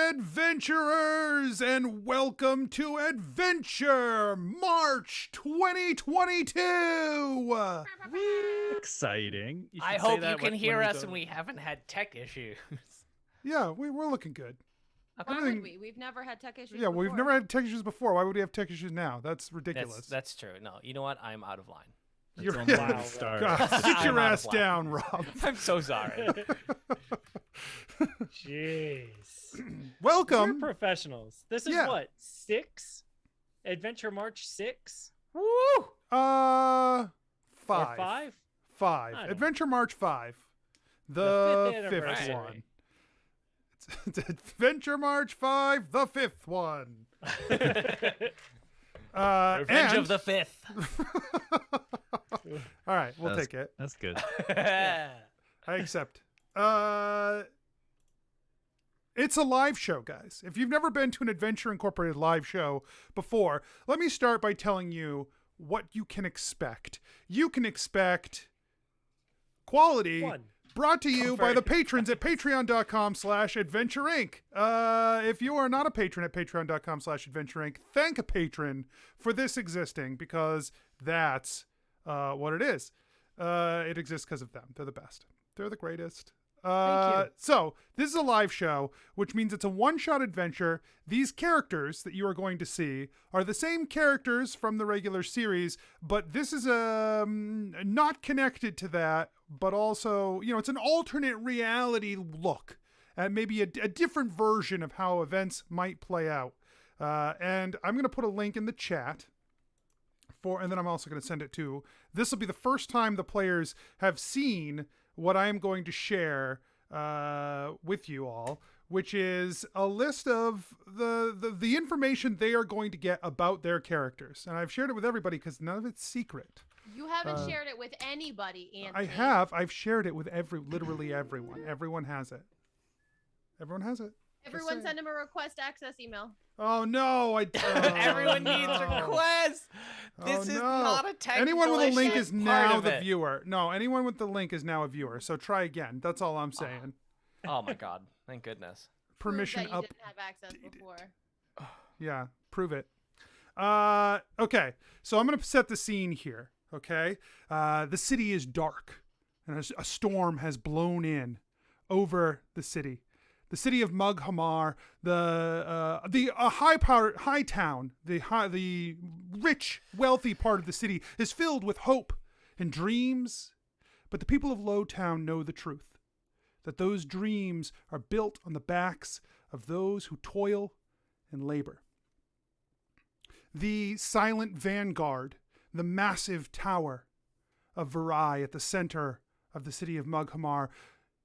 adventurers, and welcome to Adventure March 2022! Exciting. I hope you can hear us and we haven't had tech issues. Yeah, we're looking good. Why would we? We've never had tech issues Yeah, before. we've never had tech issues before. Why would we have tech issues now? That's ridiculous. That's true. No, you know what? I'm out of line. You're wow. Start. God, sit your I'm ass down, Rob. I'm so sorry. Jeez. Welcome. We're professionals. This is what? 6? Adventure March 6? Woo! 5. Or 5? 5. I don't Adventure March 5. The The fifth fifth anniversary. one. It's Adventure March 5, the 5th one. Revenge of the Fifth. All right, we'll take it. That's good. I accept. It's a live show, guys. If you've never been to an Adventure Incorporated live show before, let me start by telling you what you can expect. You can expect quality brought to you by the patrons at patreon.com/Adventure Inc. If you are not a patron at patreon.com/Adventure Inc., thank a patron for this existing, because that's what it is. It exists because of them. They're the best. They're the greatest. Thank you. So this is a live show, which means it's a one-shot adventure. These characters that you are going to see are the same characters from the regular series, but this is not connected to that, but also, it's an alternate reality look at maybe a different version of how events might play out. And I'm going to put a link in the chat and then I'm also going to send it to. This will be the first time the players have seen what I am going to share with you all, which is a list of the information they are going to get about their characters. And I've shared it with everybody because none of it's secret. You haven't shared it with anybody, Anthony. I have. I've shared it with literally everyone. Everyone has it. Everyone has it. Everyone send him a request access email. Oh no! Everyone needs requests. This is not a technical Anyone with a link issue. is now the viewer. No, anyone with the link is now a viewer. So try again. That's all I'm saying. Oh my god! Thank goodness. Permission Prove that up. you didn't have access before. Yeah, prove it. Okay, so I'm gonna set the scene here. Okay, the city is dark, and a storm has blown in over the city. The city of Mughamar, the high town, the rich, wealthy part of the city is filled with hope and dreams. But the people of Lowtown know the truth, that those dreams are built on the backs of those who toil and labor. The Silent Vanguard, the massive tower of Virai at the center of the city of Mughamar,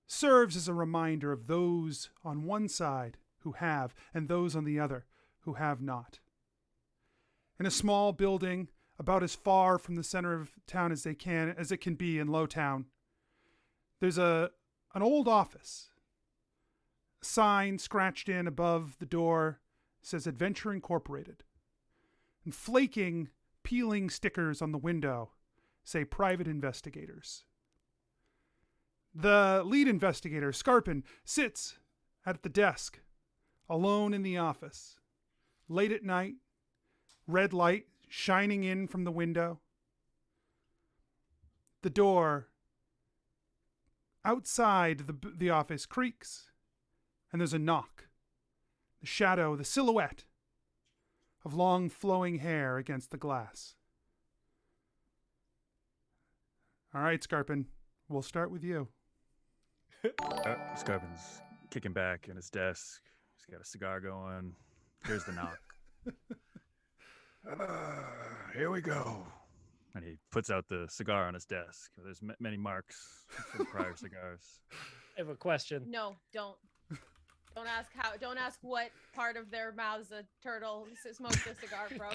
serves as a reminder of those on one side who have and those on the other who have not. In a small building about as far from the center of town as it can be in Lowtown, there's an old office. A sign scratched in above the door says Adventure Incorporated. And flaking, peeling stickers on the window say Private Investigators. The lead investigator, Skarpin, sits at the desk, alone in the office. Late at night, red light shining in from the window. The door outside the office creaks, and there's a knock. The shadow, the silhouette of long flowing hair against the glass. All right, Skarpin, we'll start with you. Skarpin's kicking back in his desk. He's got a cigar going. Here's the knock. Here we go. And he puts out the cigar on his desk. There's many marks from prior cigars. I have a question. No, don't. Don't ask what part of their mouths a turtle smokes a cigar from.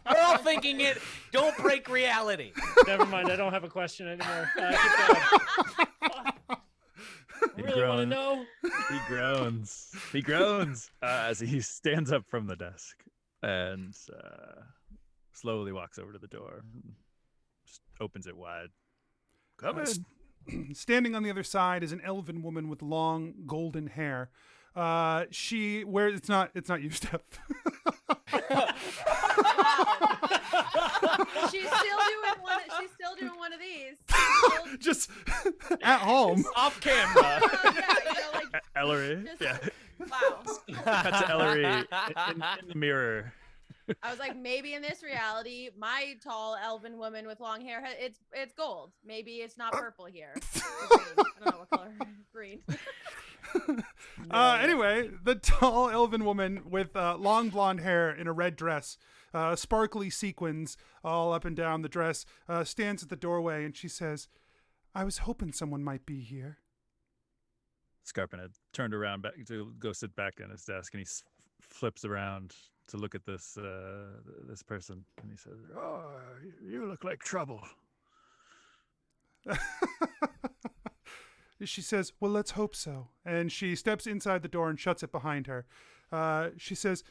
We're all thinking it. Don't break reality. Never mind. I don't have a question anymore. Really want to know? He groans as he stands up from the desk and slowly walks over to the door and just opens it wide. Come in. Standing on the other side is an elven woman with long golden hair. She wears it's not you, Steph. She's still doing one of these. Just at home. Off camera. Like Ellery. just- Yeah. wow. That's Ellery in the mirror. I was like, maybe in this reality, my tall elven woman with long hair, it's gold. Maybe it's not purple here. Or green. I don't know what color. Green. Anyway, the tall elven woman with long blonde hair in a red dress, sparkly sequins all up and down the dress, stands at the doorway and she says, I was hoping someone might be here. Skarpin had turned around back to go sit back at his desk, and he flips around to look at this this person, and he says, "Oh, you look like trouble." She says, well, let's hope so. And she steps inside the door and shuts it behind her. She says,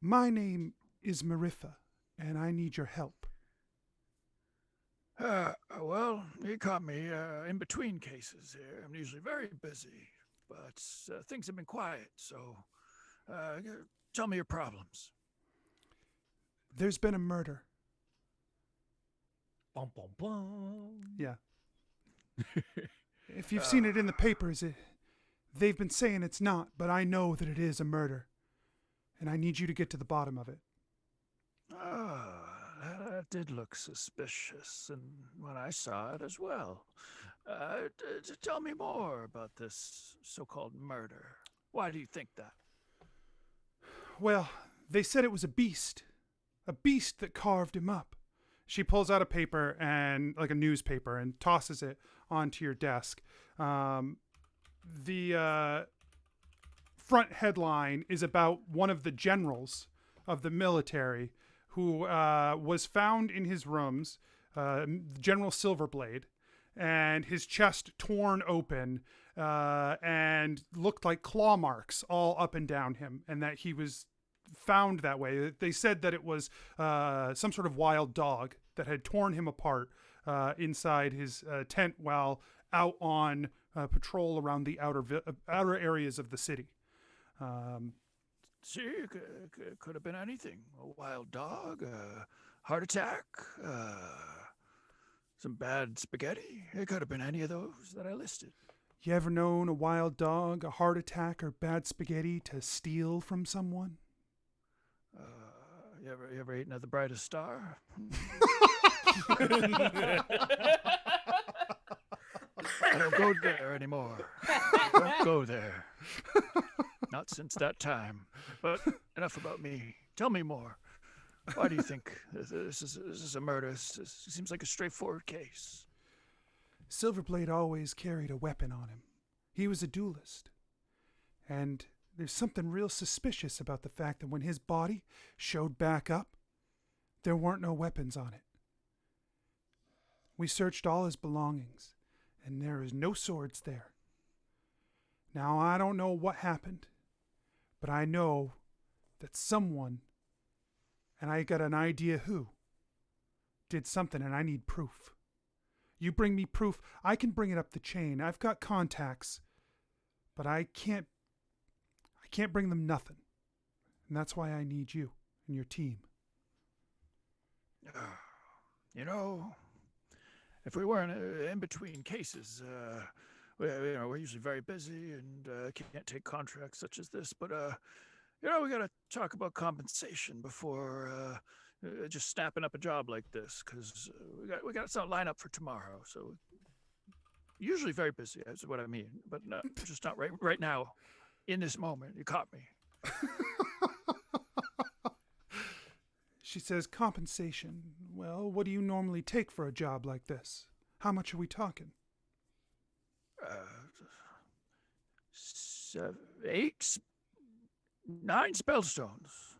my name is Meritta, and I need your help. Well, you caught me in between cases here. I'm usually very busy, but things have been quiet, so tell me your problems. There's been a murder. Bum, bum, bum. Yeah. If you've seen it in the papers, they've been saying it's not, but I know that it is a murder. And I need you to get to the bottom of it. That did look suspicious, and when I saw it as well. Tell me more about this so-called murder. Why do you think that? Well, they said it was a beast that carved him up. She pulls out a paper and like a newspaper and tosses it onto your desk. The front headline is about one of the generals of the military who was found in his rooms, General Silverblade, and his chest torn open and looked like claw marks all up and down him, and that he was found that way. They said that it was some sort of wild dog that had torn him apart inside his tent while out on patrol around the outer areas of the city. See, it could have been anything. A wild dog, a heart attack, some bad spaghetti. It could have been any of those that I listed. You ever known a wild dog, a heart attack, or bad spaghetti to steal from someone? You ever eaten at the brightest star? I don't go there anymore. Don't go there. Not since that time. But enough about me. Tell me more. Why do you think this is a murder? This seems like a straightforward case. Silverblade always carried a weapon on him. He was a duelist. And there's something real suspicious about the fact that when his body showed back up, there weren't no weapons on it. We searched all his belongings, and there is no swords there. Now, I don't know what happened, but I know that someone, and I got an idea who, did something, and I need proof. You bring me proof, I can bring it up the chain. I've got contacts, but I can't bring them nothing. And that's why I need you and your team. You know, if we weren't in between cases, we're usually very busy and can't take contracts such as this. But we got to talk about compensation before just snapping up a job like this, because we got something lined up for tomorrow. So usually very busy, is what I mean. But no, just not right now. In this moment, you caught me. She says, compensation. Well, what do you normally take for a job like this? How much are we talking? 9 spellstones.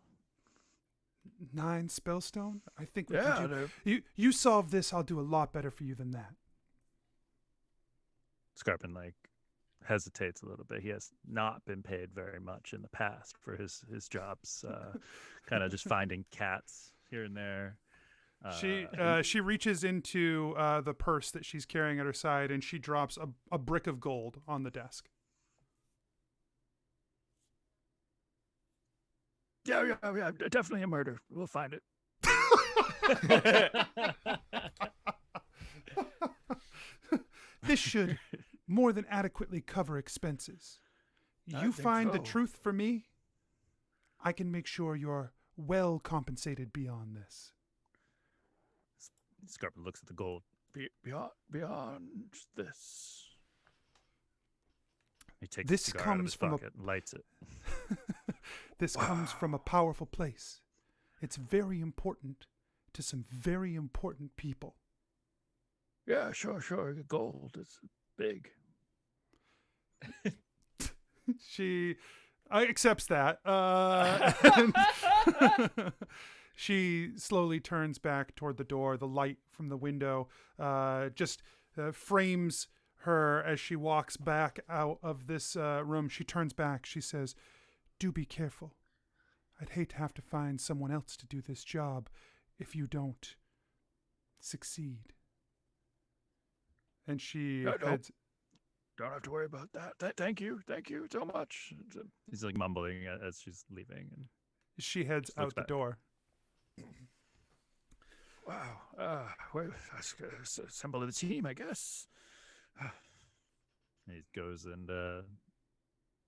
9 spellstone? I think we Yeah, can do. You solve this, I'll do a lot better for you than that. Skarpin hesitates a little bit. He has not been paid very much in the past for his jobs, kind of just finding cats here and there. She reaches into the purse that she's carrying at her side, and she drops a brick of gold on the desk. Yeah, definitely a murder. We'll find it. This should more than adequately cover expenses. I You think find the so. truth for me, I can make sure you're well compensated beyond this. Skarpin looks at the gold. Beyond this. He takes This the cigar out of comes his from a- pocket and lights it. This comes from a powerful place. It's very important to some very important people. Yeah, sure. Gold is big. She accepts that. And she slowly turns back toward the door. The light from the window just frames her as she walks back out of this room. She turns back. She says, "Do be careful. I'd hate to have to find someone else to do this job if you don't succeed." And she No. heads. Don't have to worry about that. Thank you so much. He's like mumbling as she's leaving, and She heads Just looks out the back. door. Wow. Assemble the team, I guess. he goes and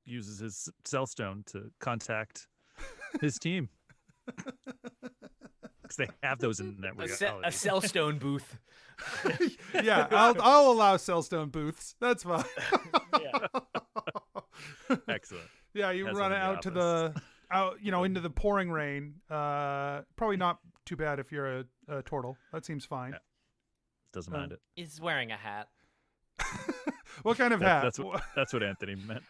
uses his cell stone to contact his team. Because they have those in that A reality. cellstone booth. Yeah, I'll allow cellstone booths. That's fine. Yeah. Excellent. Yeah, you Has run one in the out to the into the pouring rain. Probably not too bad if you're a turtle. That seems fine. Yeah. Doesn't mind it. He's wearing a hat. What kind of hat? That's what Anthony meant.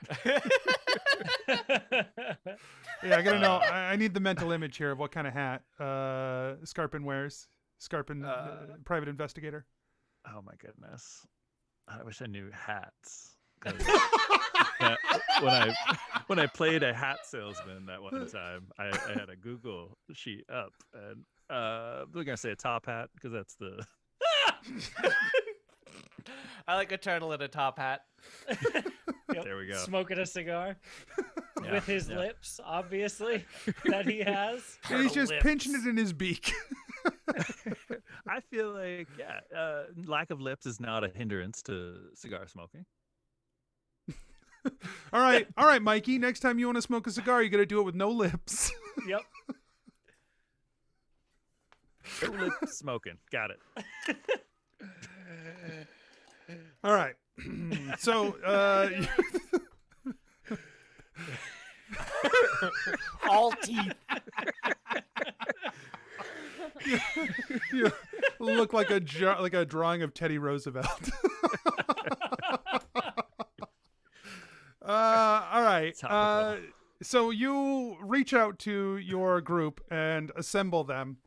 Yeah, I gotta know. I need the mental image here of what kind of hat Skarpin wears. Skarpin, private investigator. Oh my goodness. I wish I knew hats. 'Cause when I played a hat salesman that one time, I had a Google sheet up, and we're gonna say a top hat because that's the I like a turtle in a top hat. Yep. There we go. Smoking a cigar Yeah, with his yeah. lips, obviously, that he has. He's Turtle just lips. pinching it in his beak. I feel like lack of lips is not a hindrance to cigar smoking. All right, Mikey. Next time you want to smoke a cigar, you got to do it with no lips. Yep. No lip smoking. Got it. All right. So, All teeth. you look like a drawing of Teddy Roosevelt. All right. Topical. So you reach out to your group and assemble them.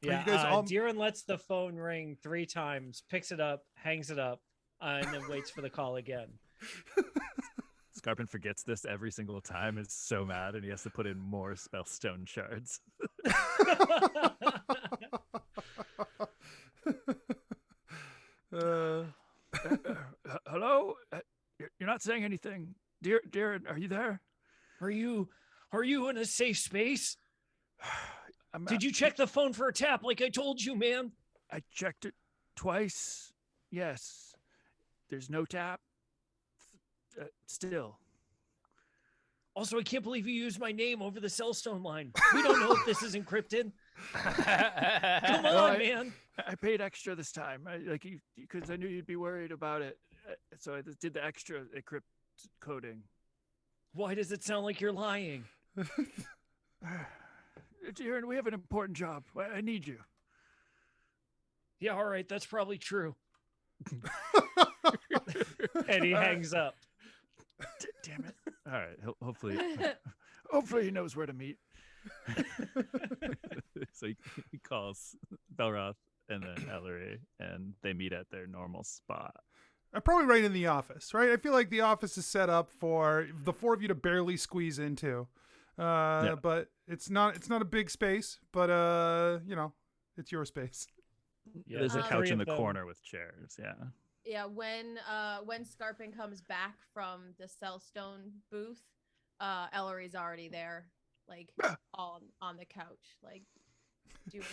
Are Yeah. you guys all- Deeren lets the phone ring 3 times, picks it up, hangs it up, and then waits for the call again. Skarpin forgets this every single time. Is so mad, and he has to put in more spellstone shards. Hello? You're not saying anything. Dear, are you there? Are you in a safe space? I'm, Did you check the phone for a tap like I told you, man? I checked it twice. Yes. There's no tap. Still. Also, I can't believe you used my name over the cellstone line. We don't know if this is encrypted. Come Well, on, man. I paid extra this time, because I knew you'd be worried about it. So I just did the extra encrypt coding. Why does it sound like you're lying? Dear, we have an important job. I need you. Yeah, all right, that's probably true. And he hangs up. Damn it. All right. Hopefully, Hopefully he knows where to meet. so he calls Belroth and then Ellery, and they meet at their normal spot. Probably right in the office, right? I feel like the office is set up for the 4 of you to barely squeeze into. But it's not a big space, but it's your space. Yeah, There's a Um, couch in three the of them. corner with chairs. Yeah. Yeah, when Skarpin comes back from the Cellstone booth, Ellery's already there. like on the couch, like doing.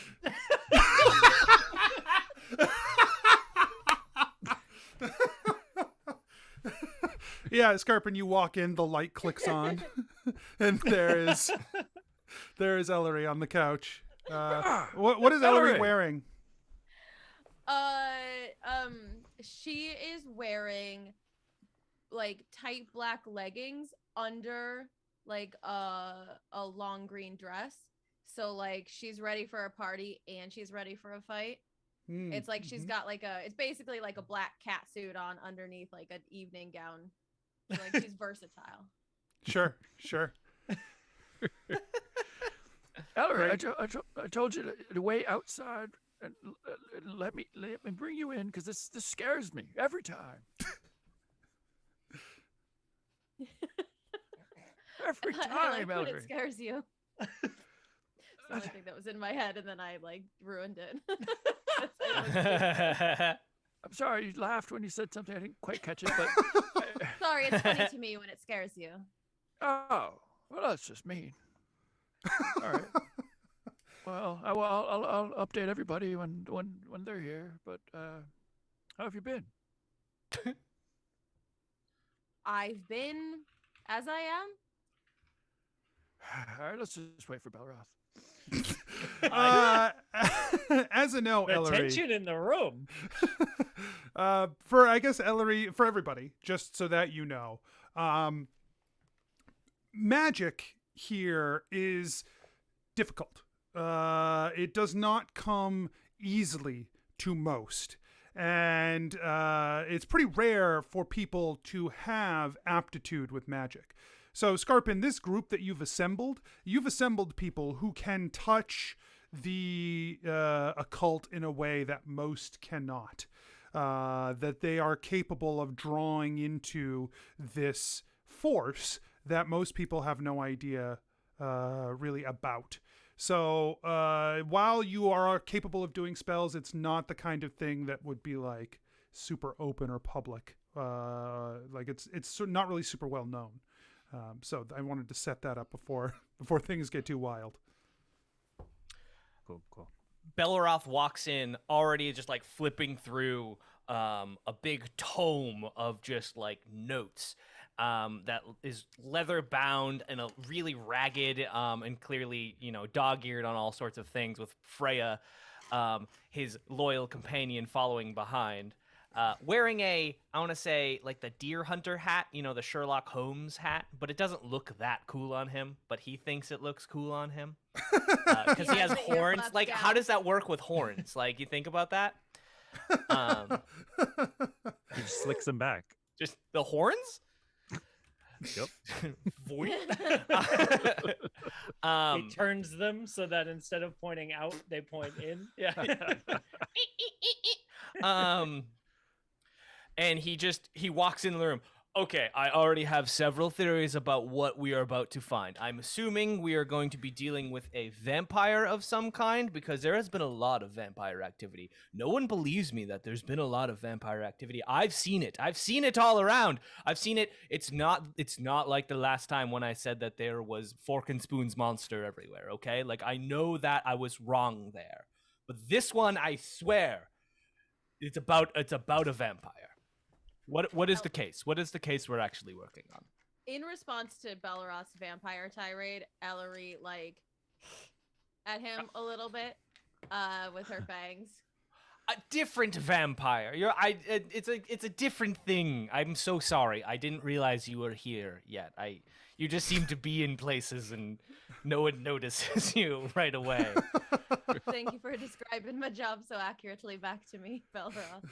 Yeah, Skarpin, you walk in, the light clicks on, and there is Ellery on the couch. What is Ellery wearing? She is wearing like tight black leggings under like a long green dress. So like she's ready for a party and she's ready for a fight. It's like she's got like it's basically like a black cat suit on underneath like an evening gown. So, like she's versatile. Sure. Ellery, I told you to wait outside and let me bring you in because this scares me every time. Every time, I like when Ellery. it scares you. It's the only thing that was in my head, and then I like ruined it. I'm sorry you laughed when you said something. I didn't quite catch it, but Sorry, it's funny to me when it scares you. oh, well, that's just mean. All right. Well, I'll update everybody when they're here. But how have you been? I've been as I am. All right, let's just wait for Belroth. As a no, The Ellery. tension in the room. For I guess Ellery, for everybody, just so that you know, magic here is difficult. It does not come easily to most. And it's pretty rare for people to have aptitude with magic. So, Skarpin, this group that you've assembled people who can touch the occult in a way that most cannot. That they are capable of drawing into this force that most people have no idea really about. So while you are capable of doing spells, it's not the kind of thing that would be like super open or public. Like it's not really super well known. So I wanted to set that up before things get too wild. Cool. Belleroth walks in already just like flipping through a big tome of just like notes that is leather bound and a really ragged and clearly, dog-eared on all sorts of things with Freya, his loyal companion, following behind. Wearing I want to say, like the deer hunter hat, the Sherlock Holmes hat, but it doesn't look that cool on him, but he thinks it looks cool on him. Because he has horns. Like, how does that work with horns? Like, you think about that? He just slicks them back. Just the horns? Yep. He turns them so that instead of pointing out, they point in. Yeah. And he walks in the room. Okay, I already have several theories about what we are about to find. I'm assuming we are going to be dealing with a vampire of some kind because there has been a lot of vampire activity. No one believes me that there's been a lot of vampire activity. I've seen it. I've seen it all around. I've seen it. It's not like the last time when I said that there was Fork and Spoon's monster everywhere, okay? Like, I know that I was wrong there. But this one, I swear, it's about a vampire. What is the case? What is the case we're actually working on? In response to Belleroth's vampire tirade, Ellery at him a little bit with her fangs. A different vampire. It's a different thing. I'm so sorry. I didn't realize you were here yet. You just seem to be in places and no one notices you right away. Thank you for describing my job so accurately back to me, Belleroth.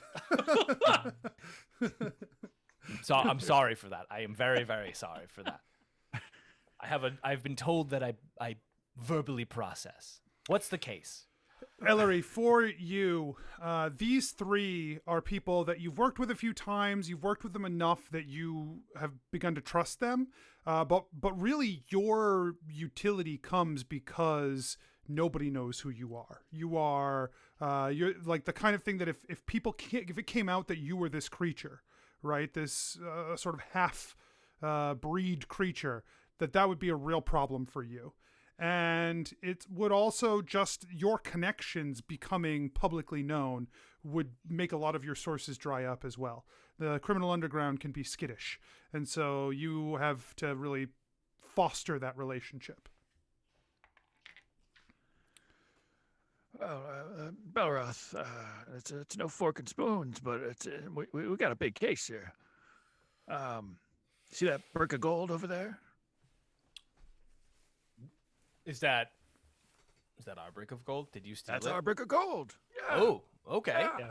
So I'm sorry for that. I am very, very sorry for that. I've been told that I verbally process. What's the case? Ellery, for you, these three are people that you've worked with a few times. You've worked with them enough that you have begun to trust them. But really, your utility comes because nobody knows who you are. You're like the kind of thing that if it came out that you were this creature, right, this sort of half breed creature, that would be a real problem for you. And it would also just your connections becoming publicly known would make a lot of your sources dry up as well. The criminal underground can be skittish. And so you have to really foster that relationship. Well, Belroth, it's no fork and spoons, but we got a big case here. See that brick of gold over there? Is that our brick of gold? Did you steal That's it? our brick of gold. Yeah. Oh, okay. Yeah.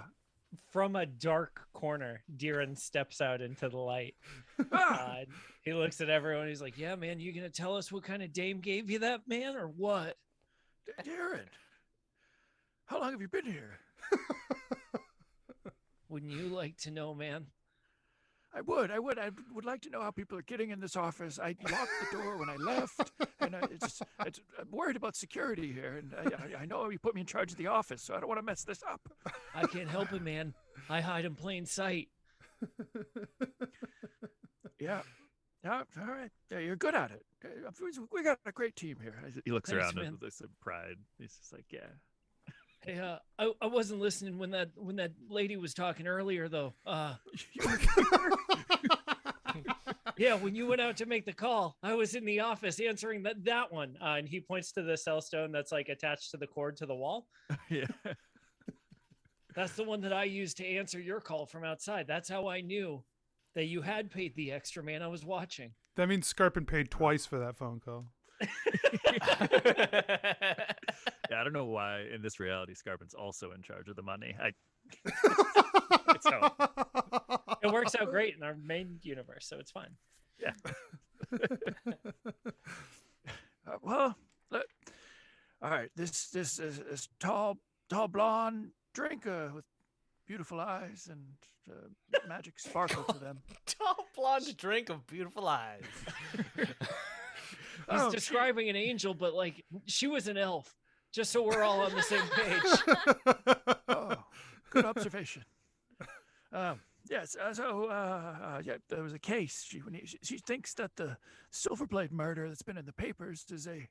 From a dark corner, Deeren steps out into the light. He looks at everyone. He's like, "Yeah, man, you gonna tell us what kind of dame gave you that, man, or what?" Deeren, how long have you been here? Wouldn't you like to know, man? I would like to know how people are getting in this office. I locked the door when I left, and I'm worried about security here. And I know you put me in charge of the office, so I don't want to mess this up. I can't help it, man. I hide in plain sight. Yeah. All right. Yeah, you're good at it. We got a great team here. He looks Thanks, around man. with some pride. He's just like, yeah. Hey, I wasn't listening when that lady was talking earlier, though. Yeah, when you went out to make the call, I was in the office answering that one. And he points to the cell stone that's like attached to the cord to the wall. Yeah. That's the one that I used to answer your call from outside. That's how I knew that you had paid the extra, man. I was watching. That means Skarpin paid twice for that phone call. Yeah, I don't know why in this reality Skarpin's also in charge of the money. It works out great in our main universe, so it's fine. Yeah. Well, look, all right. This tall blonde drinker with beautiful eyes and magic sparkle to them. Tall blonde drink of beautiful eyes. He's describing an angel, but like she was an elf. Just so we're all on the same page. Oh, good observation. Yes. Yeah, there was a case. She thinks that the Silverblade murder that's been in the papers is an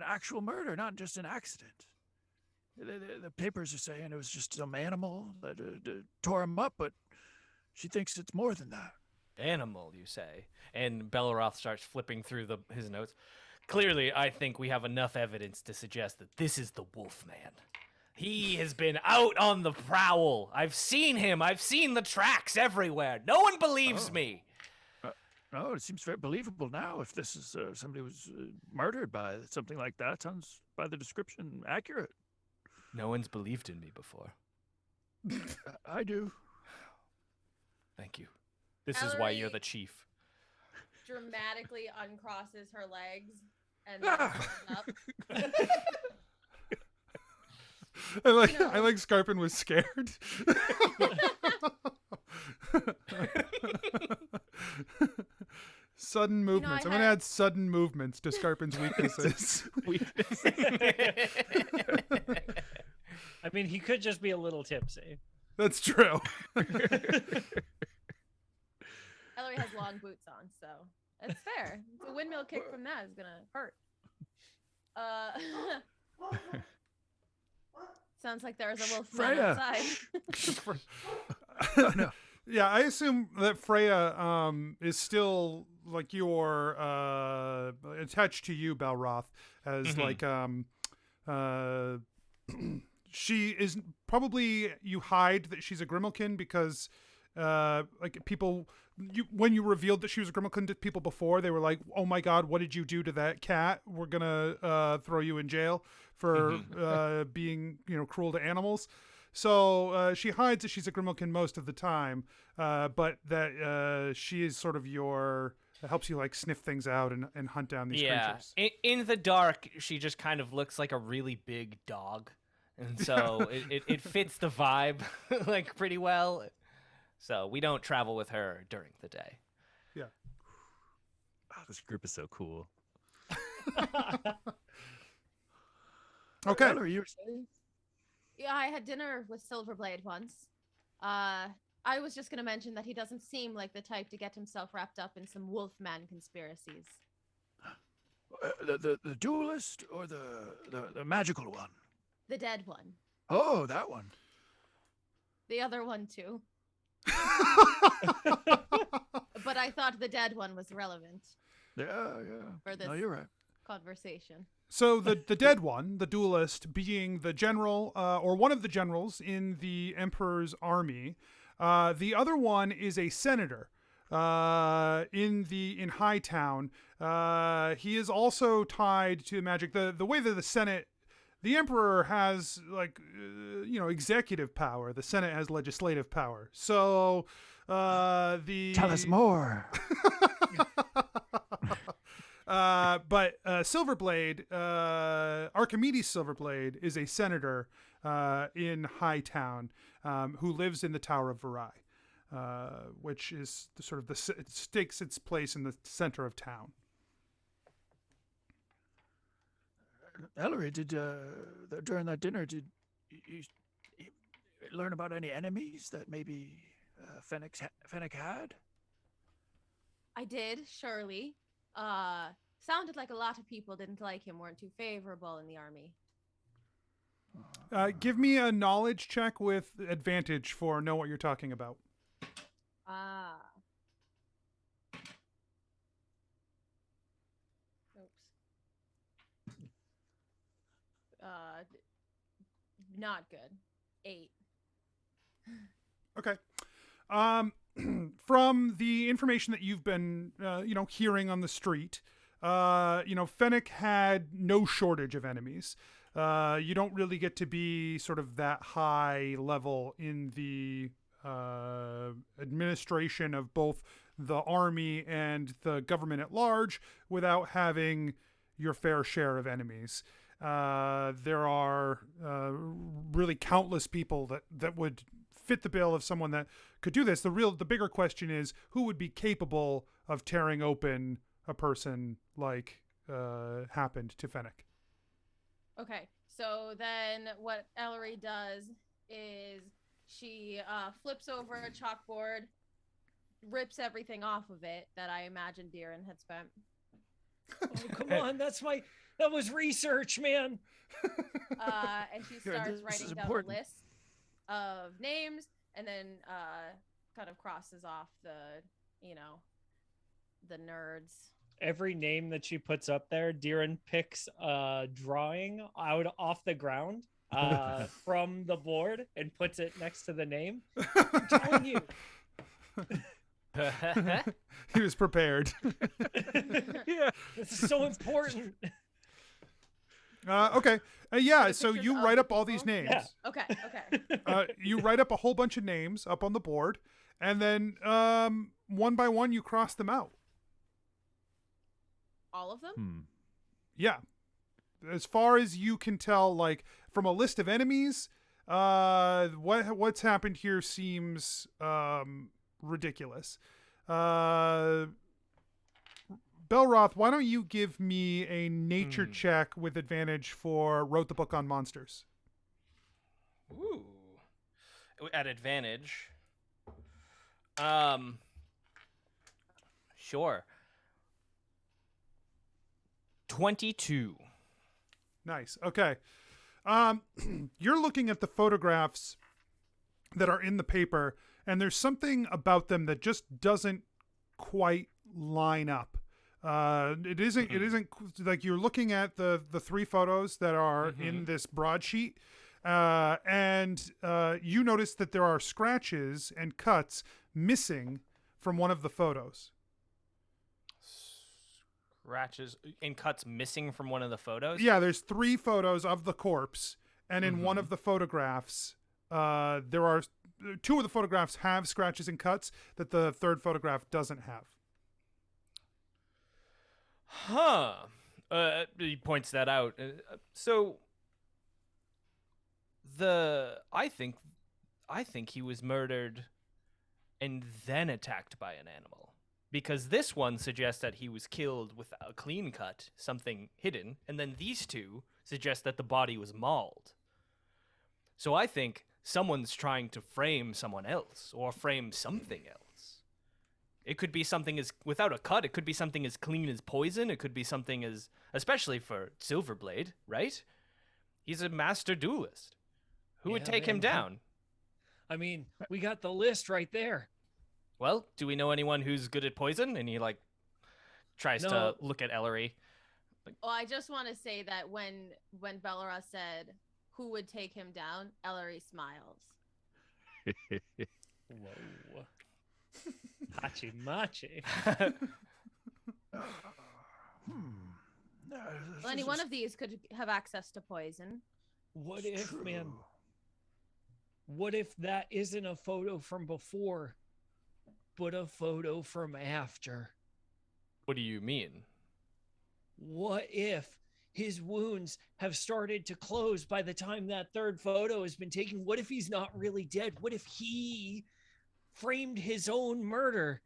actual murder, not just an accident. The papers are saying it was just some animal that tore him up, but she thinks it's more than that. Animal, you say? And Belleroth starts flipping through his notes. Clearly, I think we have enough evidence to suggest that this is the Wolfman. He has been out on the prowl. I've seen him. I've seen the tracks everywhere. No one believes me. No, it seems very believable now. If this is somebody was murdered by something like that, sounds by the description accurate. No one's believed in me before. I do. Thank you. This is why you're Ellery the chief. Dramatically uncrosses her legs and then stands up. I like Skarpin was scared. Sudden movements. I'm going to add sudden movements to Skarpin's weaknesses. I mean, he could just be a little tipsy. That's true. Ellery has long boots on, so it's fair. The windmill kick from that is gonna hurt. Sounds like there is a wolf man Freya. outside. No. Yeah, I assume that Freya is still like you're attached to you, Belroth, as like she is probably you hide that she's a Grimalkin because like people when you revealed that she was a Grimalkin to people before, they were like, "Oh my God, what did you do to that cat? We're gonna throw you in jail for being cruel to animals." So she hides that she's a Grimalkin most of the time, but that she is sort of helps you like sniff things out and hunt down these creatures. In the dark, she just kind of looks like a really big dog, and so it fits the vibe like pretty well. So we don't travel with her during the day. Yeah. Oh, this group is so cool. Okay. What are you saying? Yeah, I had dinner with Silverblade once. I was just gonna mention that he doesn't seem like the type to get himself wrapped up in some Wolfman conspiracies. The duelist or the magical one? The dead one. Oh, that one. The other one too. But I thought the dead one was relevant Yeah. for this No, you're right. conversation. So the dead one, the duelist, being the general or one of the generals in the Emperor's army. The other one is a senator in Hightown. He is also tied to magic. The way that the Emperor has executive power. The Senate has legislative power. So Tell us more. But Silverblade, Archimedes Silverblade, is a senator in Hightown who lives in the Tower of Varai, which is it stakes its place in the center of town. Ellery, during that dinner, did you learn about any enemies that maybe Fennec had? I did, surely. Sounded like a lot of people didn't like him, weren't too favorable in the army. Give me a knowledge check with advantage for know what you're talking about. Ah. Oops. Not good. 8. Okay. From the information that you've been, hearing on the street, Fennec had no shortage of enemies. You don't really get to be sort of that high level in the administration of both the army and the government at large without having your fair share of enemies. There are really countless people that would fit the bill of someone that could do this. The bigger question is who would be capable of tearing open a person like happened to Fennec. Okay, so then what Ellery does is she flips over a chalkboard, rips everything off of it that I imagine Deeren had spent. Oh, come on, that was research, man. And she starts this writing is down important. a list of names, and then kind of crosses off the nerds. Every name that she puts up there, Deeren picks a drawing out off the ground from the board and puts it next to the name. I'm telling you. He was prepared. Yeah. This is so important. Okay. So pictures you of write the up all these people? names. Yeah. Okay. You write up a whole bunch of names up on the board, and then one by one you cross them out. All of them? Yeah. As far as you can tell, like from a list of enemies, what's happened here seems ridiculous. Belroth, why don't you give me a nature check with advantage for wrote the book on monsters? Ooh. At advantage. Sure. 22. Nice. Okay. You're looking at the photographs that are in the paper, and there's something about them that just doesn't quite line up. It isn't like you're looking at the 3 photos that are in this broadsheet, and you notice that there are scratches and cuts missing from one of the photos. Scratches and cuts missing from one of the photos? Yeah, there's 3 photos of the corpse, and in one of the photographs, there are 2 of the photographs have scratches and cuts that the 3rd photograph doesn't have. Huh. He points that out. So I think he was murdered and then attacked by an animal. Because this one suggests that he was killed with a clean cut, something hidden, and then these 2 suggest that the body was mauled. So I think someone's trying to frame someone else or frame something else. It could be something as without a cut. It could be something as clean as poison. It could be something as, especially for Silverblade, right? He's a master duelist. Who would Yeah, take him man. down? I mean, we got the list right there. Well, do we know anyone who's good at poison? And he like tries to No. look at Ellery. Well, I just want to say that when Bellara said who would take him down, Ellery smiles. Whoa. Hachi machi. Well, any one of these could have access to poison. What if, man? What if that isn't a photo from before, but a photo from after? What do you mean? What if his wounds have started to close by the time that third photo has been taken? What if he's not really dead? What if he framed his own murder?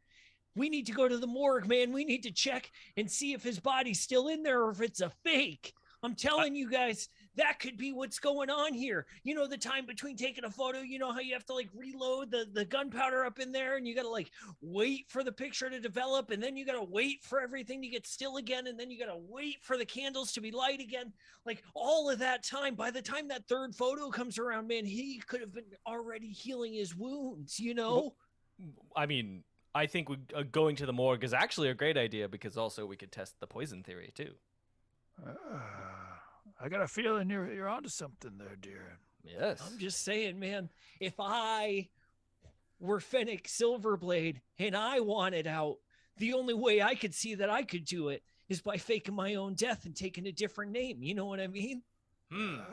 We need to go to the morgue, man. We need to check and see if his body's still in there or if it's a fake. I'm telling you guys, that could be what's going on here. You know, the time between taking a photo, you know how you have to like reload the gunpowder up in there and you got to like wait for the picture to develop and then you got to wait for everything to get still again and then you got to wait for the candles to be light again. Like all of that time, by the time that third photo comes around, man, he could have been already healing his wounds, you know? I mean, I think going to the morgue is actually a great idea because also we could test the poison theory too. I got a feeling you're onto something there, dear. Yes. I'm just saying, man, if I were Fennec Silverblade and I wanted out, the only way I could see that I could do it is by faking my own death and taking a different name. You know what I mean? Yeah.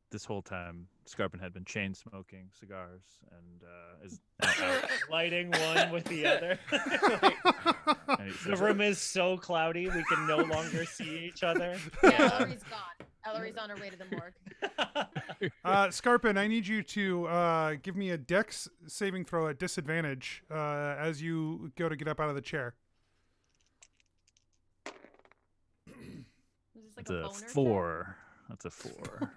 This whole time, Skarpin had been chain smoking cigars and is now out. Lighting one with the other. And he The says, room is so cloudy we can no longer see each other. Yeah, Ellery's gone. Ellery's on her way to the morgue. Skarpin, I need you to give me a dex saving throw at disadvantage as you go to get up out of the chair. Is this like It's a a boner check? 4. That's a 4.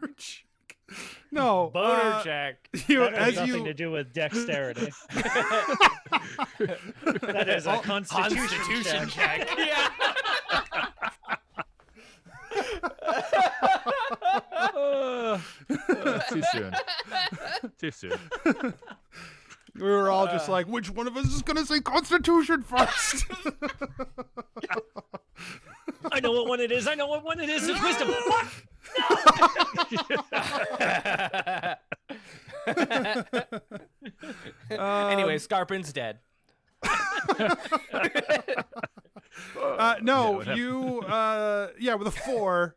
No, Boner check. That has as nothing you to do with dexterity. That is a constitution check. Yeah. Too soon. Too soon. we were all just like, which one of us is going to say Constitution first? I know what one it is. I know what one it is. It's wisdom. What? Anyway, Skarpin's dead. No, Yeah, you, with a 4,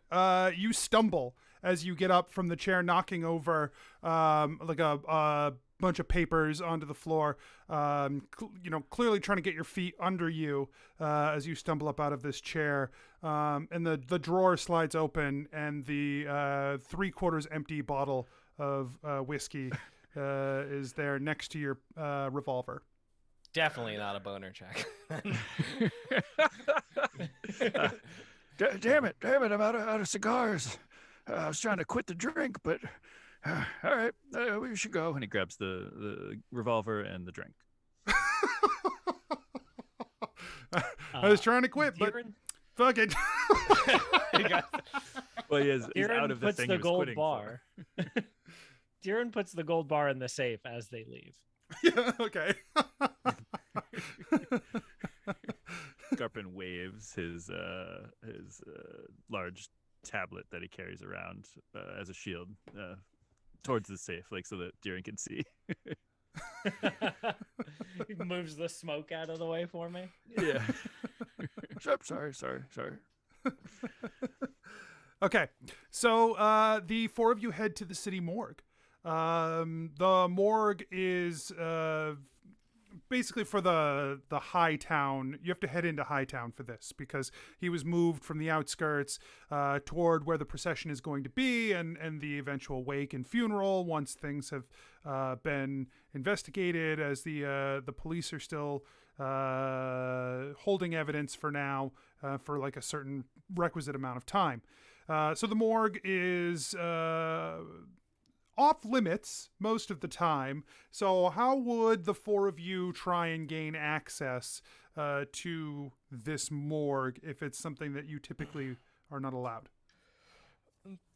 you stumble as you get up from the chair, knocking over like a bunch of papers onto the floor, clearly trying to get your feet under you as you stumble up out of this chair. And the drawer slides open and the 3/4 empty bottle of whiskey is there next to your revolver. Definitely not a boner check. Damn it! I'm out of cigars. I was trying to quit the drink, but all right, we should go. And he grabs the revolver and the drink. I was trying to quit, but fuck it. Well, he's Darren out of the puts thing the he was gold quitting bar. Darren puts the gold bar in the safe as they leave. Yeah, okay. Skarpin waves his large tablet that he carries around as a shield towards the safe, like so that Darren can see. He moves the smoke out of the way for me. Yeah. Sorry. Okay, so the 4 of you head to the city morgue. The morgue is basically for the High Town. You have to head into High Town for this because he was moved from the outskirts toward where the procession is going to be and the eventual wake and funeral once things have been investigated, as the police are still holding evidence for now for like a certain requisite amount of time. So the morgue is off limits most of the time. So how would the four of you try and gain access to this morgue if it's something that you typically are not allowed?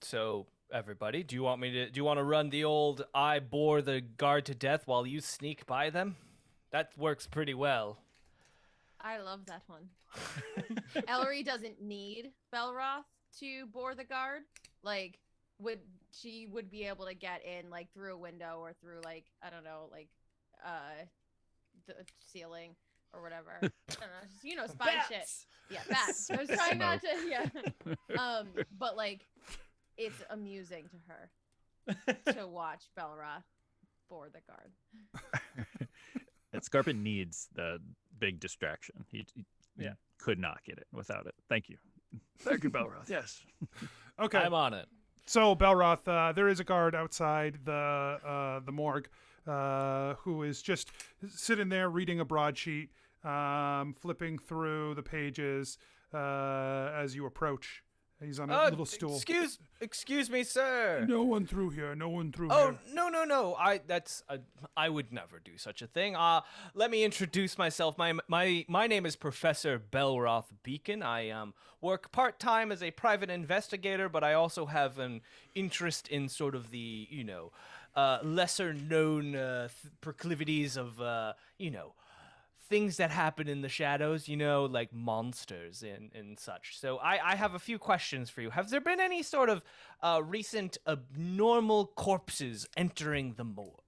So, everybody, do you want to run the old I bore the guard to death while you sneak by them? That works pretty well. I love that one. Ellery doesn't need Belroth to bore the guard. Like, she would be able to get in, like, through a window or through, like, I don't know, like, the ceiling or whatever. I don't know, just, you know, spy shit. Yeah, bats. I was trying not to, yeah. But, like, it's amusing to her to watch Belroth bore the guard. Skarpin needs the big distraction. He could not get it without it. Thank you. Thank you, Belroth. Yes. Okay. I'm on it. So, Belroth, there is a guard outside the morgue who is just sitting there reading a broadsheet, flipping through the pages as you approach. He's on a little stool. Excuse me, sir. No one through here. No one through Oh, here. no. I would never do such a thing. Let me introduce myself. My name is Professor Belroth Beacon. I work part-time as a private investigator, but I also have an interest in sort of the, lesser-known proclivities of, things that happen in the shadows, like monsters and such. So I have a few questions for you. Have there been any sort of recent abnormal corpses entering the morgue?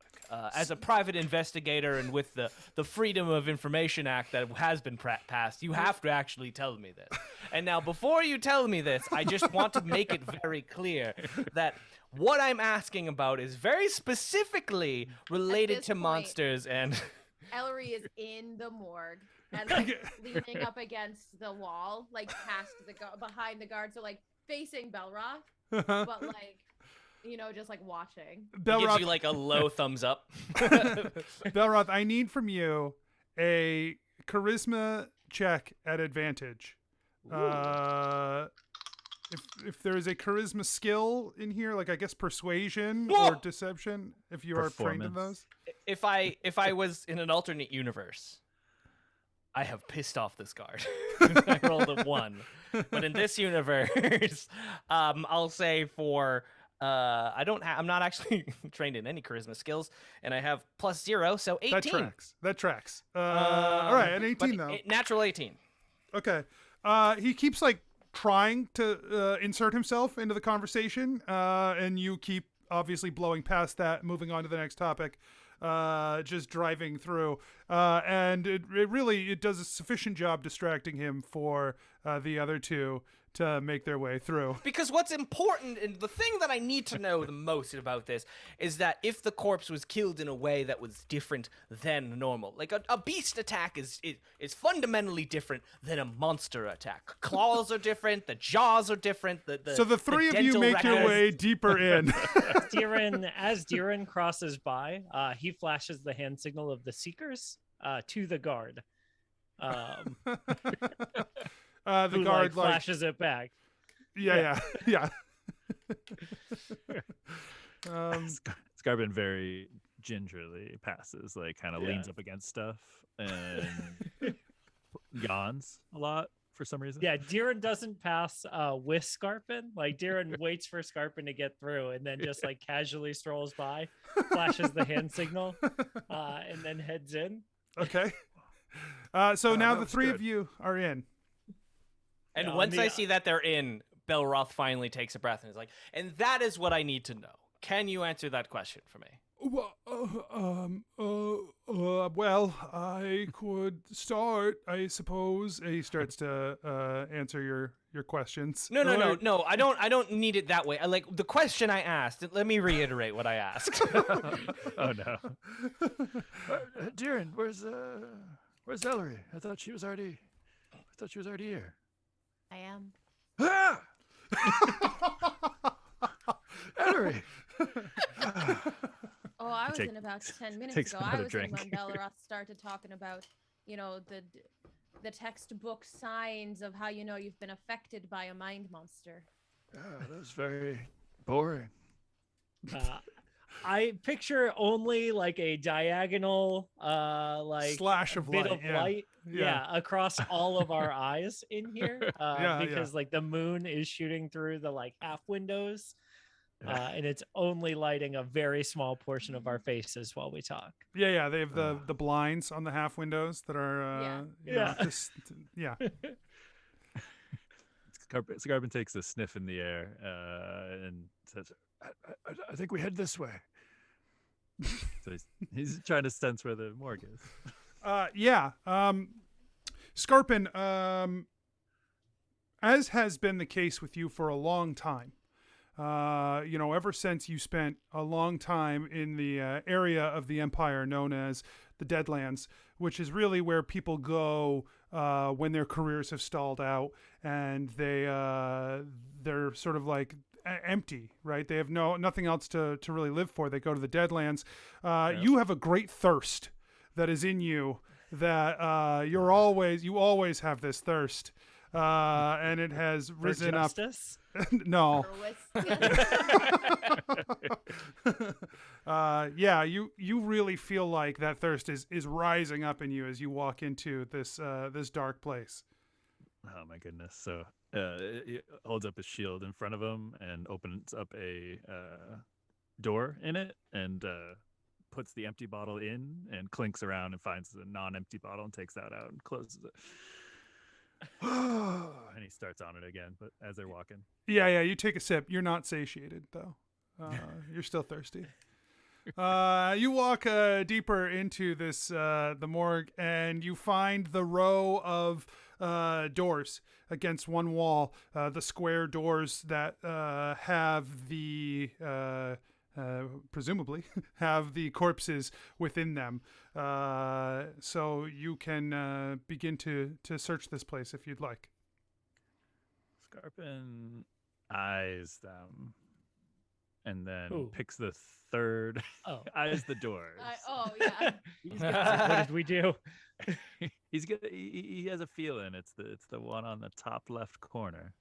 As a private investigator and with the Freedom of Information Act that has been passed, you have to actually tell me this. And now, before you tell me this, I just want to make it very clear that what I'm asking about is very specifically related to monsters and... Ellery is in the morgue and like leaning up against the wall, like past behind the guard, so like facing Belroth, but like, just like watching. Belroth gives you like a low thumbs up. Belroth, I need from you a charisma check at advantage. If there is a charisma skill in here, like I guess persuasion or deception, if you are trained in those. If I was in an alternate universe, I have pissed off this guard. I rolled a 1. But in this universe, I'll say for I'm not actually trained in any charisma skills, and I have +0, so 18. That tracks. All right, an 18 though. Natural 18. Okay. He keeps like trying to insert himself into the conversation, and you keep obviously blowing past that, moving on to the next topic, just driving through, and it does a sufficient job distracting him for the other two to make their way through. Because what's important, and the thing that I need to know the most about this, is that if the corpse was killed in a way that was different than normal, like a beast attack is fundamentally different than a monster attack. Claws are different, the jaws are different. So the three of you make your way deeper in. As Diran crosses by, he flashes the hand signal of the Seekers to the guard. The who, guard flashes it back. Yeah. Skarpin very gingerly passes, like kind of leans up against stuff and yawns a lot for some reason. Yeah, Diran doesn't pass with Skarpin. Like Diran waits for Skarpin to get through and then just like casually strolls by, flashes the hand signel, and then heads in. Okay. So now the three of you are in. And once I see that they're in, Belroth finally takes a breath and is like, and that is what I need to know. Can you answer that question for me? Well, I could start, I suppose. He starts to answer your questions. No. I don't need it that way. I like the question I asked. Let me reiterate what I asked. Oh no. Diran, where's Ellery? I thought she was already here. I am. Ah! Ellery. Oh, I was in about 10 minutes ago. I was in when Belroth started talking about, the textbook signs of how you've been affected by a mind monster. Oh, that was very boring. I picture only like a diagonal, like Slash of bit light, of yeah. light, Yeah. across all of our eyes in here, Yeah, because like the moon is shooting through the like half windows, and it's only lighting a very small portion of our faces while we talk. Yeah. They have the blinds on the half windows that are, just yeah. Skarpin takes a sniff in the air and says, I think we head this way. so he's trying to sense where the morgue is. Yeah. Skarpin, as has been the case with you for a long time, ever since you spent a long time in the area of the Empire known as the Deadlands, which is really where people go when their careers have stalled out and they're sort of like empty, right? They have nothing else to really live for. They go to the Deadlands. You have a great thirst that is in you that you always have this thirst. And it has risen up. No. You really feel like that thirst is rising up in you as you walk into this dark place. Oh my goodness! So he holds up his shield in front of him and opens up a door in it and puts the empty bottle in and clinks around and finds the non-empty bottle and takes that out and closes it. And he starts on it again, but as they're walking. Yeah, you take a sip. You're not satiated, though. You're still thirsty. You walk deeper into the morgue, and you find the row of doors against one wall, the square doors that have the... presumably have the corpses within them. So you can begin to search this place if you'd like. Skarpin eyes them and then Ooh. picks the third, eyes the doors. Yeah. What did we do? He has a feeling it's the one on the top left corner.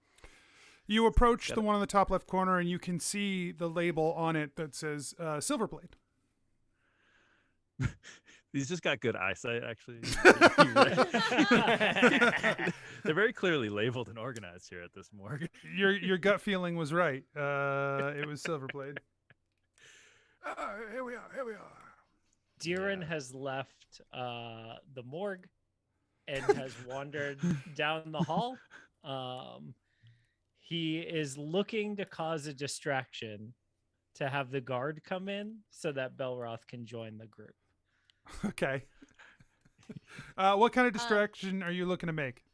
You approach the one on the top left corner, and you can see the label on it that says Silverblade. He's just got good eyesight, actually. They're very clearly labeled and organized here at this morgue. Your gut feeling was right. It was Silverblade. Here we are. Deeren has left the morgue and has wandered down the hall. He is looking to cause a distraction to have the guard come in so that Belroth can join the group. Okay. What kind of distraction are you looking to make?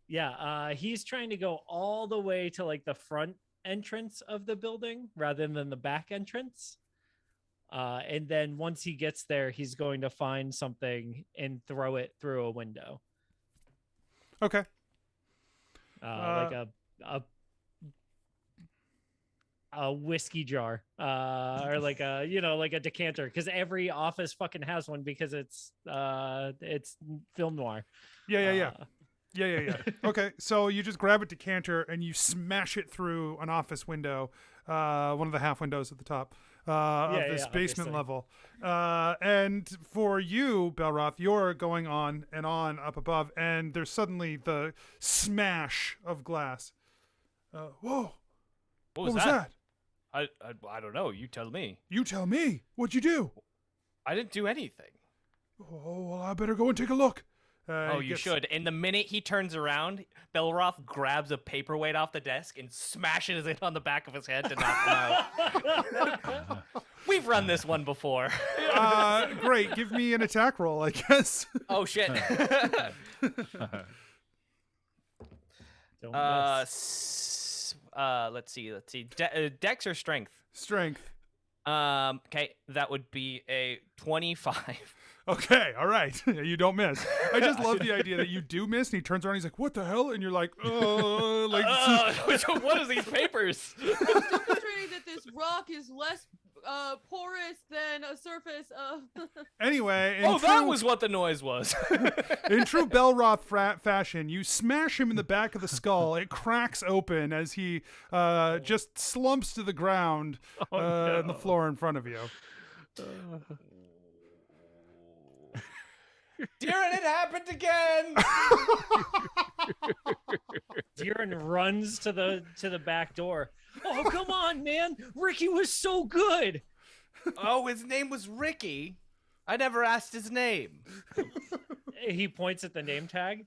Yeah, he's trying to go all the way to like the front entrance of the building rather than the back entrance. And then once he gets there, he's going to find something and throw it through a window. Okay. Like a whiskey jar, or like a decanter, because every office fucking has one because it's film noir. Yeah. Okay, so you just grab a decanter and you smash it through an office window, one of the half windows at the top of this basement level. And for you, Belroth, you're going on and on up above, and there's suddenly the smash of glass. Whoa! What was that? I don't know. You tell me. You tell me. What'd you do? I didn't do anything. Oh, well, I better go and take a look. You should. And the minute he turns around, Belroth grabs a paperweight off the desk and smashes it on the back of his head to knock him out. We've run this one before. Great. Give me an attack roll, I guess. Oh, shit. Don't let's see. Dex or strength? Strength. Okay, that would be a 25. Okay, all right. You don't miss. I just love the idea that you do miss, and he turns around, and he's like, "What the hell?" And you're like, what are these papers? Demonstrating that this rock is less porous than a surface of. Anyway, That was what the noise was. in true Belroth fashion, you smash him in the back of the skull. It cracks open as he just slumps to the ground on the floor in front of you. Darren, it happened again. Darren runs to the back door. Oh, come on, man. Ricky was so good. Oh, his name was Ricky. I never asked his name. He points at the name tag.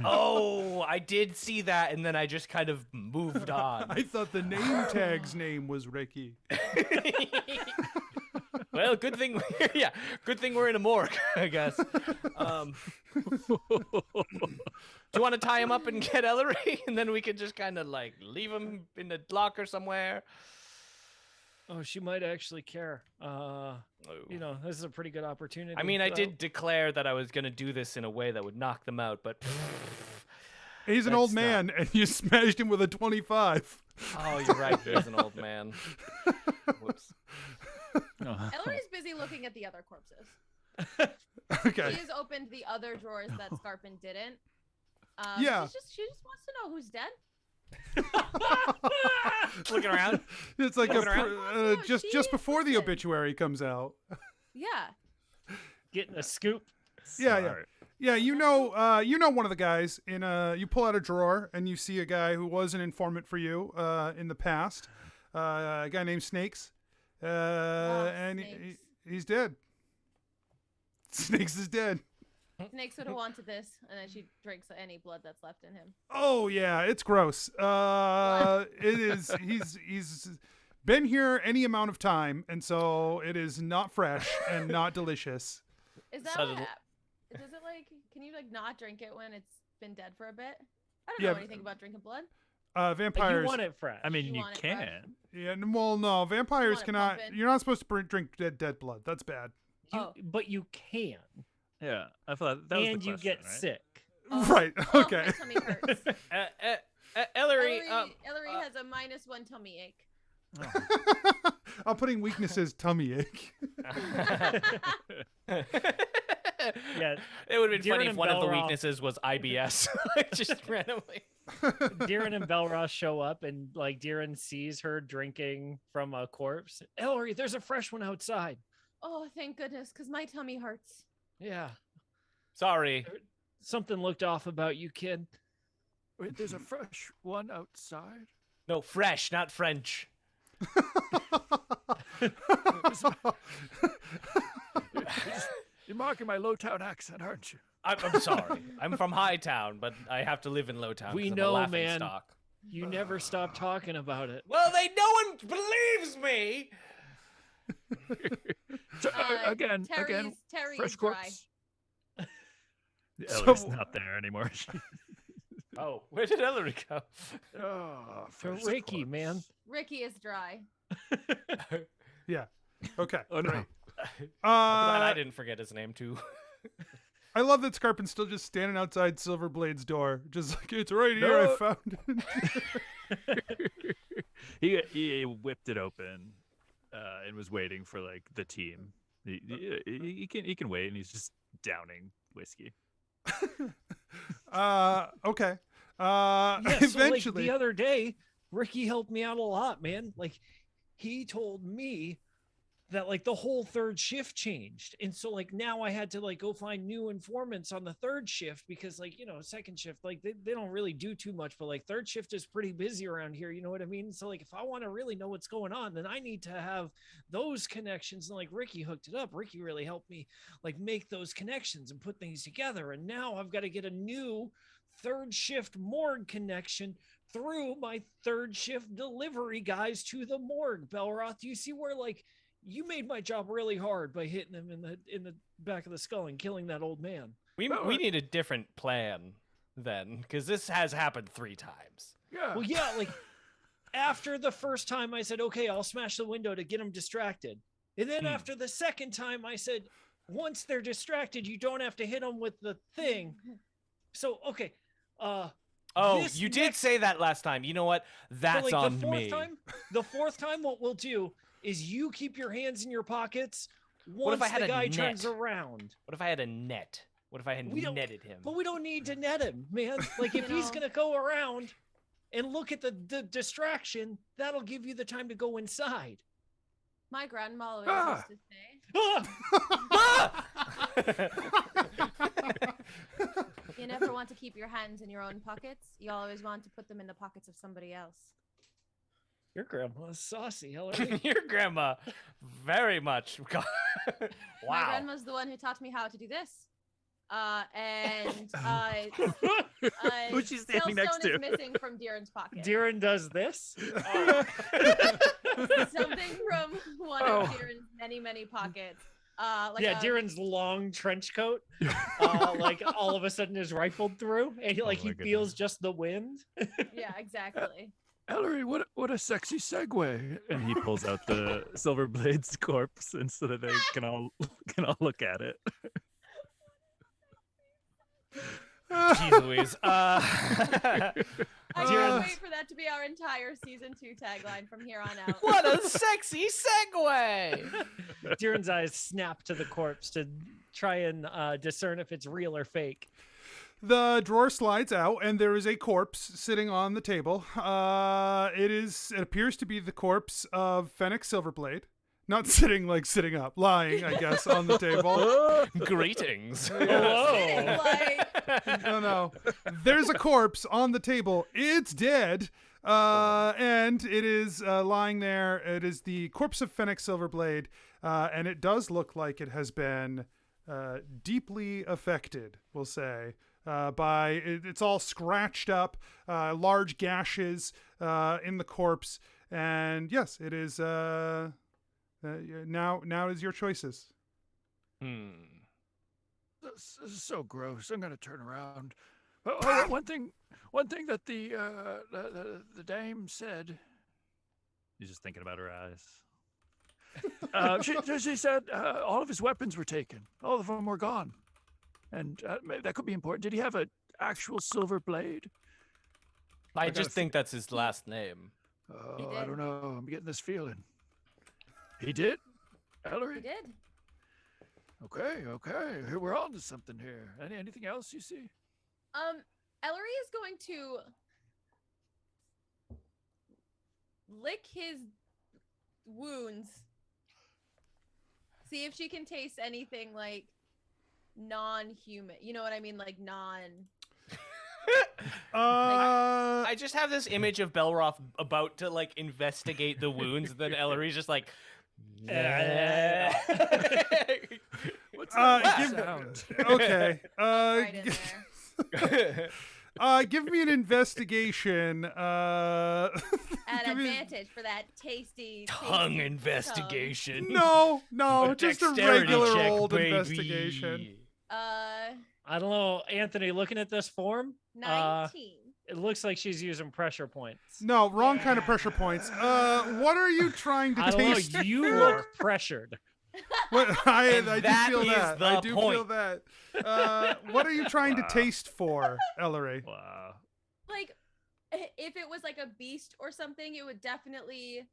Oh, I did see that, and then I just kind of moved on. I thought the name tag's name was Ricky. Well, good thing we're in a morgue, I guess. Do you want to tie him up and get Ellery, and then we can just kind of like leave him in the locker somewhere? Oh, she might actually care. This is a pretty good opportunity. I mean, I did declare that I was going to do this in a way that would knock them out, but he's an old man, and you smashed him with a 25. Oh, you're right. He's an old man. Whoops. Ellery's busy looking at the other corpses. Okay. She has opened the other drawers that Skarpin didn't. Yeah. She just wants to know who's dead. Looking around. It's like No, just she before the listened. obituary comes out. Yeah. Getting a scoop. Yeah. You know one of the guys in you pull out a drawer and you see a guy who was an informant for you in the past. A guy named Snakes. And Snakes. he's dead. Snakes is dead. Snakes would have wanted this, and then she drinks any blood that's left in him. Oh yeah, it's gross. It is. He's been here any amount of time, and so it is not fresh and not delicious. Is that Suddenly- what does it like? Can you like not drink it when it's been dead for a bit? I don't Yeah, know anything about drinking blood. Vampires. You want it fresh. I mean, You you want it fresh? can. Yeah, well, no, vampires want it cannot. pumping? You're not supposed to drink dead blood. That's bad. But you can. Yeah, I thought that was the And you question, get right? sick. Right. Okay. My tummy hurts. Ellery, Ellery has a -1 tummy ache. I'm putting weaknesses tummy ache. Yeah. it would have been funny Darren if and one of the Belroth- weaknesses was IBS, like, just randomly. Darren and Belroth show up, and like Darren sees her drinking from a corpse. Ellery, there's a fresh one outside. Oh, thank goodness, because my tummy hurts. Yeah. Sorry. Something looked off about you, kid. Wait, there's a fresh one outside. No, fresh, not French. You're mocking my Lowtown accent, aren't you? I'm sorry. I'm from Hightown, but I have to live in Lowtown. We 'cause I'm know, a laughing man. stock. You never stop talking about it. Well, no one believes me. So, again, Terry's fresh dry. corpse. Ellery's not there anymore. Oh, where did Ellery go? Oh, To fresh Ricky, corpse. man. Ricky is dry. Yeah. Okay. Oh no. Great. Glad I didn't forget his name too. I love that Skarpin's still just standing outside Silverblade's door, just like, it's right here. I No. found it. He whipped it open and was waiting for like the team. He can wait, and he's just downing whiskey. Okay. Yeah, so, like, Eventually. the other day, Ricky helped me out a lot, man. Like, he told me that like the whole third shift changed, and so like now I had to like go find new informants on the third shift, because like, you know, second shift, like they don't really do too much, but like third shift is pretty busy around here, you know what I mean? So like if I want to really know what's going on, then I need to have those connections, and like Ricky hooked it up. Ricky really helped me like make those connections and put things together, and now I've got to get a new third shift morgue connection through my third shift delivery guys to the morgue. Belroth, do you see where like you made my job really hard by hitting him in the back of the skull and killing that old man? We need a different plan then, because this has happened 3 times. Yeah. Well, yeah, like after the first time I said, okay, I'll smash the window to get them distracted. And then after the second time I said, once they're distracted, you don't have to hit them with the thing. So, okay. Oh, This you did next- say that last time. You know what? So, That's like, on the fourth me. time, the fourth time, what we'll do is you keep your hands in your pockets What if once I had the a guy net? turns around. What if I had a net? What if I had We don't- netted him? But we don't need to net him, man. Like, if You he's know. going to go around and look at the distraction, that'll give you the time to go inside. My grandma always Ah. used to say, you never want to keep your hands in your own pockets. You always want to put them in the pockets of somebody else. Your grandma's saucy, Hillary. Your grandma, very much. My Wow. grandma's the one who taught me how to do this. Who's she standing next Sailstone to? is missing from Deeran's pocket. Deeran does this. Something from one Oh. of Deeran's many pockets. Yeah, Deeran's long trench coat, like all of a sudden is rifled through, and he, Oh like my he feels goodness. just the wind. Yeah, exactly. Ellery, what a sexy segue. And he pulls out the Silverblade's corpse, and so that they can all look at it. Jeez Louise. I Deeran's- can't wait for that to be our entire season 2 tagline from here on out. What a sexy segue! Deeran's eyes snap to the corpse to try and discern if it's real or fake. The drawer slides out, and there is a corpse sitting on the table. It appears to be the corpse of Fennec Silverblade. Not sitting up, lying, I guess, on the table. Greetings. Hello. Like, No. There's a corpse on the table. It's dead. And it is lying there. It is the corpse of Fennec Silverblade. And it does look like it has been deeply affected, we'll say. It's all scratched up, large gashes in the corpse. And yes, it is... now it is your choices. This is so gross. I'm gonna turn around. Oh, one thing that the dame said. He's just thinking about her eyes. She said all of his weapons were taken. All of them were gone, and that could be important. Did he have an actual silver blade? I gotta just think that's his last name. He I did. don't know. I'm getting this feeling. He did, Ellery. he did. Okay. Here we're on to something here. Anything else you see? Ellery is going to lick his wounds. See if she can taste anything like non-human. You know what I mean? Like non. I just have this image of Belroth about to like investigate the wounds, and then Ellery's just like. What's Uh, that give- sound? Okay. Right in there. Give me an investigation. At give me- advantage for that tasty Tongue tasty investigation. No, A just a dexterity regular check, old baby. investigation. I don't know, Anthony. Looking at this form, 19. it looks like she's using pressure points. No, wrong kind of pressure points. What are you trying to I don't know. taste? You for? look pressured. What, I And do that feel is that. the I do feel point. that. What are you trying to Wow. taste for, Ellery? Wow. Like if it was like a beast or something, it would definitely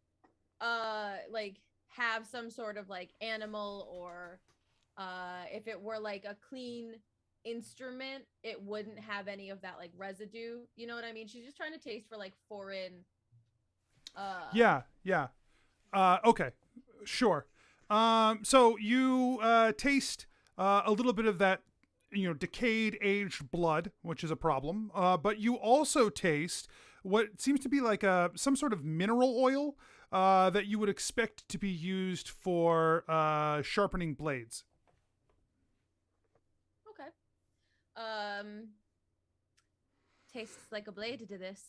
like have some sort of like animal, or if it were like a clean instrument, it wouldn't have any of that like residue. You know what I mean? She's just trying to taste for like foreign Yeah. Okay, sure. So you taste a little bit of that, decayed, aged blood, which is a problem. But you also taste what seems to be like some sort of mineral oil that you would expect to be used for sharpening blades. Okay. Tastes like a blade to this.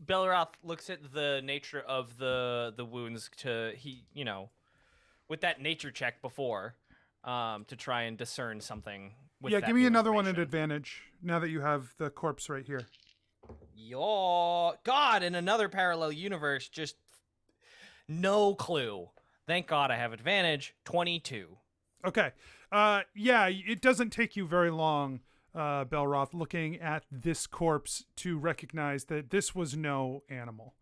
Belroth looks at the nature of the wounds with that nature check before, to try and discern something. With Yeah, that give me new another one at information. advantage now that you have the corpse right here. Yo, God, in another parallel universe, just no clue. Thank God I have advantage. 22. Okay. Yeah, it doesn't take you very long, Belroth, looking at this corpse to recognize that this was no animal.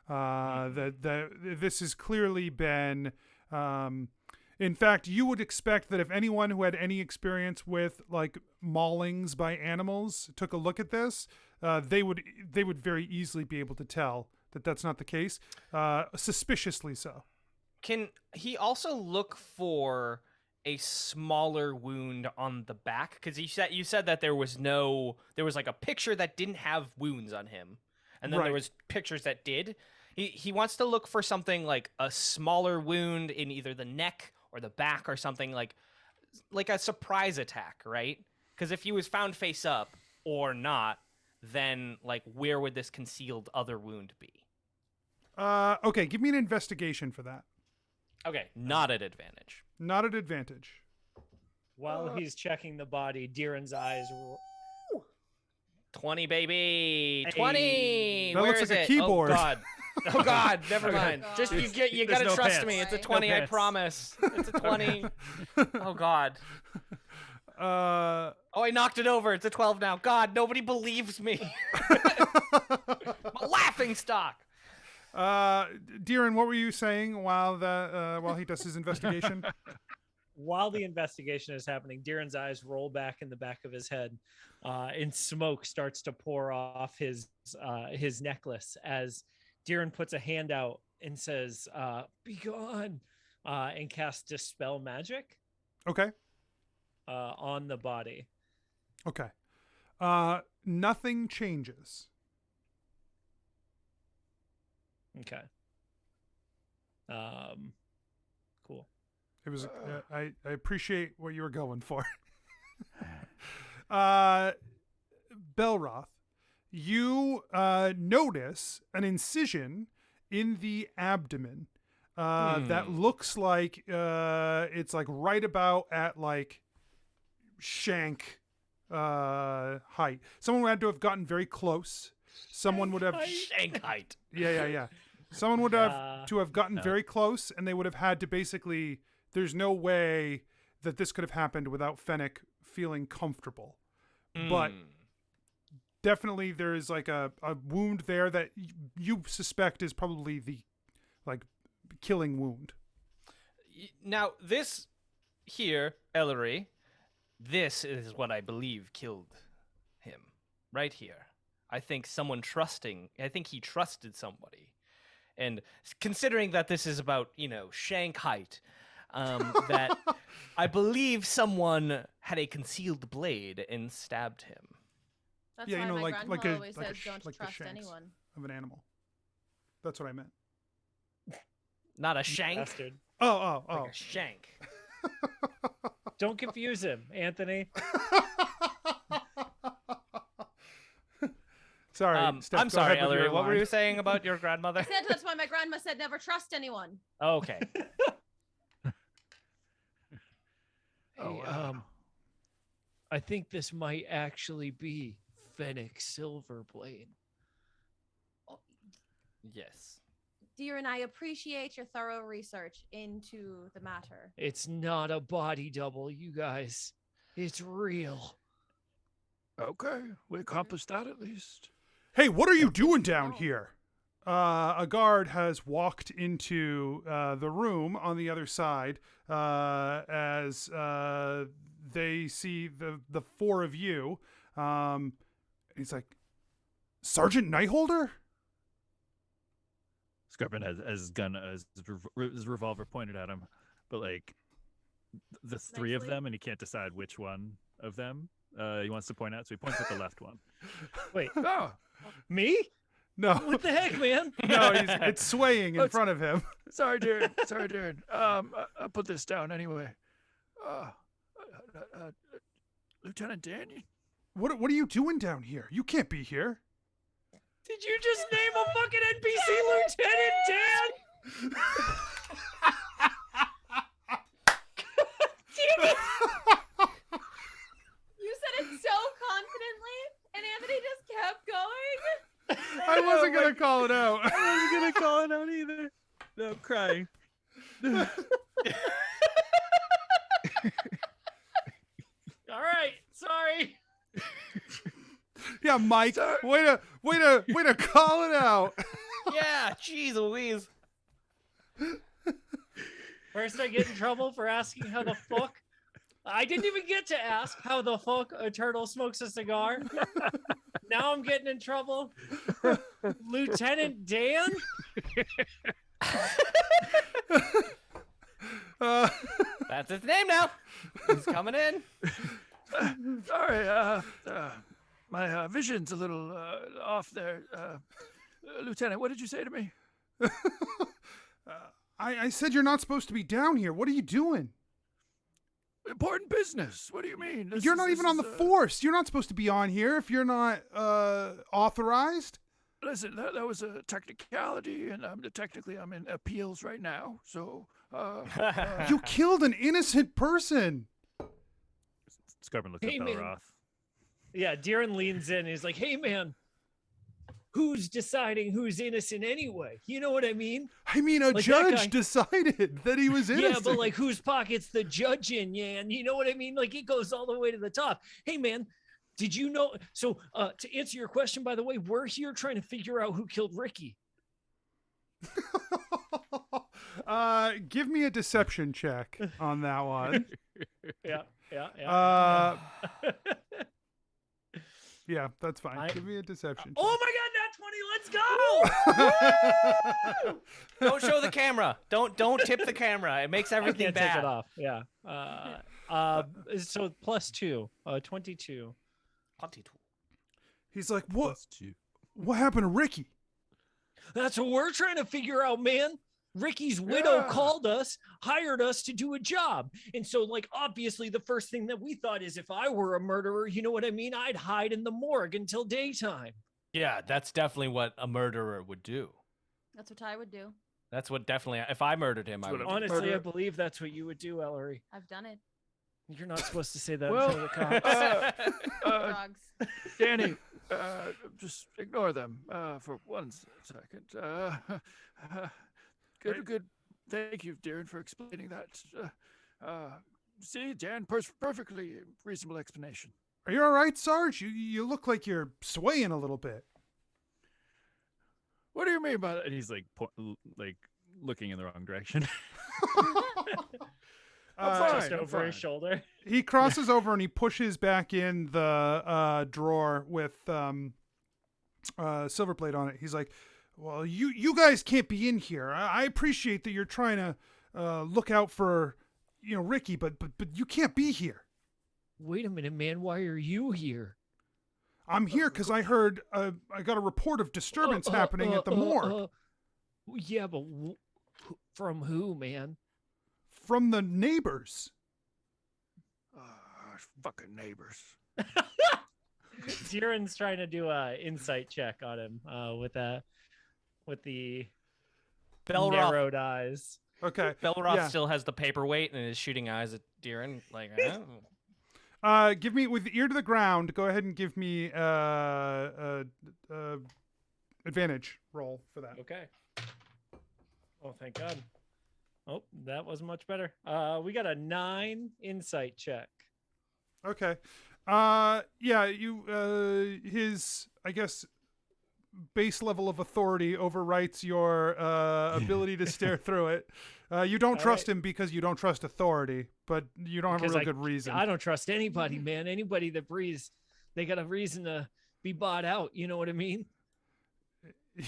That this has clearly been. In fact, you would expect that if anyone who had any experience with like maulings by animals took a look at this, they would very easily be able to tell that that's not the case. Suspiciously so. Can he also look for a smaller wound on the back? Because you said that there was like a picture that didn't have wounds on him, and then there was pictures that did. He wants to look for something like a smaller wound in either the neck or the back or something like a surprise attack, right? Because if he was found face up or not, then like where would this concealed other wound be? Okay, give me an investigation for that. Okay, not at advantage. Not at advantage. While he's checking the body, Deeran's eyes. 20, baby. Hey. 20. That Where looks is like a it? keyboard. Oh God. Oh God. Never mind. God. Just you There's gotta no trust pants. me. It's a No 20. I pants. promise. It's a 20. Oh God. Uh, Oh, I knocked it over. It's a 12 now. God, nobody believes me. I'm a laughing stock. Deeran, what were you saying while he does his investigation? While the investigation is happening, Deeran's eyes roll back in the back of his head, and smoke starts to pour off his necklace as Deeran puts a hand out and says, "Be gone," and casts Dispel Magic Okay. on the body. Okay. Nothing changes. Okay. Cool. It was. I appreciate what you were going for. Belroth, you notice an incision in the abdomen that looks like it's like right about at like shank height. Someone had to have gotten very close. Someone would have. Shank height. Yeah. Someone would have to have gotten very close, and they would have had to basically. There's no way that this could have happened without Fennec feeling comfortable. But definitely there is like a wound there that you suspect is probably the like killing wound. Now, this here, Ellery, this is what I believe killed him. Right here. I think he trusted somebody. And considering that this is about, shank height, that I believe someone had a concealed blade and stabbed him. That's Yeah, why my like grandma a always like a says sh- don't like the trust shanks anyone. of an animal. That's what I meant. Not a shank, Bastard. Oh. like a shank. Don't confuse him, Anthony. Sorry, Steph, I'm go sorry, ahead with your Ellery. What were line. you saying about your grandmother? I said that's why my grandma said never trust anyone. Oh, okay. Hey, I think this might actually be Fennec Silverblade. Yes. Dear, and I appreciate your thorough research into the matter. It's not a body double, you guys. It's real. Okay, we accomplished that at least. Hey, what are you doing down here? A guard has walked into the room on the other side as they see the four of you. He's like, Sergeant Nightholder? Skarpin has his revolver pointed at him, but like the three of Nicely. them, and he can't decide which one of them he wants to point at, so he points at the left one. Wait, Oh, me? No, What the heck, man? no, it's swaying in Let's- front of him. sorry, Darren. Sorry, Darren. I'll put this down anyway. Lieutenant Dan, What are you doing down here? You can't be here. Did you just name a fucking NPC Lieutenant Dan? Damn it! You said it so confidently, and Anthony just kept going. I wasn't going to call it out. I wasn't gonna call it out either. No, I'm crying. All right, sorry. Yeah, Mike, Sorry. way to call it out. Yeah, jeez Louise. First, I get in trouble for asking how the fuck. I didn't even get to ask how the fuck a turtle smokes a cigar. Now I'm getting in trouble. Lieutenant Dan? That's his name now. He's coming in. Sorry, my vision's a little off there. Lieutenant, what did you say to me? I said you're not supposed to be down here. What are you doing? Important business. What do you mean? You're not even on the force. You're not supposed to be on here if you're not authorized. Listen, that was a technicality, and technically I'm in appeals right now. So, You killed an innocent person. Skarpin looks Hey, at man. Belroth. Yeah, Deeren leans in. He's like, hey, man, who's deciding who's innocent anyway? You know what I mean? I mean, a Like that guy. judge decided that he was innocent. Yeah, but like, whose pocket's the judge in, Yan? You know what I mean? Like, it goes all the way to the top. Hey, man, did you know? So, to answer your question, by the way, we're here trying to figure out who killed Ricky. Give me a deception check on that one. Yeah. Yeah, that's fine. Give me a deception. Oh my God, Nat 20, let's go! Don't show the camera. Don't tip the camera. It makes everything I can't bad. take it off. Yeah. So +2, 22. He's like, what? +2. What happened to Ricky? That's what we're trying to figure out, man. Ricky's widow called us, hired us to do a job. And so, like, obviously the first thing that we thought is if I were a murderer, you know what I mean? I'd hide in the morgue until daytime. Yeah, that's definitely what a murderer would do. That's what I would do. That's what definitely. If I murdered him, I would. Honestly, I believe that's what you would do, Ellery. I've done it. You're not supposed to say that Well, in front of the cops. Frogs. Danny, just ignore them for 1 second. Good. Thank you, Darren, for explaining that. See, Dan, perfectly reasonable explanation. Are you all right, Sarge? You look like you're swaying a little bit. What do you mean by that? And he's like, looking in the wrong direction. Just over his shoulder. He crosses over and he pushes back in the drawer with Silverblade on it. He's like, well, you guys can't be in here. I appreciate that you're trying to look out for, Ricky, but you can't be here. Wait a minute, man. Why are you here? I'm here because I heard I got a report of disturbance happening at the morgue. Yeah, but from who, man? From the neighbors. Fucking neighbors. Deeren's trying to do a insight check on him with the Belroth. narrowed eyes. Okay. Belroth still has the paperweight and is shooting eyes at Deeren. Like, give me with the ear to the ground. Go ahead and give me advantage roll for that. Okay. Oh, thank God. Oh, that was much better. We got a 9 insight check. Okay. His, I guess, base level of authority overwrites your ability to stare through it. You don't trust him because you don't trust authority, but you don't have a real good reason. I don't trust anybody, man. Anybody that breathes, they got a reason to be bought out. You know what I mean?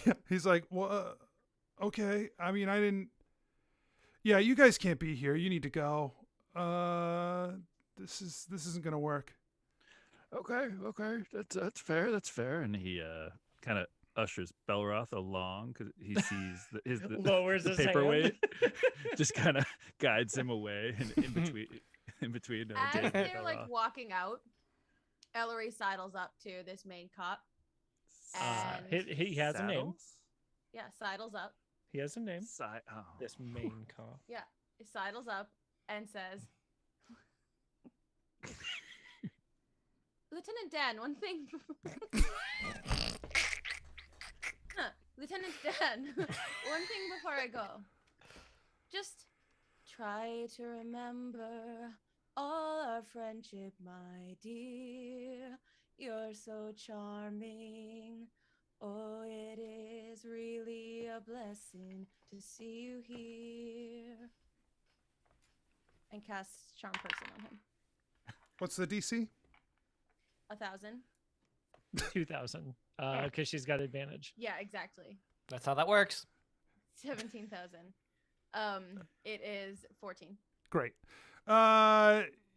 Yeah. He's like, well, okay. I mean, I didn't. Yeah, you guys can't be here. You need to go. This isn't gonna work. Okay. That's fair. That's fair. And he kind of ushers Belroth along because he sees Lowers the his paperweight. Just kind of guides him away and in between. As Dave and they're like Belroth. walking out, Ellery sidles up to this main cop. And He has a name. Saddles? yeah, sidles up. He has a name. Oh. This main cop. Yeah, he sidles up and says, Lieutenant Dan, one thing. Lieutenant Dan, one thing before I go. Just try to remember all our friendship, my dear. You're so charming. Oh, it is really a blessing to see you here. And cast Charm Person on him. What's the DC? 1,000. 2,000. Because she's got advantage. Yeah, exactly. That's how that works. 17,000. It is 14. Great.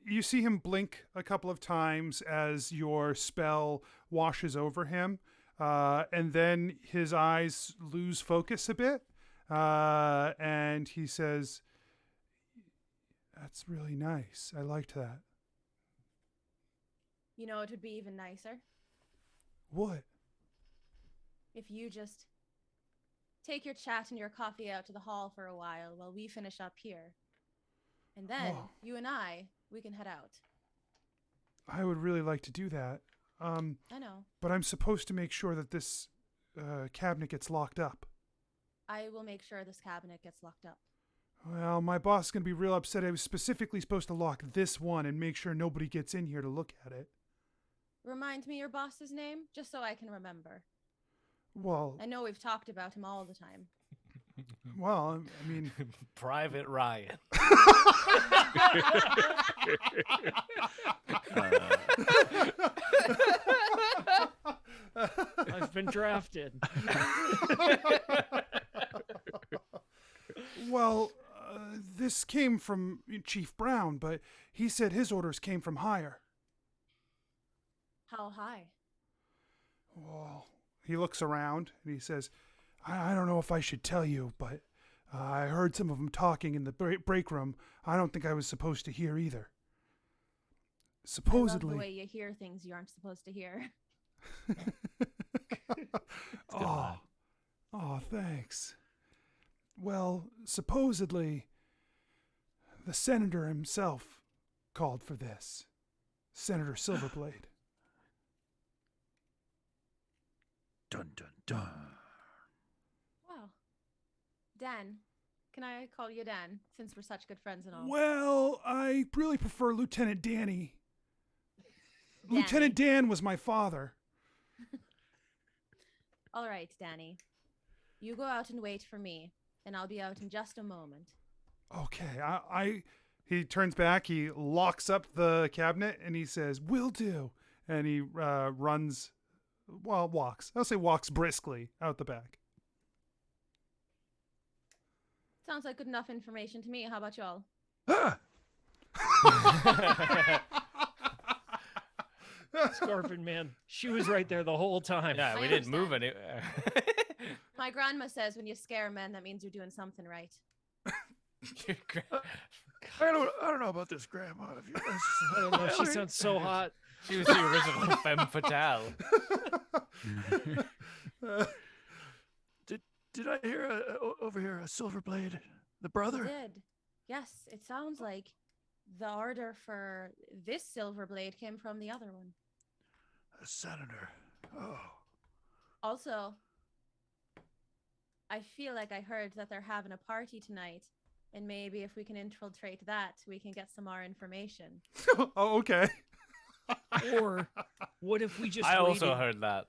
You see him blink a couple of times as your spell washes over him, and then his eyes lose focus a bit, and he says, "That's really nice. I liked that." You know, it would be even nicer What? if you just take your chat and your coffee out to the hall for a while we finish up here. And then Oh. you and we can head out. I would really like to do that. I know. But I'm supposed to make sure that this cabinet gets locked up. I will make sure this cabinet gets locked up. Well, my boss is going to be real upset. I was specifically supposed to lock this one and make sure nobody gets in here to look at it. Remind me your boss's name, just so I can remember. Well, I know we've talked about him all the time. I mean... Private Ryan. I've been drafted. Well, this came from Chief Brown, but he said his orders came from higher. How high? Well, he looks around and he says, I don't know if I should tell you, but I heard some of them talking in the break room. I don't think I was supposed to hear either. Supposedly. I love the way you hear things you aren't supposed to hear. Oh, thanks. Well, supposedly, the senator himself called for this. Senator Silverblade. Dun dun dun. Wow. Dan. Can I call you Dan, since we're such good friends and all? Well, I really prefer Lieutenant Danny. Lieutenant Dan was my father. All right, Danny. You go out and wait for me, and I'll be out in just a moment. Okay, he turns back, he locks up the cabinet, and he says, "Will do." And he walks. I'll say walks briskly out the back. Sounds like good enough information to me. How about y'all? Ah! Skarpin, man. She was right there the whole time. Yeah, we I didn't move understand. anywhere. My grandma says when you scare men, that means you're doing something right. I don't know about this, Grandma. I don't know. She sounds so hot. She was the original femme fatale. Did I hear over here a Silverblade, the You brother? did. Yes, it sounds like the order for this Silverblade came from the other one. A senator. Oh, Also, I feel like I heard that they're having a party tonight, and maybe if we can infiltrate that, we can get some more information. Oh, okay. Or what if we just I also waited- heard that.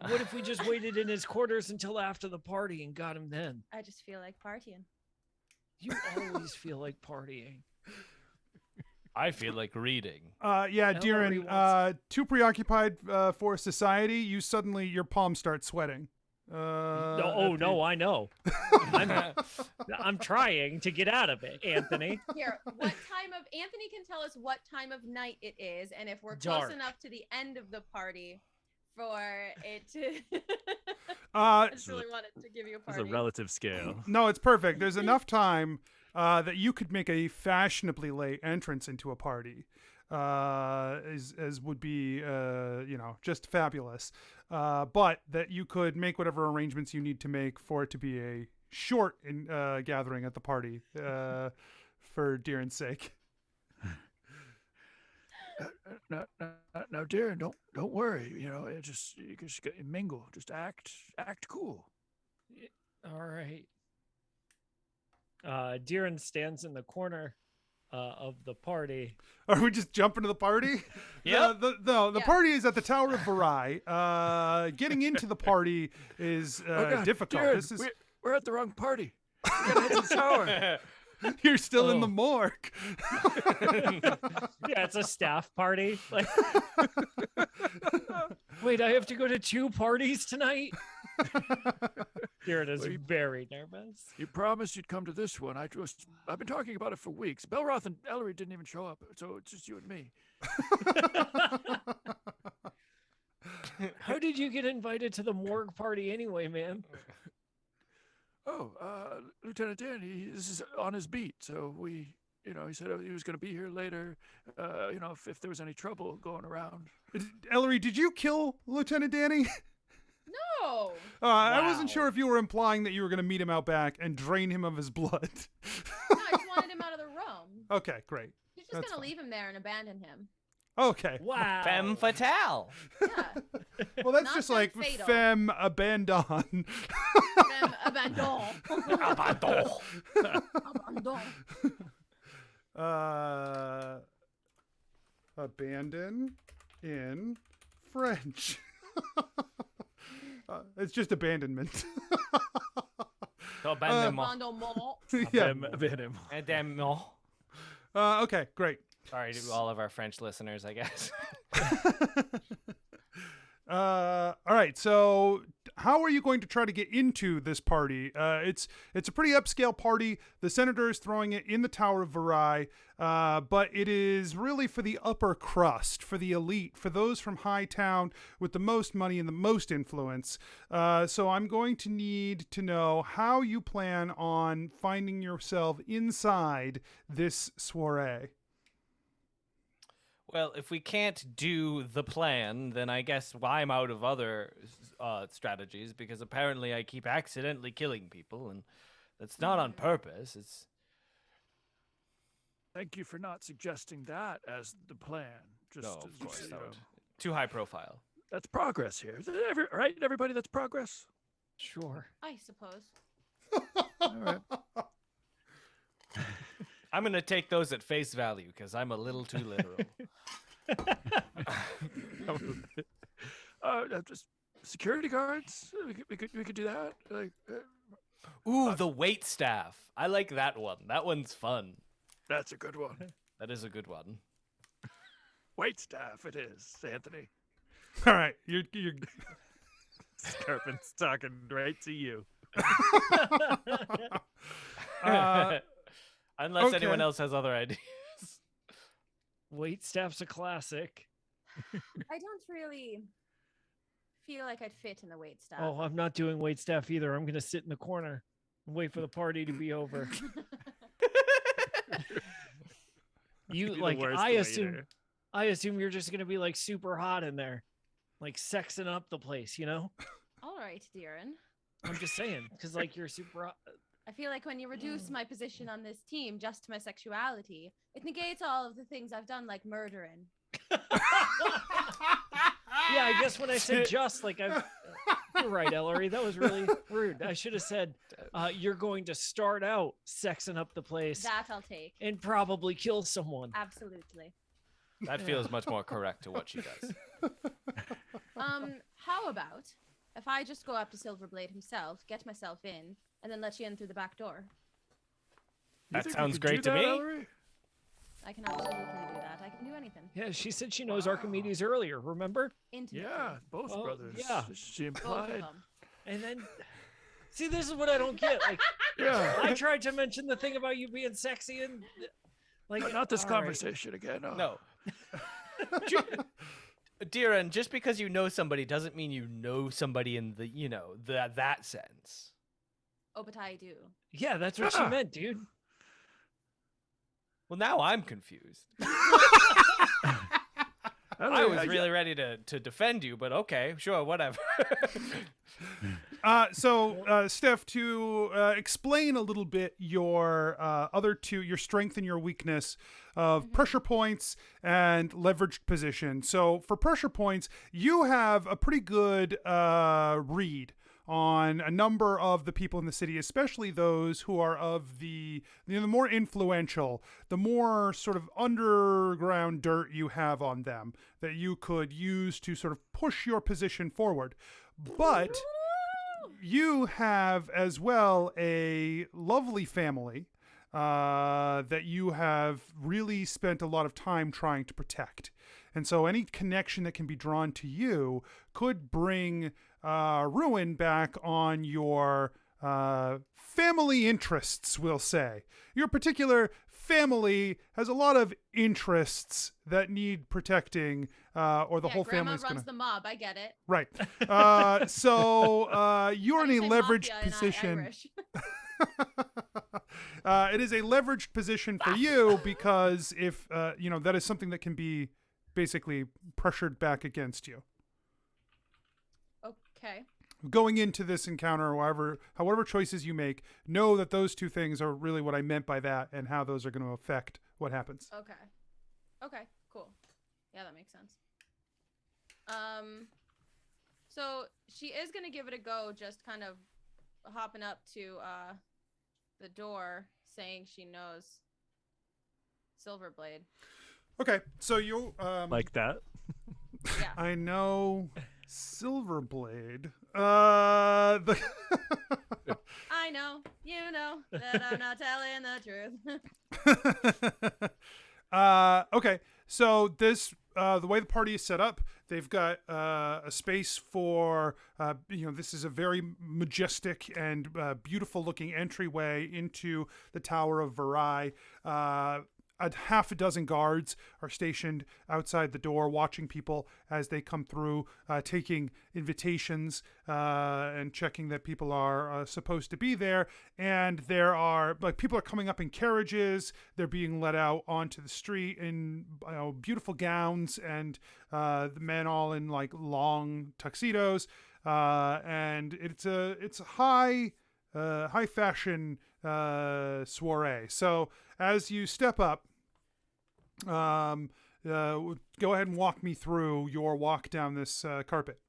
What if we just waited in his quarters until after the party and got him then? I just feel like partying. You always feel like partying. I feel like reading. Yeah, Ellery Deeran, wants- too preoccupied for society, your palms start sweating. No, I know. I'm trying to get out of it, Anthony. Here, Anthony can tell us what time of night it is, and if we're Dark. close enough to the end of the party for it to... Uh, I just really wanted to give you a It's party. a relative scale. No, it's perfect. There's enough time that you could make a fashionably late entrance into a party, as would be, just fabulous. But that you could make whatever arrangements you need to make for it to be a short gathering at the party, for Deeran's sake. Now, Darren, don't worry. You just mingle. Just act cool. All right. Deeran stands in the corner of the party. Are we just jumping to the party? Yep. The party is at the Tower of Varai. Getting into the party is God, difficult. Darren, This is we're at the wrong party. We gotta head to the tower. you're still in the Oh. morgue. Yeah, it's a staff party. Like, wait, I have to go to 2 parties tonight? Here it is, Well, you- very nervous. You promised you'd come to this one. I've been talking about it for weeks. Belroth and Ellery didn't even show up, so it's just you and me. How did you get invited to the morgue party anyway, man? Oh, Lieutenant Dan, this is on his beat, so he said he was going to be here later. If there was any trouble going around. Ellery, did you kill Lieutenant Danny? No. I wasn't Wow. sure if you were implying that you were going to meet him out back and drain him of his blood. No, I just wanted him out of the room. Okay, great. You're just That's gonna fine. leave him there and abandon him. Okay. Wow. Femme fatale. Yeah. Well, that's Not just so like fatal. femme abandon. Abandon. Abandon. Abandon. Abandon in French. It's just abandonment. Abandonment. Abandonment. Yeah. Abandonment. Okay, great. Sorry to all of our French listeners, I guess. All right. So, how are you going to try to get into this party? It's a pretty upscale party. The senator is throwing it in the Tower of Varai, but it is really for the upper crust, for the elite, for those from Hightown with the most money and the most influence. So, I'm going to need to know how you plan on finding yourself inside this soiree. Well, if we can't do the plan, then I guess I'm out of other strategies because apparently I keep accidentally killing people, and that's not on purpose. It's Thank you for not suggesting that as the plan. Just no, as, of course, you that know, would too high profile. that's progress here. Right, everybody, that's progress. Sure. I suppose. All right. I'm gonna take those at face value because I'm a little too literal. Just security guards. We could do that. Like, Ooh, the wait staff. I like that one. That one's fun. that's a good one. That is a good one. Wait staff, it is, Anthony. All right. You're Skarpin's talking right to you. Unless okay. anyone else has other ideas. Waitstaff's a classic. I don't really feel like I'd fit in the wait staff. Oh, I'm not doing waitstaff either. I'm gonna sit in the corner and wait for the party to be over. You Be the like worst I waiter. assume you're just gonna be like super hot in there, like sexing up the place, you know? All right, Deeren. I'm just saying, because like you're super hot. I feel like when you reduce my position on this team just to my sexuality, it negates all of the things I've done, like murdering. Yeah, I guess when I said just, like, you're right, Ellery. That was really rude. I should have said, you're going to start out sexing up the place That I'll take. and probably kill someone. Absolutely. That feels much more correct to what she does. How about if I just go up to Silverblade himself, get myself in, and then let you in through the back door? You That think we sounds could do great to that, me. Ellery? I can absolutely do that. I can do anything. Yeah, she said she knows Archimedes earlier, remember? Intimately. Yeah, both Oh, brothers. yeah. She Both of implied. them. And then, see, this is what I don't get. Like, Yeah. I tried to mention the thing about you being sexy and, like, But not this all right. conversation again. Oh. No. Deeren, just because you know somebody doesn't mean you know somebody in the, that sense. Oh, but I do. Yeah, that's what she Yeah. meant, dude. Well, now I'm confused. I Ellery, was really ready to defend you, but okay, sure, whatever. So, Steph, to explain a little bit your your strength and your weakness of pressure points and leveraged position. So, for pressure points, you have a pretty good read on a number of the people in the city, especially those who are of the more influential, the more sort of underground dirt you have on them that you could use to sort of push your position forward. But you have as well a lovely family that you have really spent a lot of time trying to protect. And so any connection that can be drawn to you could bring ruin back on your family interests, we'll say. Your particular family has a lot of interests that need protecting, or the whole grandma family's runs gonna... the mob. I get it. Right. So you're in a leveraged Mafia in position. Irish. It is a leveraged position for you because if, that is something that can be basically pressured back against you. Okay. Going into this encounter, however choices you make, know that those two things are really what I meant by that and how those are going to affect what happens. Okay, cool. Yeah, that makes sense. So she is going to give it a go, just kind of hopping up to the door, saying she knows Silverblade. Okay, so you... like that? Yeah. I know Silverblade. I know, you know, that I'm not telling the truth. Okay, so this the way the party is set up, they've got a space for this is a very majestic and beautiful looking entryway into the Tower of Varai. A half a dozen guards are stationed outside the door, watching people as they come through, taking invitations and checking that people are supposed to be there. And there are people are coming up in carriages. They're being let out onto the street in beautiful gowns, and the men all in long tuxedos. And it's a high fashion soiree. So as you step up, go ahead and walk me through your walk down this carpet.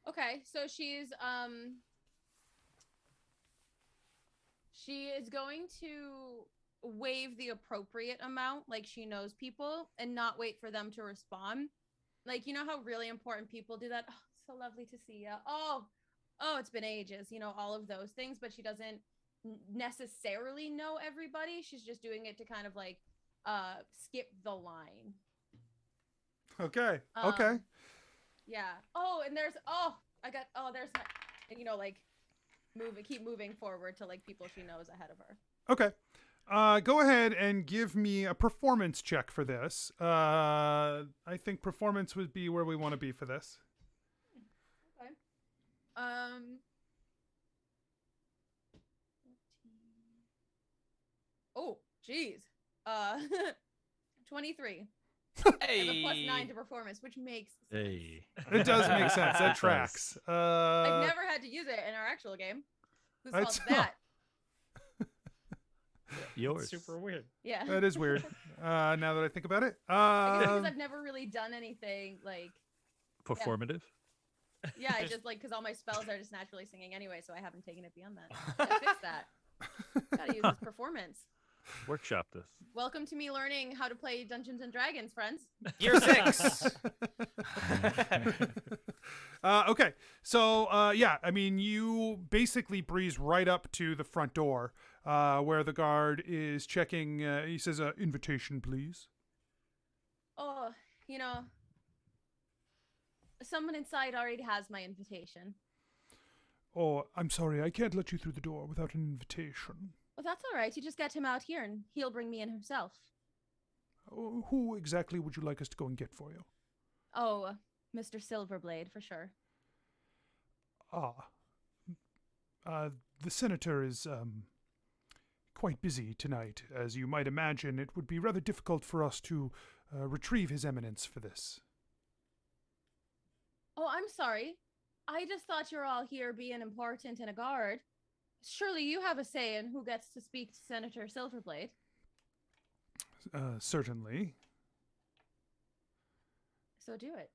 Okay, so she is going to wave the appropriate amount, like she knows people, and not wait for them to respond. Like, you know how really important people do that? Oh, it's so lovely to see you. Oh, it's been ages, all of those things, but she doesn't necessarily know everybody. She's just doing it to kind of skip the line. Okay. Yeah. Oh, and there's keep moving forward to people she knows ahead of her. Okay. Go ahead and give me a performance check for this. I think performance would be where we want to be for this. Okay. Oh, geez. 23. Hey. I have a +9 to performance, which makes sense. Hey. It does make sense. That tracks. I've never had to use it in our actual game. Who's called that? Yours. Super weird. Yeah. That is weird. Now that I think about it. I guess because I've never really done anything Performative? Yeah, I just because all my spells are just naturally singing anyway, so I haven't taken it beyond that. Yeah, fix that. Gotta use this performance. Workshop this. Welcome to me learning how to play Dungeons and Dragons, friends. Year 6. Okay, so you basically breeze right up to the front door, where the guard is checking. He says, "Invitation, please." Oh, someone inside already has my invitation. Oh, I'm sorry, I can't let you through the door without an invitation. Well, that's all right. You just get him out here, and he'll bring me in himself. Who exactly would you like us to go and get for you? Oh, Mr. Silverblade, for sure. The senator is quite busy tonight. As you might imagine, it would be rather difficult for us to retrieve his eminence for this. Oh, I'm sorry. I just thought you're all here being important and a guard. Surely you have a say in who gets to speak to Senator Silverblade. Certainly. So do it.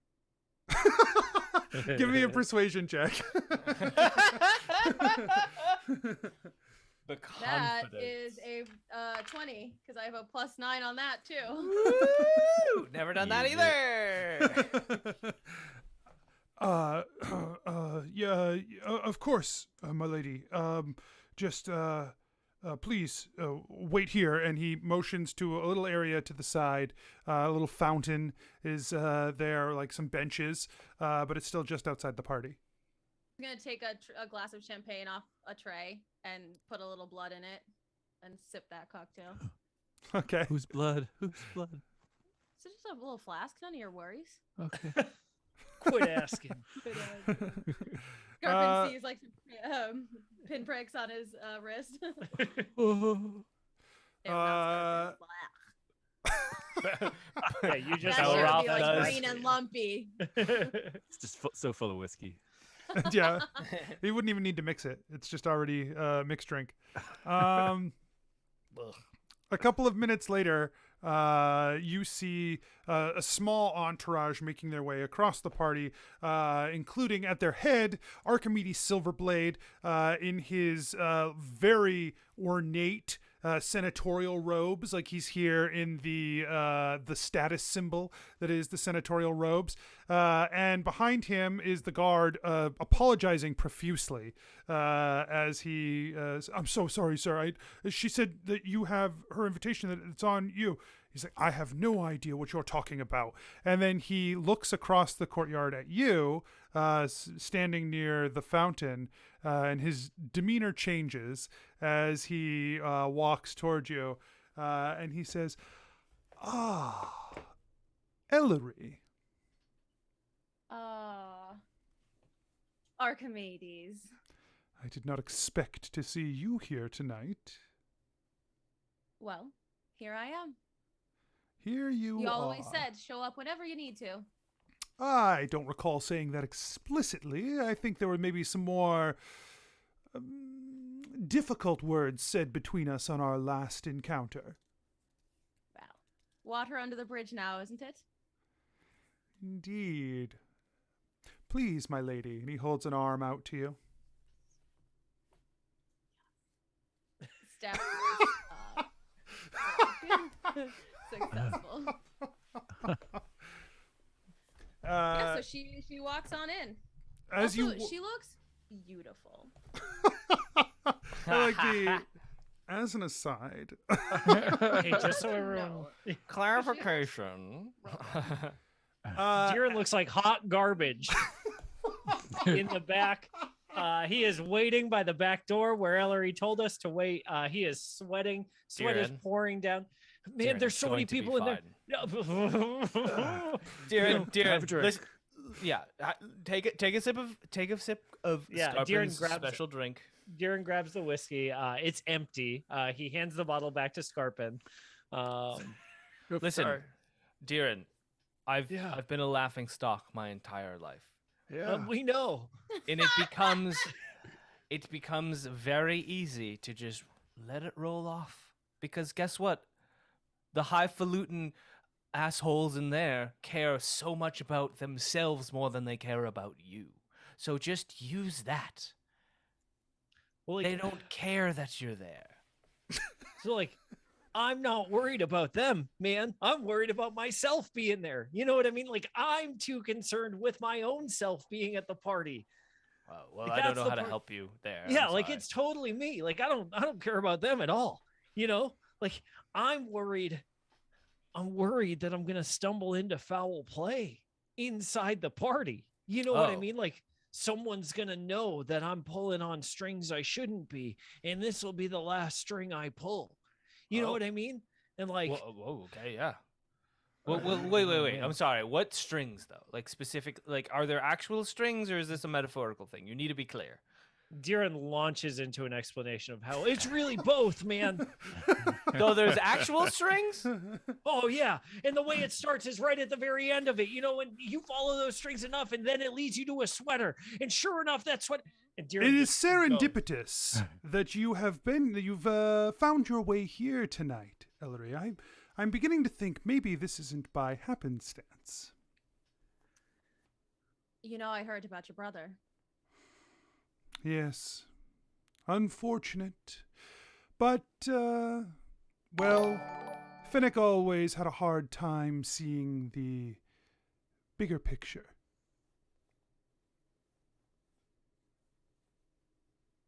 Give me a persuasion check. The That confidence. is a 20 because I have a +9 on that too. Woo! Never done that Easy. either. Yeah, of course, my lady. Just, please, wait here. And he motions to a little area to the side. A little fountain is there, like some benches, but it's still just outside the party. I'm gonna take a glass of champagne off a tray and put a little blood in it and sip that cocktail. Okay. Whose blood? Whose blood? So just a little flask, none of your worries. Okay. Quit asking. Skarpin sees like some pinpricks on his wrist. They're not Skarpin's. Yeah, you just That how shit Ralph would be like does. green and lumpy. It's just so full of whiskey. Yeah. He wouldn't even need to mix it. It's just already mixed drink. A couple of minutes later, you see a small entourage making their way across the party, including at their head Archimedes Silverblade in his very ornate senatorial robes, like he's here in the status symbol that is the senatorial robes. And behind him is the guard apologizing profusely as he I'm so sorry, sir. She said that you have her invitation, that it's on you. He's like, I have no idea what you're talking about. And then he looks across the courtyard at you, standing near the fountain, and his demeanor changes as he walks toward you. And he says, Ellery. Archimedes. I did not expect to see you here tonight. Well, here I am. Here you You are. always said show up whenever you need to. I don't recall saying that explicitly. I think there were maybe some more difficult words said between us on our last encounter. Well, water under the bridge now, isn't it? Indeed. Please, my lady. And he holds an arm out to you. Step. Successful. Yeah, so she walks on in. As Also, you she looks beautiful. I like the as an aside. Hey, just so everyone, No. Clarification. Deeren looks like hot garbage in the back. He is waiting by the back door where Ellery told us to wait. He is sweating. Sweat is Deeren. pouring down. Man, Deeren, there's it's so many going to be people in there. Deeren, have a drink. listen, yeah, take a sip of Yeah, Skarpin's Deeren grabs special drink. Deeren grabs the whiskey. It's empty. He hands the bottle back to Skarpin. Listen, Sorry. Deeren, I've Yeah. been a laughing stock my entire life, Yeah. We know. and it becomes very easy to just let it roll off, because guess what? The highfalutin assholes in there care so much about themselves more than they care about you. So just use that. Well, They don't care that you're there. So like, I'm not worried about them, man. I'm worried about myself being there. You know what I mean? Like, I'm too concerned with my own self being at the party. Well, Like, I don't that's know the how to part- help you there. Yeah, I'm like sorry. it's totally me. Like I don't care about them at all. You know? Like I'm worried that I'm gonna stumble into foul play inside the party. You know what I Oh. mean? Like someone's gonna know that I'm pulling on strings I shouldn't be, and this will be the last string I pull. You know Oh. what I mean? And like Whoa, okay, yeah. Well, wait. man. I'm sorry. What strings though? Like specific? Like, are there actual strings, or is this a metaphorical thing? You need to be clear. Deeren launches into an explanation of how it's really both, man. So there's actual strings? Oh yeah, and the way it starts is right at the very end of it. You know, when you follow those strings enough, and then it leads you to a sweater, and sure enough, that's what. And Deeren It is just keeps going. serendipitous that you've found your way here tonight, Ellery. I'm beginning to think maybe this isn't by happenstance. You know, I heard about your brother. Yes. Unfortunate. But, well, Finnick always had a hard time seeing the bigger picture.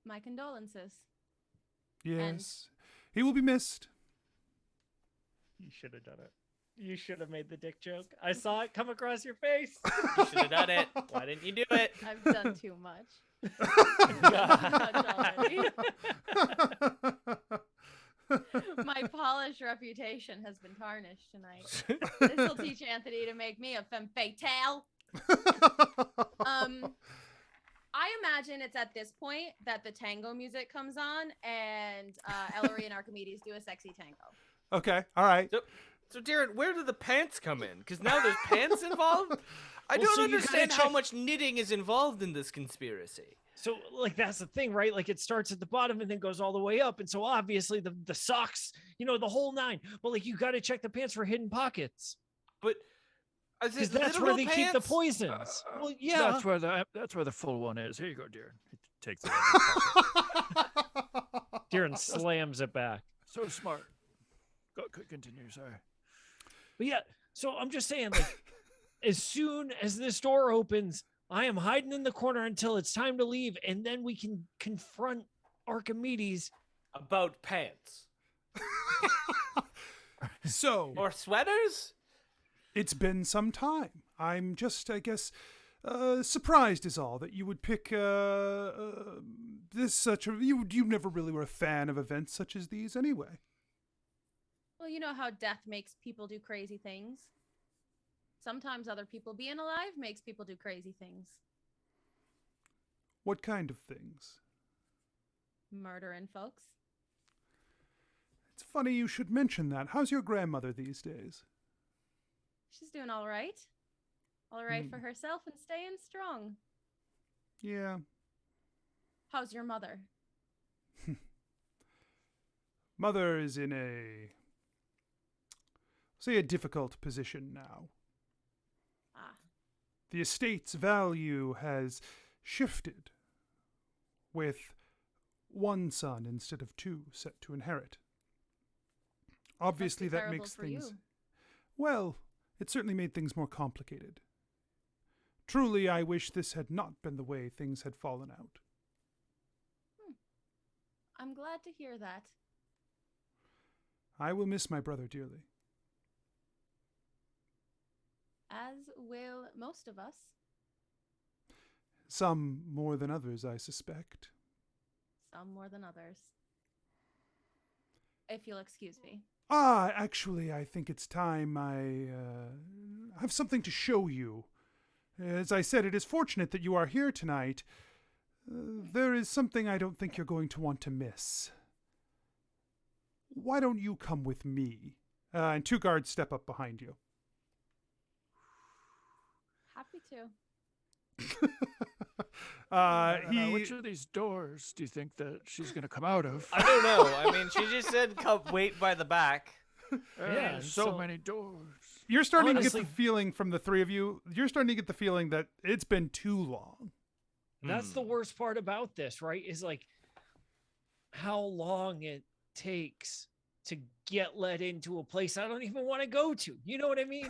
My condolences. Yes. He will be missed. You should have done it. You should have made the dick joke. I saw it come across your face. You should have done it. Why didn't you do it? I've done too much. Already. My polished reputation has been tarnished tonight. This will teach Anthony to make me a femme fatale. I imagine it's at this point that the tango music comes on and Ellery and Archimedes do a sexy tango. Okay, all right. So, Darren, where do the pants come in? Because now there's pants involved? I don't so you gotta understand how check- much knitting is involved in this conspiracy. So, like, that's the thing, right? Like, it starts at the bottom and then goes all the way up. And so, obviously, the socks, you know, the whole nine. But, like, you got to check the pants for hidden pockets. But Because that's where they keep the poisons. Well, yeah. That's where the full one is. Here you go, dear. He takes it. out of his pocket. Darren slams it back. So smart. Go, continue. Sorry. But yeah, so I'm just saying, like, as soon as this door opens, I am hiding in the corner until it's time to leave, and then we can confront Archimedes. About pants. So, Or sweaters? it's been some time. I'm just, I guess, surprised is all that you would pick this such a... You never really were a fan of events such as these anyway. Well, you know how death makes people do crazy things. Sometimes other people being alive makes people do crazy things. What kind of things? Murdering folks. It's funny you should mention that. How's your grandmother these days? She's doing all right. All right for herself and staying strong. Yeah. How's your mother? Mother is in a difficult position now. Ah, The estate's value has shifted, with one son instead of two set to inherit. Obviously, must be that terrible makes for things... you. Well, it certainly made things more complicated. Truly, I wish this had not been the way things had fallen out. I'm glad to hear that. I will miss my brother dearly. As will most of us. Some more than others, I suspect. Some more than others. If you'll excuse me. Actually, I think it's time I have something to show you. As I said, it is fortunate that you are here tonight. There is something I don't think you're going to want to miss. Why don't you come with me? And two guards step up behind you. Happy to. Which of these doors do you think that she's going to come out of? I don't know. I mean, she just said, "Come wait by the back." Yeah, There's so- so many doors. You're starting to Honestly- get the feeling from the three of you, you're starting to get the feeling that it's been too long. That's the worst part about this, right? Is like how long it takes to get let into a place I don't even want to go to. You know what I mean?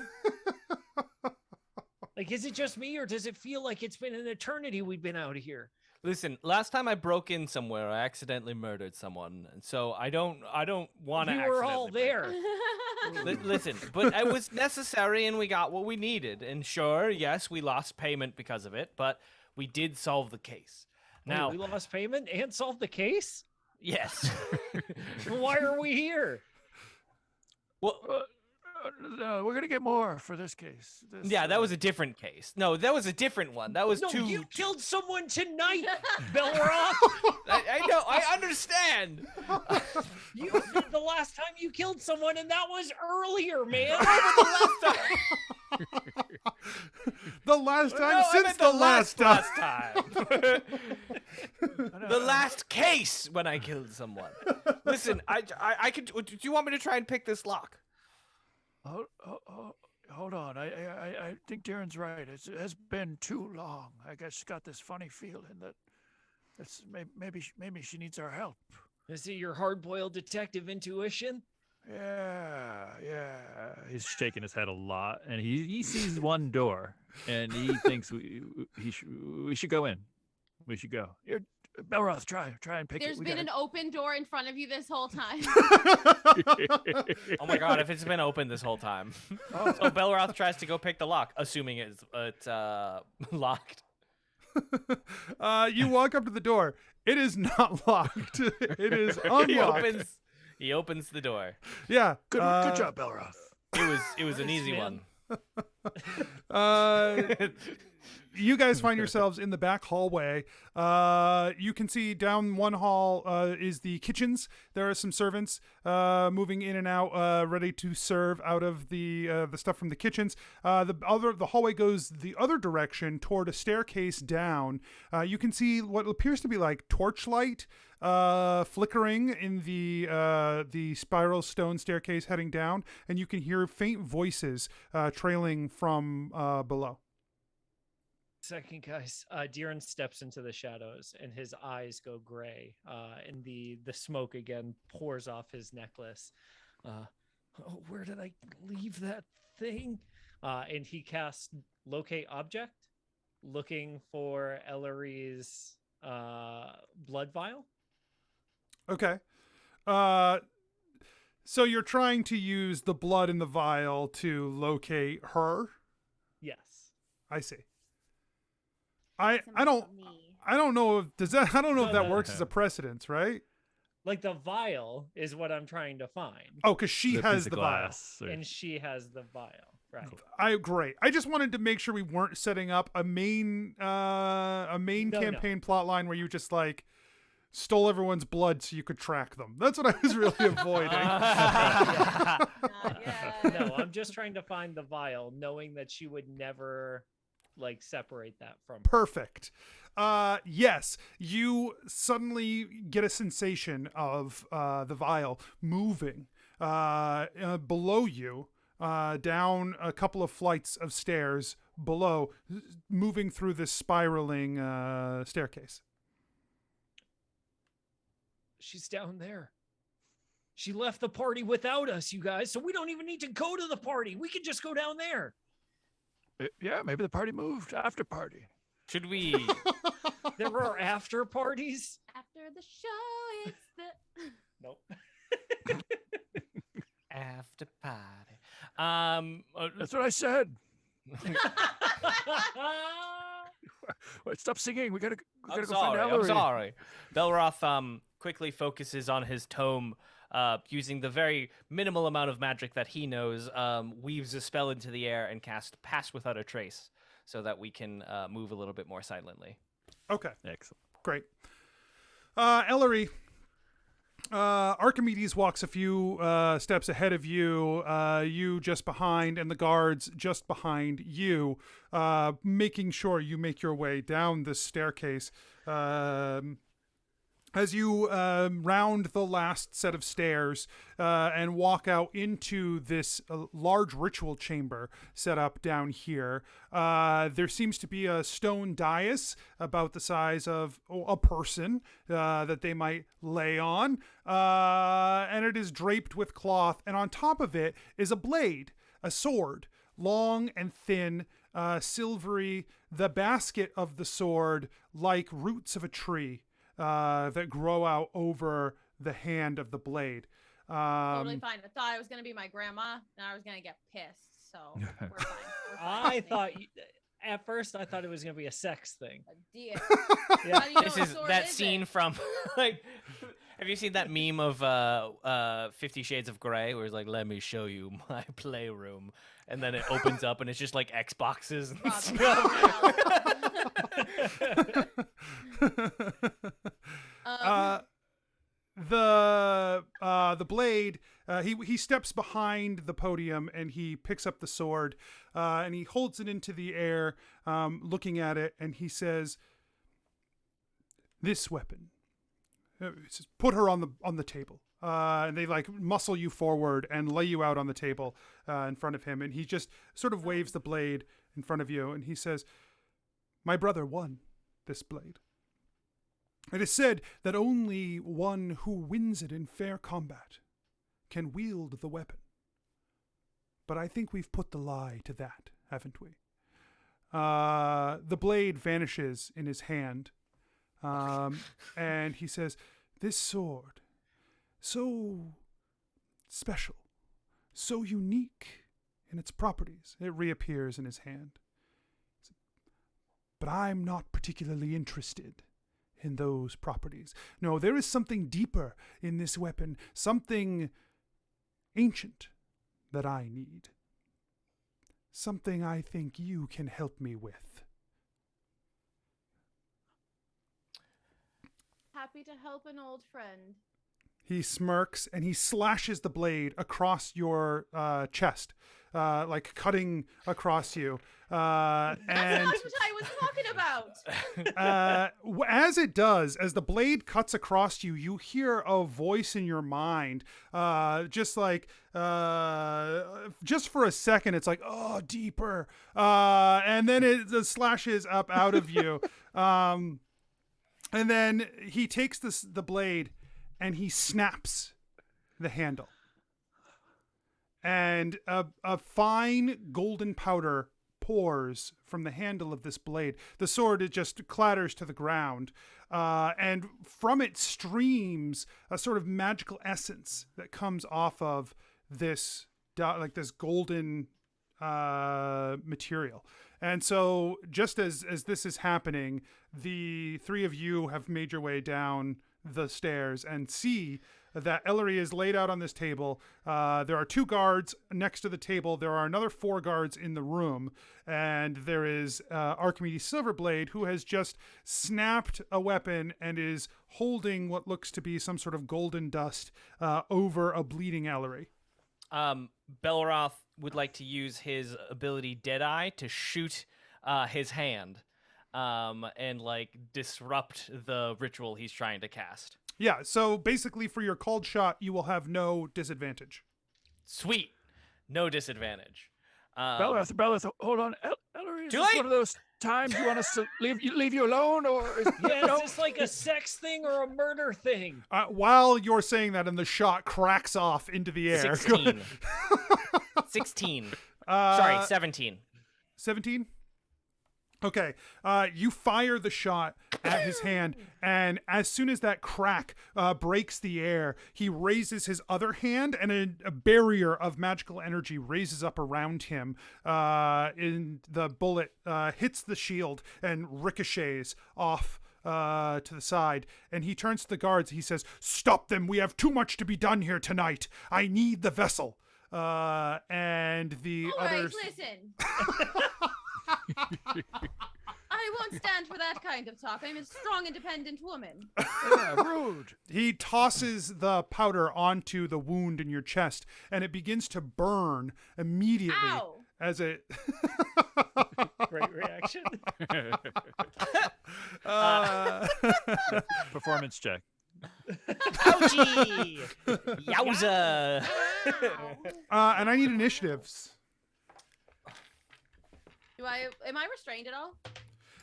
Like, is it just me, or does it feel like it's been an eternity we've been out of here? Listen, last time I broke in somewhere, I accidentally murdered someone, and so I don't want to. We were all there. Listen, but it was necessary, and we got what we needed. And sure, yes, we lost payment because of it, but we did solve the case. Now, Wait, we lost payment and solved the case. yes. Why are we here? Well, No, we're going to get more for this case. yeah, that was a different case. No, that was a different one. That was No, two. you killed someone tonight, Belroth. I know. I understand. The last time you killed someone, and that was earlier, man. The last time No, I since meant the last time. time. The last case when I killed someone. Listen, I could. Do you want me to try and pick this lock? Hold hold on. I think Darren's right. It has been too long. I guess got this funny feeling that it's maybe she needs our help. Is it your hard-boiled detective intuition? Yeah. He's shaking his head a lot, and he sees one door, and he thinks we should go in. We should go. Here, Belroth, try and pick There's it. been an open door in front of you this whole time. Oh my god, if it's been open this whole time. So Belroth tries to go pick the lock, assuming it's locked. You walk up to the door. It is not locked. It is unlocked. He opens the door. Yeah. Good job, Belroth. It was an easy one. You guys find yourselves in the back hallway. You can see down one hall is the kitchens. There are some servants moving in and out, ready to serve out of the stuff from the kitchens. The hallway goes the other direction toward a staircase down. You can see what appears to be like torchlight flickering in the spiral stone staircase heading down, and you can hear faint voices trailing from below. Second, guys. Deeren steps into the shadows, and his eyes go gray. And the smoke again pours off his necklace. Where did I leave that thing? And he casts Locate Object, looking for Ellery's blood vial. Okay. So you're trying to use the blood in the vial to locate her? Yes. I see. I don't know if that works as a precedence, right? Like the vial is what I'm trying to find. Oh, because she has the vial. And she has the vial. Right. Great. I just wanted to make sure we weren't setting up a main campaign plot line where you just like stole everyone's blood so you could track them. That's what I was really avoiding. No, I'm just trying to find the vial, knowing that she would never like separate that from her. Perfect. Yes, you suddenly get a sensation of the vial moving below you, down a couple of flights of stairs below, moving through this spiraling staircase. She's down there. She left the party without us, you guys, so we don't even need to go to the party. We can just go down there. Yeah, maybe the party moved. After party. Should we? There are after parties. After the show, it's the. Nope. After party. That's what I said. Wait, stop singing. We gotta go find Ellery. I'm sorry. Belroth quickly focuses on his tome. Using the very minimal amount of magic that he knows, weaves a spell into the air and cast Pass Without a Trace so that we can move a little bit more silently. Okay. Excellent. Great. Ellery, Archimedes walks a few steps ahead of you, you just behind, and the guards just behind you, making sure you make your way down this staircase. As you round the last set of stairs and walk out into this large ritual chamber set up down here, there seems to be a stone dais about the size of a person that they might lay on, and it is draped with cloth, and on top of it is a blade, a sword, long and thin, silvery, the basket of the sword like roots of a tree. That grow out over the hand of the blade. Totally fine. I thought it was going to be my grandma, and I was going to get pissed, so we're fine. I thought, at first, I thought it was going to be a sex thing. Dear. Yeah. This is that scene from, like, have you seen that meme of 50 Shades of Grey, where it's like, let me show you my playroom, and then it opens up and it's just like Xboxes and stuff. The blade, he steps behind the podium and he picks up the sword, and he holds it into the air, looking at it, and he says, "This weapon, put her on the table. and they like muscle you forward and lay you out on the table in front of him. And he just sort of waves the blade in front of you, and he says, "My brother won this blade. It is said that only one who wins it in fair combat can wield the weapon. But I think we've put the lie to that, haven't we?" The blade vanishes in his hand, and he says, "This sword, so special, so unique in its properties." It reappears in his hand. "But I'm not particularly interested in those properties. No, there is something deeper in this weapon, something ancient that I need. Something I think you can help me with." Happy to help an old friend. He smirks and he slashes the blade across your chest, like cutting across you. That's And not what I was talking about. as it does, as the blade cuts across you, you hear a voice in your mind, just like, just for a second, it's like, "Oh, deeper," and then it slashes up out of you, and then he takes the blade and he snaps the handle, and a fine golden powder pours from the handle of this blade. The sword, it just clatters to the ground, and from it streams a sort of magical essence that comes off of this like this golden material. And so just as this is happening, the three of you have made your way down the stairs and see that Ellery is laid out on this table. There are 2 guards next to the table. There are another 4 guards in the room. And there is Archimedes Silverblade, who has just snapped a weapon and is holding what looks to be some sort of golden dust over a bleeding Ellery. Belroth would like to use his ability Deadeye to shoot his hand and like disrupt the ritual he's trying to cast. Yeah, so basically for your called shot, you will have no disadvantage. Sweet. No disadvantage. Belloth, hold on. Ellery, is Too this late! one of those times you want us to leave you alone? Or is, Yeah, is this like a sex thing or a murder thing? While you're saying that, and the shot cracks off into the air. 16. 16. Sorry, 17. 17? Okay, you fire the shot at his hand, and as soon as that crack breaks the air, he raises his other hand, and a barrier of magical energy raises up around him. And the bullet hits the shield and ricochets off to the side, and he turns to the guards. He says, "Stop them! We have too much to be done here tonight. I need the vessel." And the All right, others. listen. I won't stand for that kind of talk. I'm a strong, independent woman. yeah, rude. He tosses the powder onto the wound in your chest, and it begins to burn immediately. Ow! As it. Great reaction. Performance check. Ouchie! Yowza! And I need initiatives. Am I restrained at all?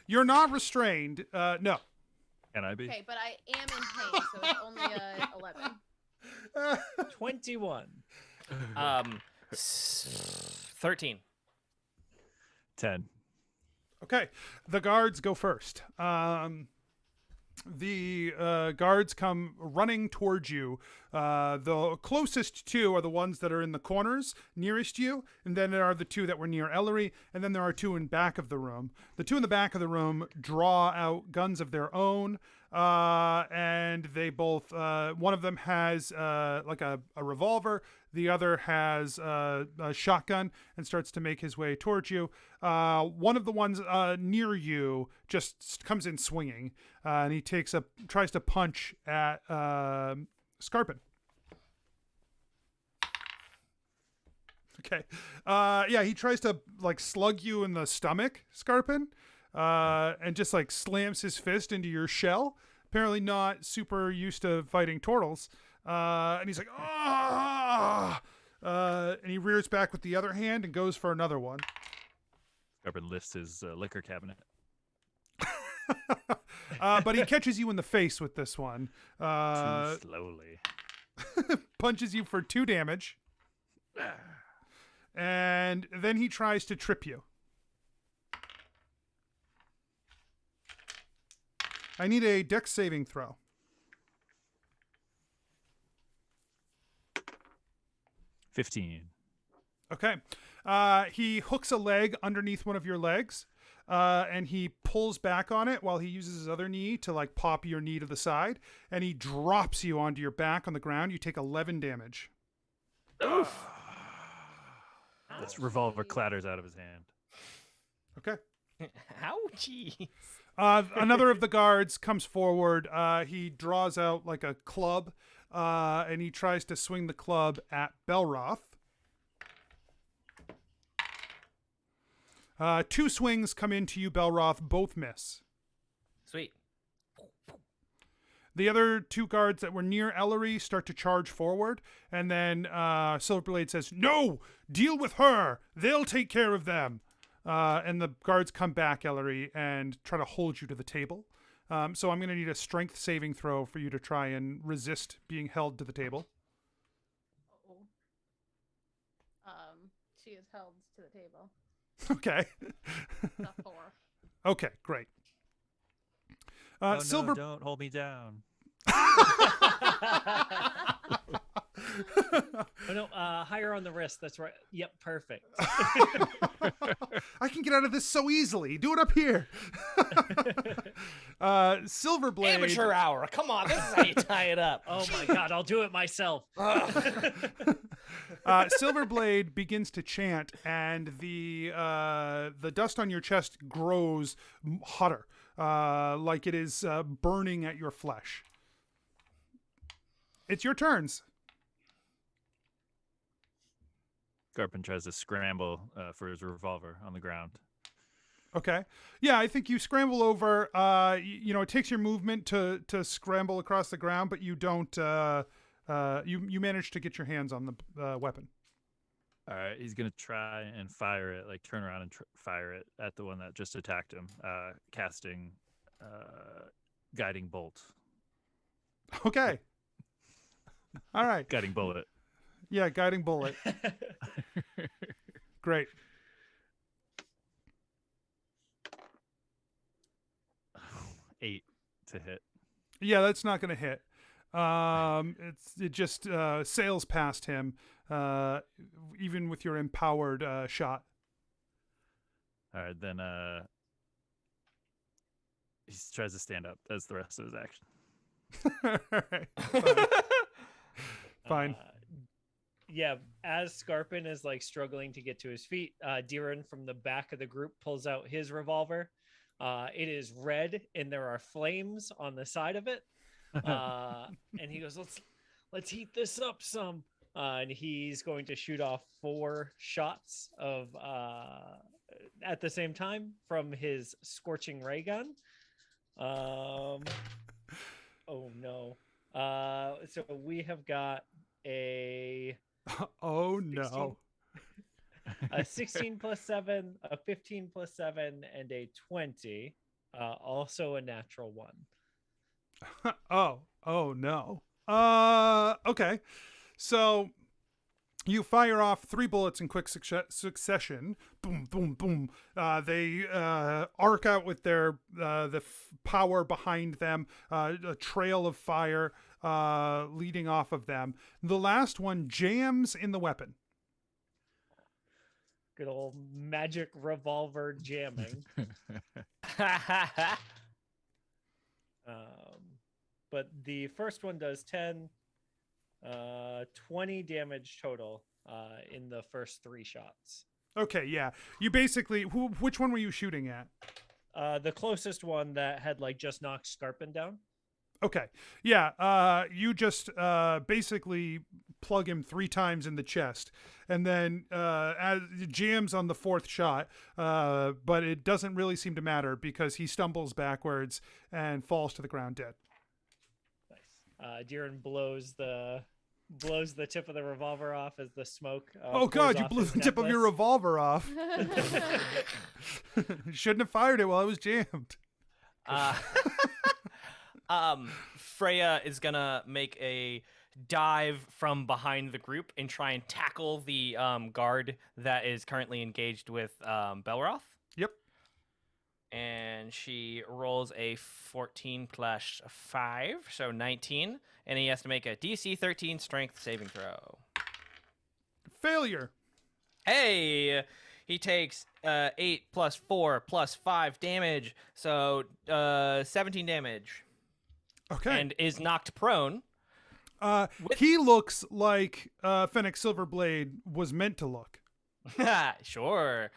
You're not restrained. No. Can I be? Okay, but I am in pain, so it's only a 11. 21. 13. 10. Okay. The guards go first. The guards come running towards you. The closest 2 are the ones that are in the corners nearest you, and then there are the 2 that were near Ellery, and then there are 2 in back of the room. The 2 in the back of the room draw out guns of their own, and they both, one of them has like a revolver, the other has a shotgun, and starts to make his way towards you. One of the ones near you just comes in swinging, and he tries to punch at Skarpin. Okay. Yeah, he tries to like slug you in the stomach, Skarpin, and just like slams his fist into your shell. Apparently not super used to fighting turtles. And he's like, ah! And he rears back with the other hand and goes for another one. Skarpin lifts his liquor cabinet. But he catches you in the face with this one. Too slowly. Punches you for 2 damage. And then he tries to trip you. I need a dex saving throw. 15. Okay. He hooks a leg underneath one of your legs, and he pulls back on it while he uses his other knee to like pop your knee to the side, and he drops you onto your back on the ground. You take 11 damage. Oof. This revolver clatters out of his hand. Okay. Ouchie. Another of the guards comes forward. He draws out like a club, and he tries to swing the club at Belroth. 2 swings come into you, Belroth. Both miss. Sweet. The other 2 guards that were near Ellery start to charge forward, and then Silverblade says, "No! Deal with her! They'll take care of them!" And the guards come back, Ellery, and try to hold you to the table. So I'm going to need a strength saving throw for you to try and resist being held to the table. She is held to the table. Okay. The 4. Okay, great. Oh, Silver. no, don't hold me down. Oh, no, higher on the wrist. That's right. Yep, perfect. I can get out of this so easily. Do it up here. Silverblade. Amateur hour. Come on, this is how you tie it up. Oh my god, I'll do it myself. Silverblade begins to chant, and the dust on your chest grows hotter, like it is burning at your flesh. It's your turns. Skarpin tries to scramble for his revolver on the ground. Okay. Yeah, I think you scramble over. It takes your movement to scramble across the ground, but you don't. You manage to get your hands on the weapon. All right, he's gonna try and fire it, like turn around and fire it at the one that just attacked him, casting guiding bolt. Okay. All right. Guiding bullet. Yeah, guiding bullet. Great. Eight to hit. Yeah, that's not going to hit. It just sails past him, even with your empowered shot. All right, then he tries to stand up. That's the rest of his action. All right. Fine. Yeah, as Skarpin is like struggling to get to his feet, Diran from the back of the group pulls out his revolver. It is red and there are flames on the side of it. And he goes, let's heat this up some. And he's going to shoot off 4 shots of at the same time from his scorching ray gun. Oh no. So we have got a Oh no. 16 plus 7, a 15 plus 7, and a 20. Also a natural 1. Oh no. Okay. So you fire off 3 bullets in quick succession. Boom, boom, boom. They arc out with their power behind them, a trail of fire leading off of them. The last one jams in the weapon. Good old magic revolver jamming. But the first one does 10, 20 damage total in the first 3 shots. Okay, yeah. You basically, which one were you shooting at? The closest one that had like just knocked Skarpin down. Okay, yeah. You just basically plug him 3 times in the chest, and then as it jams on the 4th shot, but it doesn't really seem to matter because he stumbles backwards and falls to the ground dead. Nice. Jiren blows the tip of the revolver off as the smoke. Oh God! You blew the tip of your revolver off. You shouldn't have fired it while it was jammed. Freya is gonna make a dive from behind the group and try and tackle the guard that is currently engaged with Belroth. Yep. And she rolls a 14 plus 5, so 19, and he has to make a DC 13 strength saving throw. Failure. Hey, he takes 8 plus 4 plus 5 damage, so 17 damage. Okay. And is knocked prone. He looks like Fennec Silverblade was meant to look. Sure.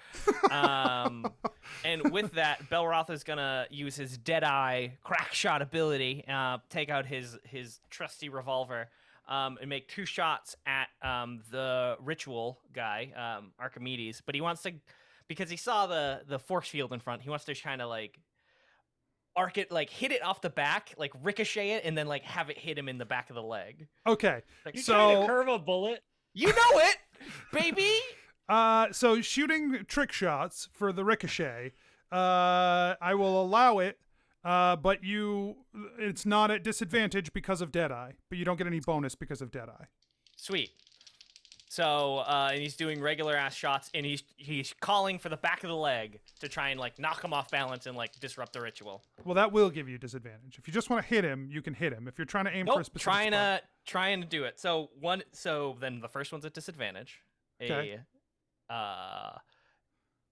And with that, Belroth is gonna use his Deadeye crack shot ability, take out his trusty revolver, and make 2 shots at the ritual guy, Archimedes. But he wants to, because he saw the force field in front, he wants to kind of like arc it, like hit it off the back, like ricochet it, and then like have it hit him in the back of the leg. Okay. Like, You trying to curve a bullet? you know it, baby. So shooting trick shots for the ricochet, I will allow it, but it's not at disadvantage because of Deadeye, but you don't get any bonus because of Deadeye. Sweet. So, and he's doing regular ass shots, and he's calling for the back of the leg to try and like knock him off balance and like disrupt the ritual. Well, that will give you disadvantage. If you just want to hit him, you can hit him. If you're trying to aim for a specific spot. trying to do it. So then the first one's at disadvantage. Okay.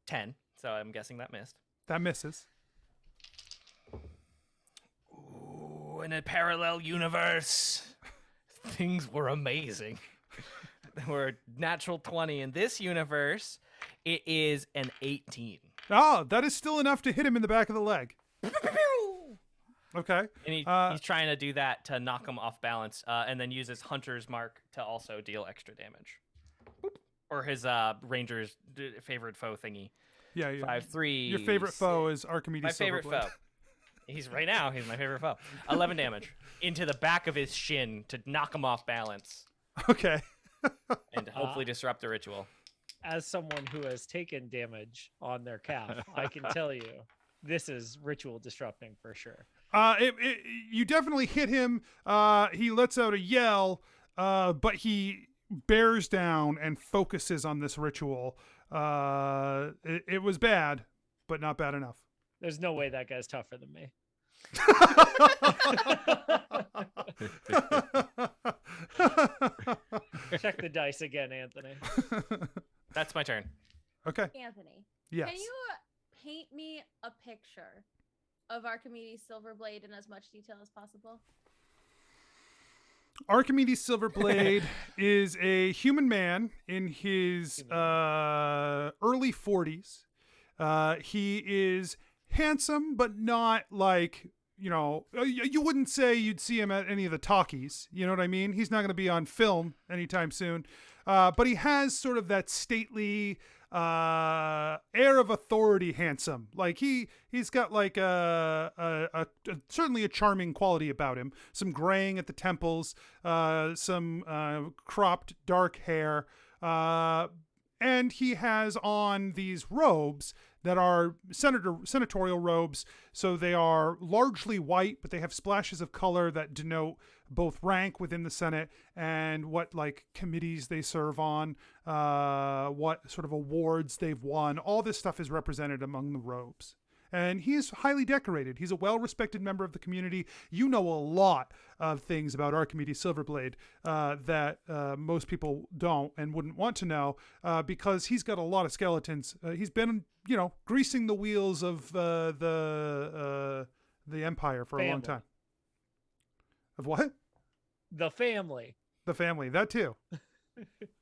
10. So I'm guessing that missed. That misses. Ooh, in a parallel universe, things were amazing. They were natural 20. In this universe, it is an 18. Oh, that is still enough to hit him in the back of the leg. Okay. And he's trying to do that to knock him off balance, and then use his Hunter's Mark to also deal extra damage. Boop. Or his Ranger's favorite foe thingy. Yeah. 5-3. Your favorite foe is Archimedes My favorite Silverblade. foe. He's my favorite foe. 11 damage into the back of his shin to knock him off balance. Okay. And hopefully disrupt the ritual. As someone who has taken damage on their calf, I can tell you this is ritual disrupting for sure. You definitely hit him. He lets out a yell, but he bears down and focuses on this ritual. It was bad, but not bad enough. There's no way that guy's tougher than me. Check the dice again, Anthony. That's my turn. Okay. Anthony, Yes. can you paint me a picture of Archimedes Silverblade in as much detail as possible? Archimedes Silverblade is a human man in his early 40s. He is handsome, but not like, you wouldn't say you'd see him at any of the talkies. You know what I mean? He's not going to be on film anytime soon. But he has sort of that stately air of authority, handsome. Like he's got like certainly a charming quality about him. Some graying at the temples, some cropped dark hair, and he has on these robes that are senatorial robes. So they are largely white, but they have splashes of color that denote both rank within the Senate and what like committees they serve on, what sort of awards they've won. All this stuff is represented among the robes. And he is highly decorated. He's a well-respected member of the community. You know a lot of things about Archimedes Silverblade that most people don't and wouldn't want to know because he's got a lot of skeletons. He's been, greasing the wheels of the Empire for a long time. Of what? The family. The family. That too.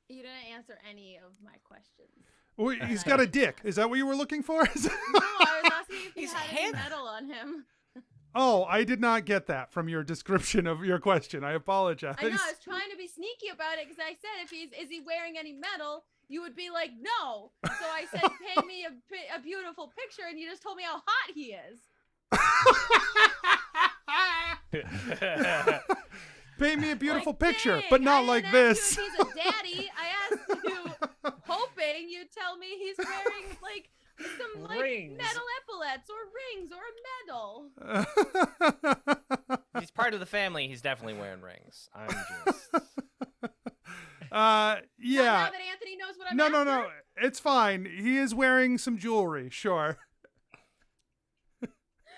You didn't answer any of my questions. Well, he's got a dick. Is that what you were looking for? No, I was asking if he He's had any metal on him. Oh, I did not get that from your description of your question. I apologize. I know, I was trying to be sneaky about it because I said, is he wearing any metal? You would be like, no. So I said, paint me a beautiful picture, and you just told me how hot he is. Paint me a beautiful picture, dang, but I not didn't like ask this. You if he's a daddy. I asked you, hoping you'd tell me he's wearing like some like Rings. metal epaulets or rings or a medal. He's part of the family. He's definitely wearing rings. I'm just. Now Yeah. that Anthony knows what I'm No, after. it's fine. He is wearing some jewelry, sure.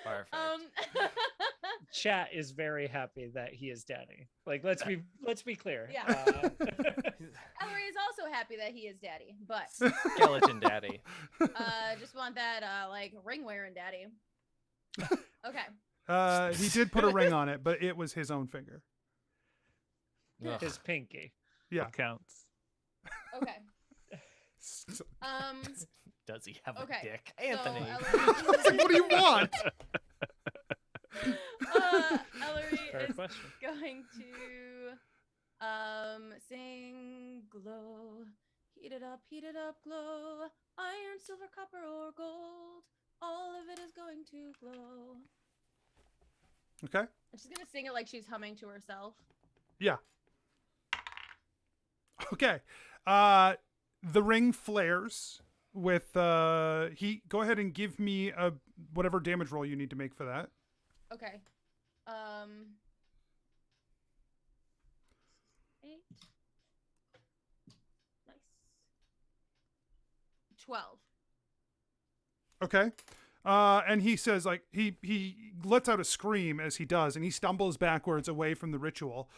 Perfect. Chat is very happy that he is daddy. Like, let's be clear. Yeah. Ellery is also happy that he is daddy, but Skeleton daddy. just want that like ring wearing daddy. Okay. He did put a ring on it, but it was his own finger. Ugh. His pinky. Yeah. What counts? Okay. Does he have Okay, a dick? so Anthony. Ellery, What do you want? Ellery Fair is question. going to sing glow, heat it up, glow, iron, silver, copper, or gold, all of it is going to glow. Okay. And she's gonna sing it like she's humming to herself. Yeah. Okay. The ring flares with heat. Go ahead and give me a whatever damage roll you need to make for that. Okay. 8. Nice. 12. Okay. And he says, like, he lets out a scream as he does, and he stumbles backwards away from the ritual.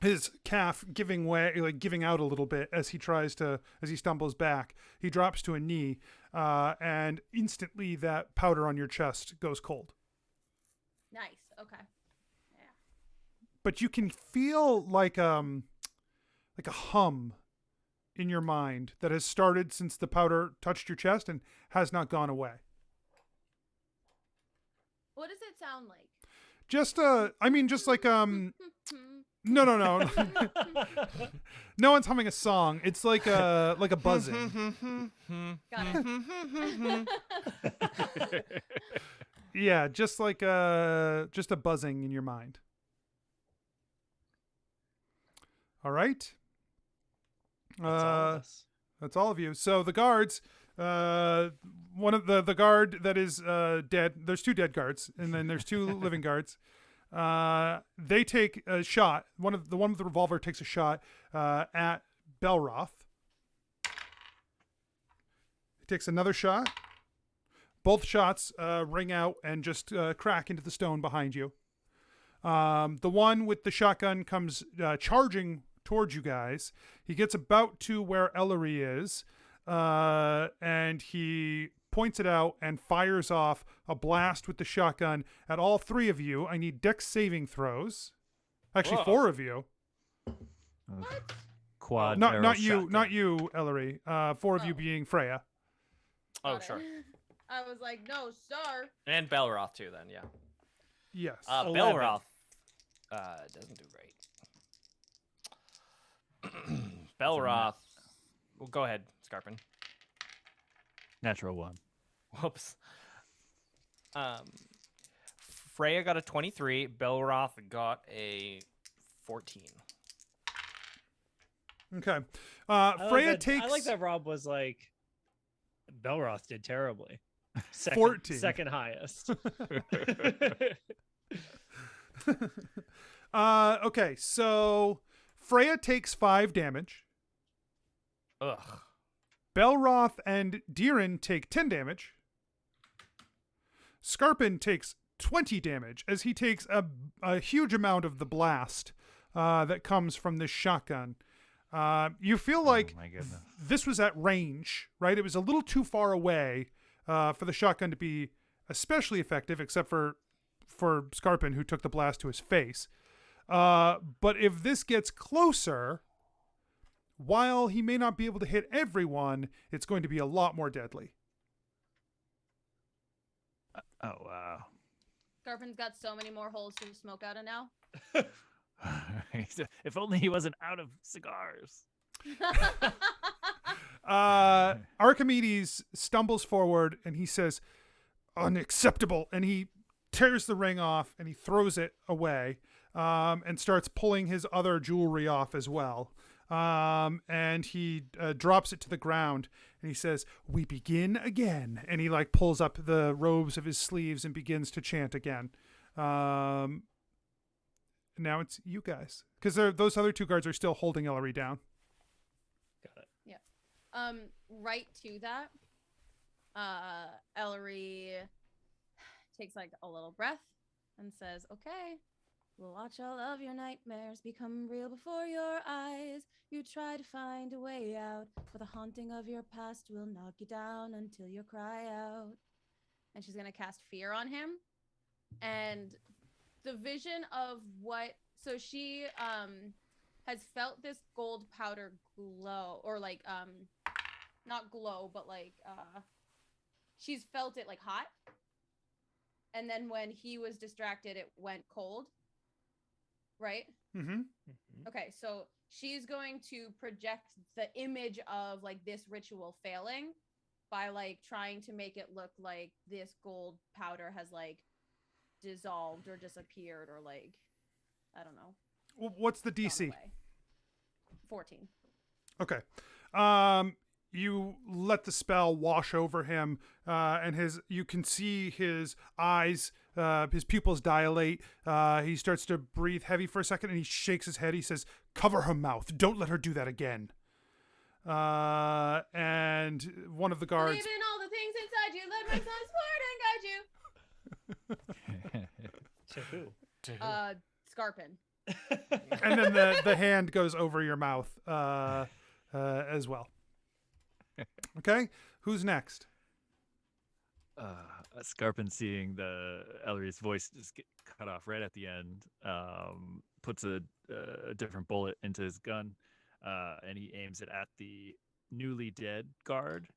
His calf giving way, like giving out a little bit as he stumbles back. He drops to a knee, and instantly that powder on your chest goes cold. Nice. Okay. Yeah. But you can feel like a hum in your mind that has started since the powder touched your chest and has not gone away. What does it sound like? Just like no. No one's humming a song. It's like a buzzing. Got it. Yeah, just like a buzzing in your mind. All right. That's all of us. That's all of you. So the guards, one of the guard that is dead. There's 2 dead guards, and then there's 2 living guards. They take a shot. One with the revolver takes a shot at Belroth. He takes another shot. Both shots ring out and just crack into the stone behind you. The one with the shotgun comes charging towards you guys. He gets about to where Ellery is, and he points it out and fires off a blast with the shotgun at all 3 of you. I need dex saving throws. Actually, Whoa. 4 of you. Quad. Not barrel you, shotgun. not you, Ellery. 4 of you Oh. being Freya. Oh, Got it. sure. I was like, no, sir. And Belroth too. Then yeah. Yes. 11. Belroth doesn't do great. Belroth. Well, go ahead, Skarpin. Natural 1. Whoops. Freya got a 23. Belroth got a 14. Okay. I like Freya that- takes. I like that Rob was like, Belroth did terribly. 14. Second highest. Okay, so Freya takes 5 damage. Ugh. Belroth and Deeren take 10 damage. Skarpin takes 20 damage as he takes a huge amount of the blast that comes from this shotgun. You feel like my goodness. this was at range, right? It was a little too far away for the shotgun to be especially effective, except for Skarpin, who took the blast to his face. But if this gets closer, while he may not be able to hit everyone, it's going to be a lot more deadly. Oh wow. Skarpin's got so many more holes to smoke out of now. If only he wasn't out of cigars. Archimedes stumbles forward and he says, "Unacceptable," and he tears the ring off and he throws it away. and starts pulling his other jewelry off as well. And he drops it to the ground and he says, "We begin again." And he like pulls up the robes of his sleeves and begins to chant again. Now it's you guys, because those other two guards are still holding Ellery down. Got it. Right to that, Ellery takes like a little breath and says, "Okay, we'll watch all of your nightmares become real before your eyes. You try to find a way out, but the haunting of your past will knock you down until you cry out." And she's gonna cast fear on him. And the vision of so she has felt this gold powder glow, or like not glow, but like she's felt it like hot. And then when he was distracted, it went cold. Right? Mm-hmm. Okay, so she's going to project the image of like this ritual failing by like trying to make it look like this gold powder has like dissolved or disappeared, or like, I don't know. What's the DC? 14. Okay. You let the spell wash over him, and you can see his eyes, his pupils dilate. He starts to breathe heavy for a second, and he shakes his head. He says, "Cover her mouth. Don't let her do that again." And one of the guards... Believe in all the things inside you. Let my son's word and guide you. To who? Skarpin. And then the hand goes over your mouth as well. Okay, who's next? Skarpin, seeing Ellery's voice just get cut off right at the end, puts a different bullet into his gun, and he aims it at the newly dead guard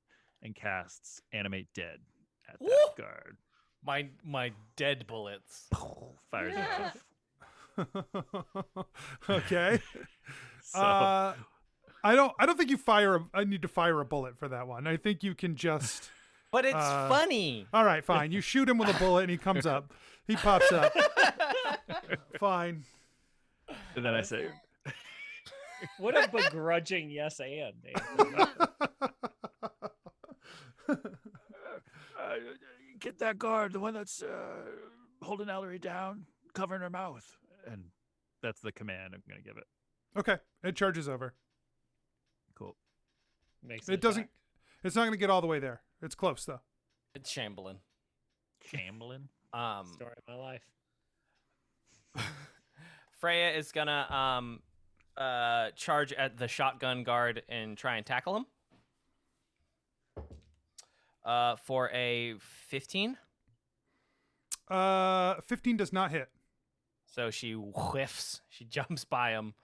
and casts Animate Dead at that guard. My dead bullets. Fires it off. Okay. So, I don't think you I need to fire a bullet for that one. I think you can just... But it's funny. All right, fine. You shoot him with a bullet and he comes up. He pops up. Fine. and then I say, What a begrudging yes and. Get that guard, the one that's holding Ellery down, covering her mouth. and that's the command I'm going to give it. Okay, it charges over. Cool. Makes It doesn't... It's not going to get all the way there. It's close, though. It's shambling. Chamberlain. Story of my life. Freya is gonna charge at the shotgun guard and try and tackle him. For a 15. 15 does not hit. So she whiffs. She jumps by him.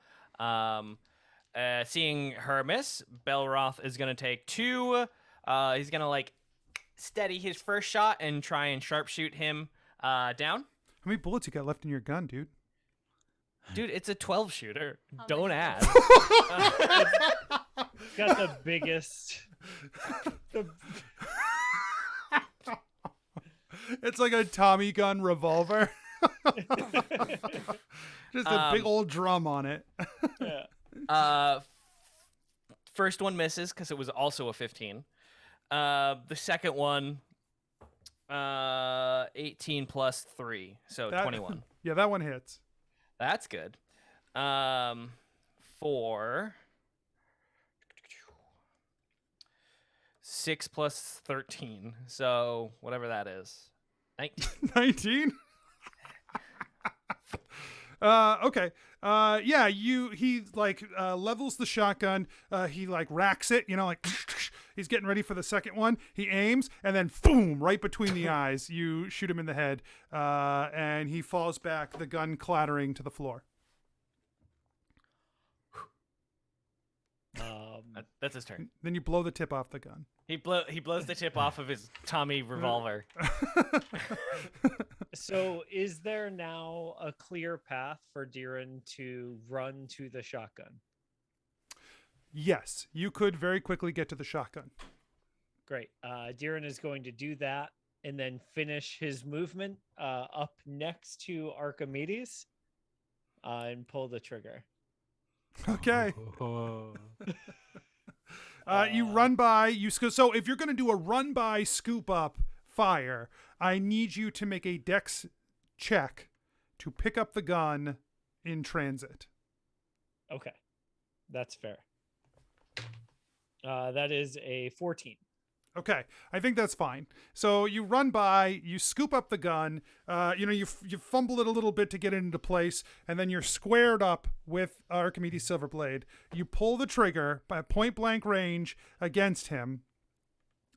Seeing her miss, Belroth is gonna take 2. He's gonna like steady his first shot and try and sharpshoot him down. How many bullets you got left in your gun, dude? Dude, it's a 12 shooter. How Don't many ask. Got the biggest. It's like a Tommy gun revolver. Just a big old drum on it. Yeah. First one misses because it was also a 15. The second one, 18 plus 3, so 21. Yeah, that one hits. That's good. For 6 plus 13, so whatever that is, 19. 19. Okay. Yeah, he like levels the shotgun. He like racks it, like he's getting ready for the second one. He aims and then boom, right between the eyes. You shoot him in the head, and he falls back, the gun clattering to the floor. That's his turn. Then you blow the tip off the gun. He blows the tip off of his Tommy revolver. So is there now a clear path for Diren to run to the shotgun? Yes, you could very quickly get to the shotgun. Great. Diren is going to do that and then finish his movement up next to Archimedes. and pull the trigger. Okay. You run by. So if you're going to do a run by, scoop up, fire, I need you to make a dex check to pick up the gun in transit. Okay, that's fair. That is a 14. Okay, I think that's fine. So you run by, you scoop up the gun, you fumble it a little bit to get it into place, and then you're squared up with Archimedes Silverblade. You pull the trigger by point blank range against him.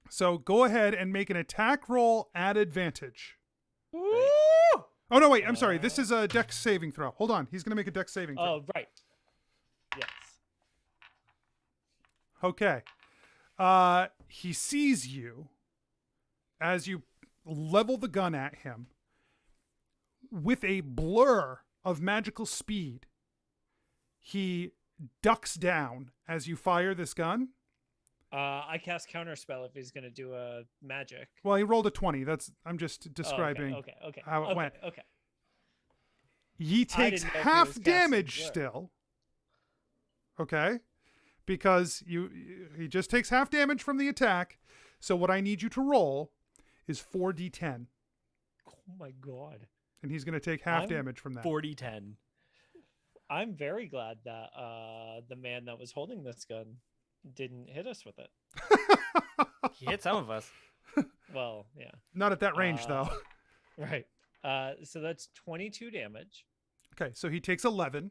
So go ahead and make an attack roll at advantage. Woo! Oh, no, wait, I'm sorry. This is a dex saving throw. Hold on. He's going to make a dex saving throw. Oh, right. Yes. Okay. He sees you as you level the gun at him with a blur of magical speed. He ducks down as you fire this gun. I cast Counterspell if he's going to do a magic. Well, he rolled a 20. I'm just describing Okay. how it went. Okay. He takes didn't know if he half was casting damage blur. still. Okay? Because he just takes half damage from the attack. So what I need you to roll is 4d10. Oh my god. And he's going to take half I'm damage from that. 40-10. I'm very glad that the man that was holding this gun didn't hit us with it. He hit some of us. Well, yeah. Not at that range, though. Right. So that's 22 damage. Okay, so he takes 11.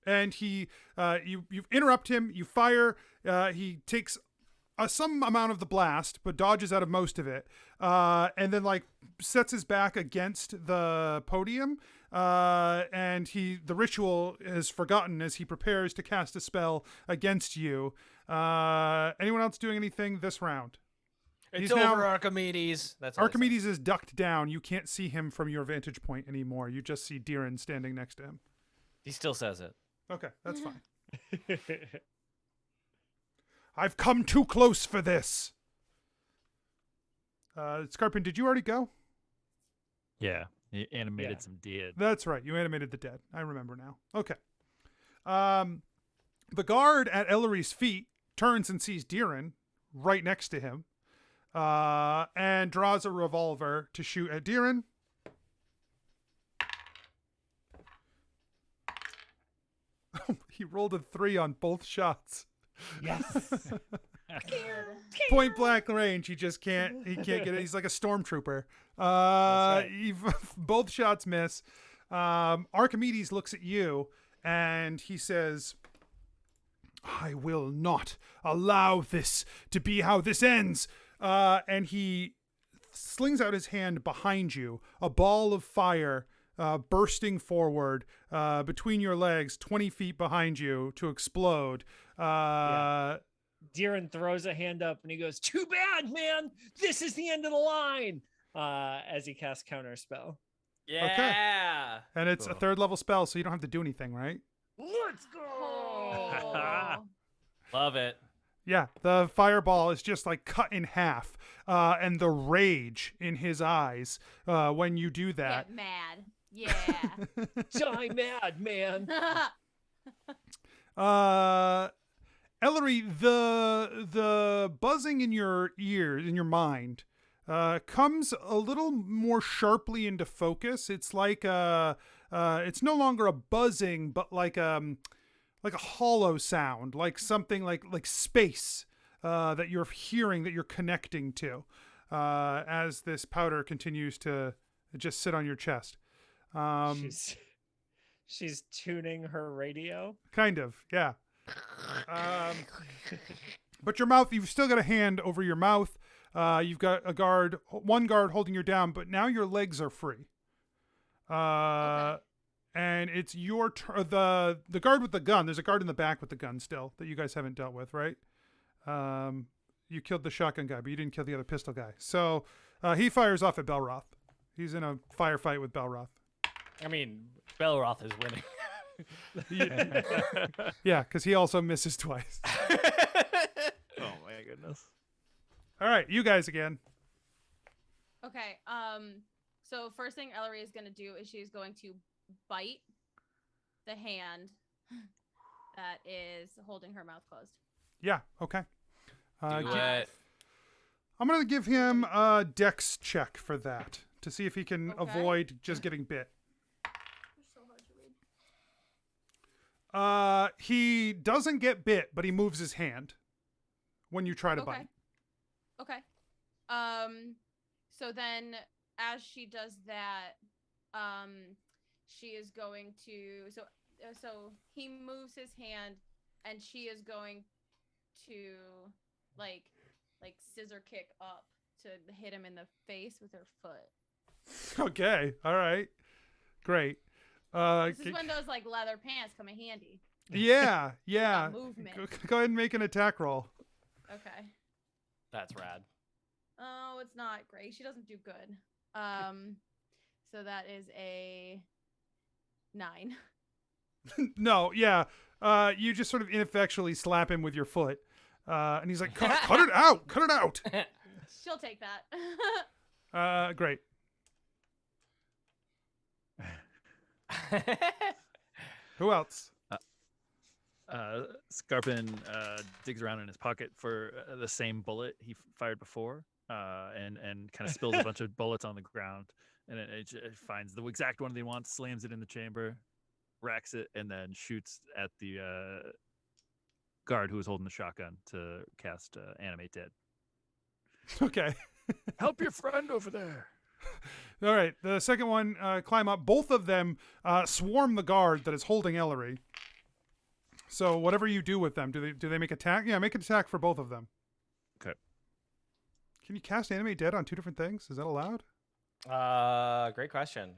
And you interrupt him, you fire, he takes some amount of the blast, but dodges out of most of it, and then sets his back against the podium, and the ritual is forgotten as he prepares to cast a spell against you. Anyone else doing anything this round? It's over, Archimedes. That's all I Archimedes is ducked down. You can't see him from your vantage point anymore. You just see Deeren standing next to him. He still says it. Okay, that's fine. I've come too close for this. Skarpin, did you already go? Yeah, he animated some dead. That's right. You animated the dead. I remember now. Okay. The guard at Ellery's feet turns and sees Deeren right next to him, and draws a revolver to shoot at Deeren. He rolled a 3 on both shots. Yes. Point blank range. He can't get it. He's like a stormtrooper. Right. Both shots miss. Archimedes looks at you and he says, I will not allow this to be how this ends. And he slings out his hand behind you, a ball of fire bursting forward between your legs, 20 feet behind you to explode. Deeren throws a hand up and he goes, "Too bad, man. This is the end of the line." As he casts Counterspell. Yeah. And it's a 3rd level spell, so you don't have to do anything, right? Let's go. Oh. Love it. Yeah, the fireball is just cut in half, and the rage in his eyes when you do that. Get mad. Yeah. Die mad, man. Ellery, the buzzing in your ears, in your mind, comes a little more sharply into focus. It's it's no longer a buzzing, but like a hollow sound, like something like space that you're hearing, that you're connecting to, as this powder continues to just sit on your chest. She's tuning her radio. Kind of, yeah. But your mouth, you've still got a hand over your mouth. You've got one guard holding you down, but now your legs are free. Okay. And it's your turn. The guard with the gun. There's a guard in the back with the gun still that you guys haven't dealt with, right? You killed the shotgun guy, but you didn't kill the other pistol guy. So he fires off at Belroth. He's in a firefight with Belroth. I mean, Belroth is winning. Yeah, because he also misses twice. Oh my goodness. All right, you guys again. Okay. So first thing Ellery is going to do is she's going to bite the hand that is holding her mouth closed. Yeah. Okay. Do gi- it. I'm gonna give him a dex check for that to see if he can Okay. avoid just getting bit. They're so hard to read. He doesn't get bit, but he moves his hand when you try to bite. Okay. So then as she does that, she is going to so he moves his hand and she is going to like scissor kick up to hit him in the face with her foot. Okay. All right. Great. This is when those like leather pants come in handy. Yeah. Yeah. Movement. Go ahead and make an attack roll. Okay. That's rad. Oh, it's not great. She doesn't do good. So that is a 9. No. Yeah. You just sort of ineffectually slap him with your foot. And he's like, cut it out. Cut it out. She'll take that. Great. Who else? Skarpin digs around in his pocket for the same bullet he fired before, and kind of spills a bunch of bullets on the ground, and it finds the exact one that he wants, slams it in the chamber, racks it, and then shoots at the guard who was holding the shotgun to cast Animate Dead. Okay. Help your friend over there. All right. The second one, climb up. Both of them swarm the guard that is holding Ellery. So whatever you do with them, do they make attack? Yeah, make an attack for both of them. Okay. Can you cast Animate Dead on 2 different things? Is that allowed? Great question.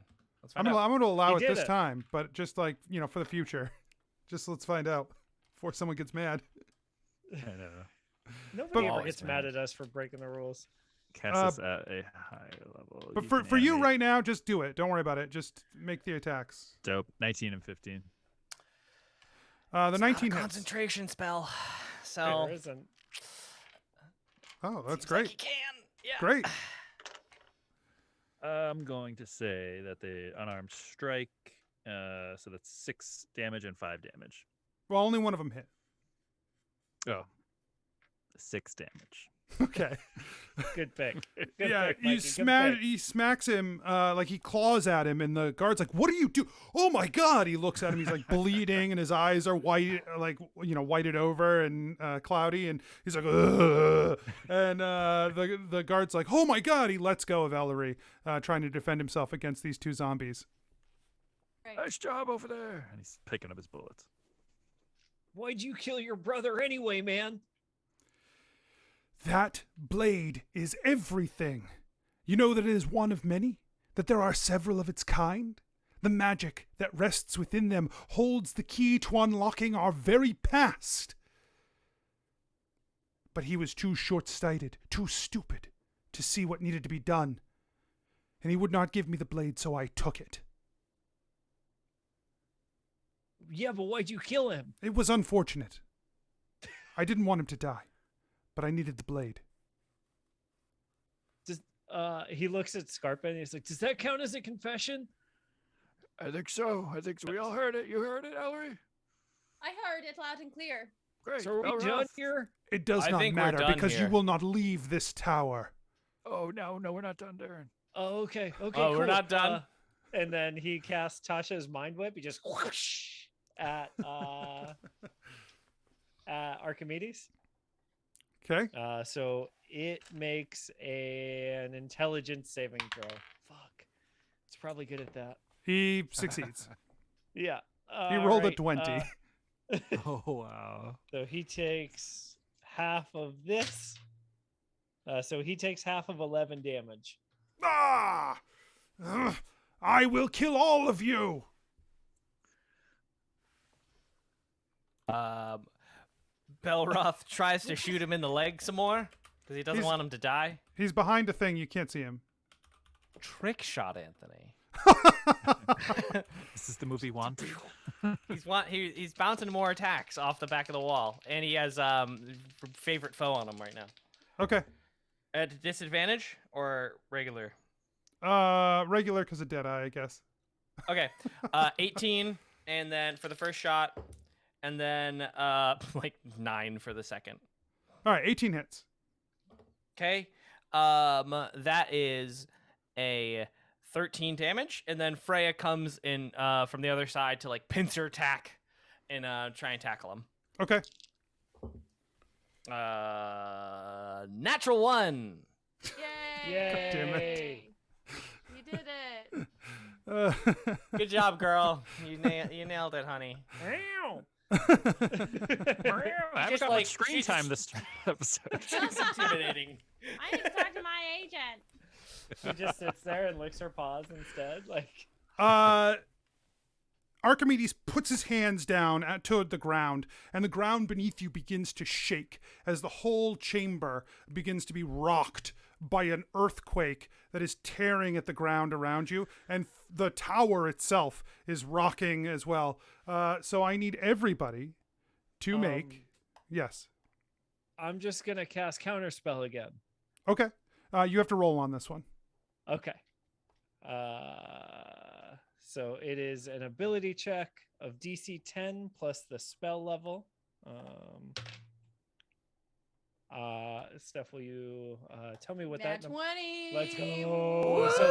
Let's I'm find out. going to allow He it did this it. time, but just like, for the future. Just let's find out before someone gets mad. I know. Nobody ever Always gets mad at us for breaking the rules. Cast this at a higher level. But You for can you animate. right now, just do it. Don't worry about it. Just make the attacks. Dope. 19 and 15. The It's 19 not a hits. concentration spell. So There isn't. Oh, that's seems great. like you can. Yeah. Great. I'm going to say that the Unarmed Strike, so that's 6 damage and 5 damage. Well, only one of them hit. Oh, 6 damage. Okay. Good pick. Good Yeah, pick, Mikey. Good pick. he smacks him, like he claws at him, and the guard's like, "What do you do?" Oh my God! He looks at him. He's like bleeding, and his eyes are white, like whited over and cloudy, and he's like, "Ugh." And the guard's like, "Oh my God!" He lets go of Ellery, trying to defend himself against these 2 zombies. Right. Nice job over there. And he's picking up his bullets. Why'd you kill your brother anyway, man? That blade is everything. You know that it is one of many, that there are several of its kind. The magic that rests within them holds the key to unlocking our very past. But he was too short-sighted, too stupid, to see what needed to be done. And he would not give me the blade, so I took it. Yeah, but why'd you kill him? It was unfortunate. I didn't want him to die, but I needed the blade. He looks at Skarpin. He's like, "Does that count as a confession?" I think so. We all heard it. You heard it, Ellery? I heard it loud and clear. Great. So are we All done right. here? It does I not think we're matter done because you here. will not leave this tower. Oh, no, we're not done, Darren. Oh, okay. Okay. Oh, we're cool. not done? And then he casts Tasha's mind whip. He just whoosh at Archimedes. Okay? So it makes an intelligence saving throw. Fuck. It's probably good at that. He succeeds. Yeah. He rolled a Alright, 20. Oh, wow. So he takes half of this. So he takes half of 11 damage. Ah! Ugh, I will kill all of you! Belroth tries to shoot him in the leg some more because he doesn't He's- want him to die. He's behind a thing. You can't see him. Trick shot Anthony. This is the movie Wanted. He's bouncing more attacks off the back of the wall, and he has favorite foe on him right now. Okay. At disadvantage or regular? Regular because of Deadeye, I guess. Okay. 18, and then for the first shot, and then like 9 for the second. All right, 18 hits. Okay. That is a 13 damage, and then Freya comes in from the other side to like pincer attack and try and tackle him. Okay. Natural 1. Yay! Yay! Damn it. You did it. Good job, girl. You nailed it, honey. I haven't Just got like- much screen she's time this episode. That's intimidating. I need to talk to my agent. She just sits there and licks her paws instead. Like, Archimedes puts his hands down toward the ground, and the ground beneath you begins to shake as the whole chamber begins to be rocked by an earthquake that is tearing at the ground around you, and the tower itself is rocking as well. So I need everybody to make... Yes. I'm just gonna cast Counterspell again. Okay. You have to roll on this one. Okay. So it is an ability check of DC 10 plus the spell level. Steph, will you tell me what Nat that 20. Let's go. So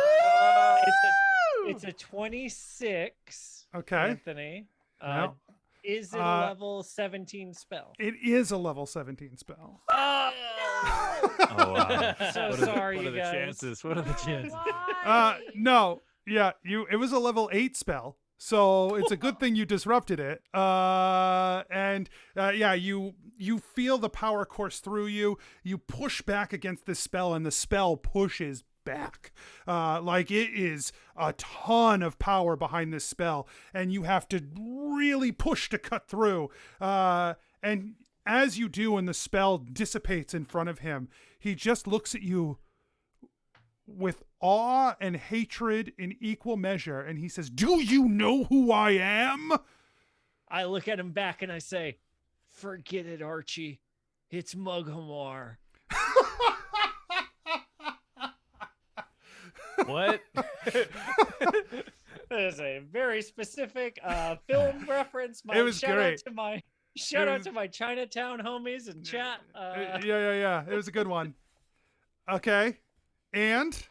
it's a 26. Okay. Anthony. Now- Is it a level 17 spell? It is a level 17 spell. Oh, Oh, wow. So What sorry, are you the guys. chances? What are the chances? Why? No. Yeah, it was a level 8 spell. So it's a good thing you disrupted it. Yeah, you feel the power course through you. You push back against this spell, and the spell pushes back. Like it is a ton of power behind this spell, and you have to really push to cut through. And as you do, and the spell dissipates in front of him, he just looks at you with awe and hatred in equal measure, and he says, "Do you know who I am?" I look at him back and I say, "Forget it, Archie. It's Mughamar." What? That is a very specific film reference. It was great. Shout It out was- to my Chinatown homies in chat. Yeah. It was a good one. Okay. And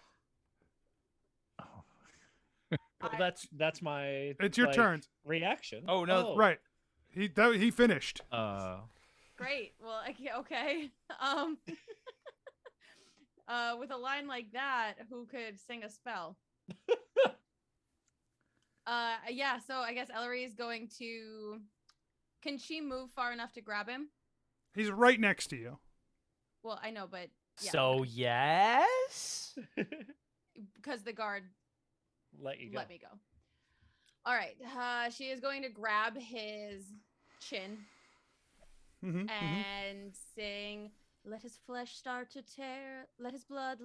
Well, that's my. it's your turn. Reaction. Oh, no. Right. He finished. Great. Well, okay. With a line like that, who could sing a spell? Yeah. So I guess Ellery is going to. Can she move far enough to grab him? He's right next to you. Well, I know, but yeah, So yes. because the guard Let you go. let me go. All right. She is going to grab his chin Mhm, mhm. and sing, "Let his flesh start to tear, let his blood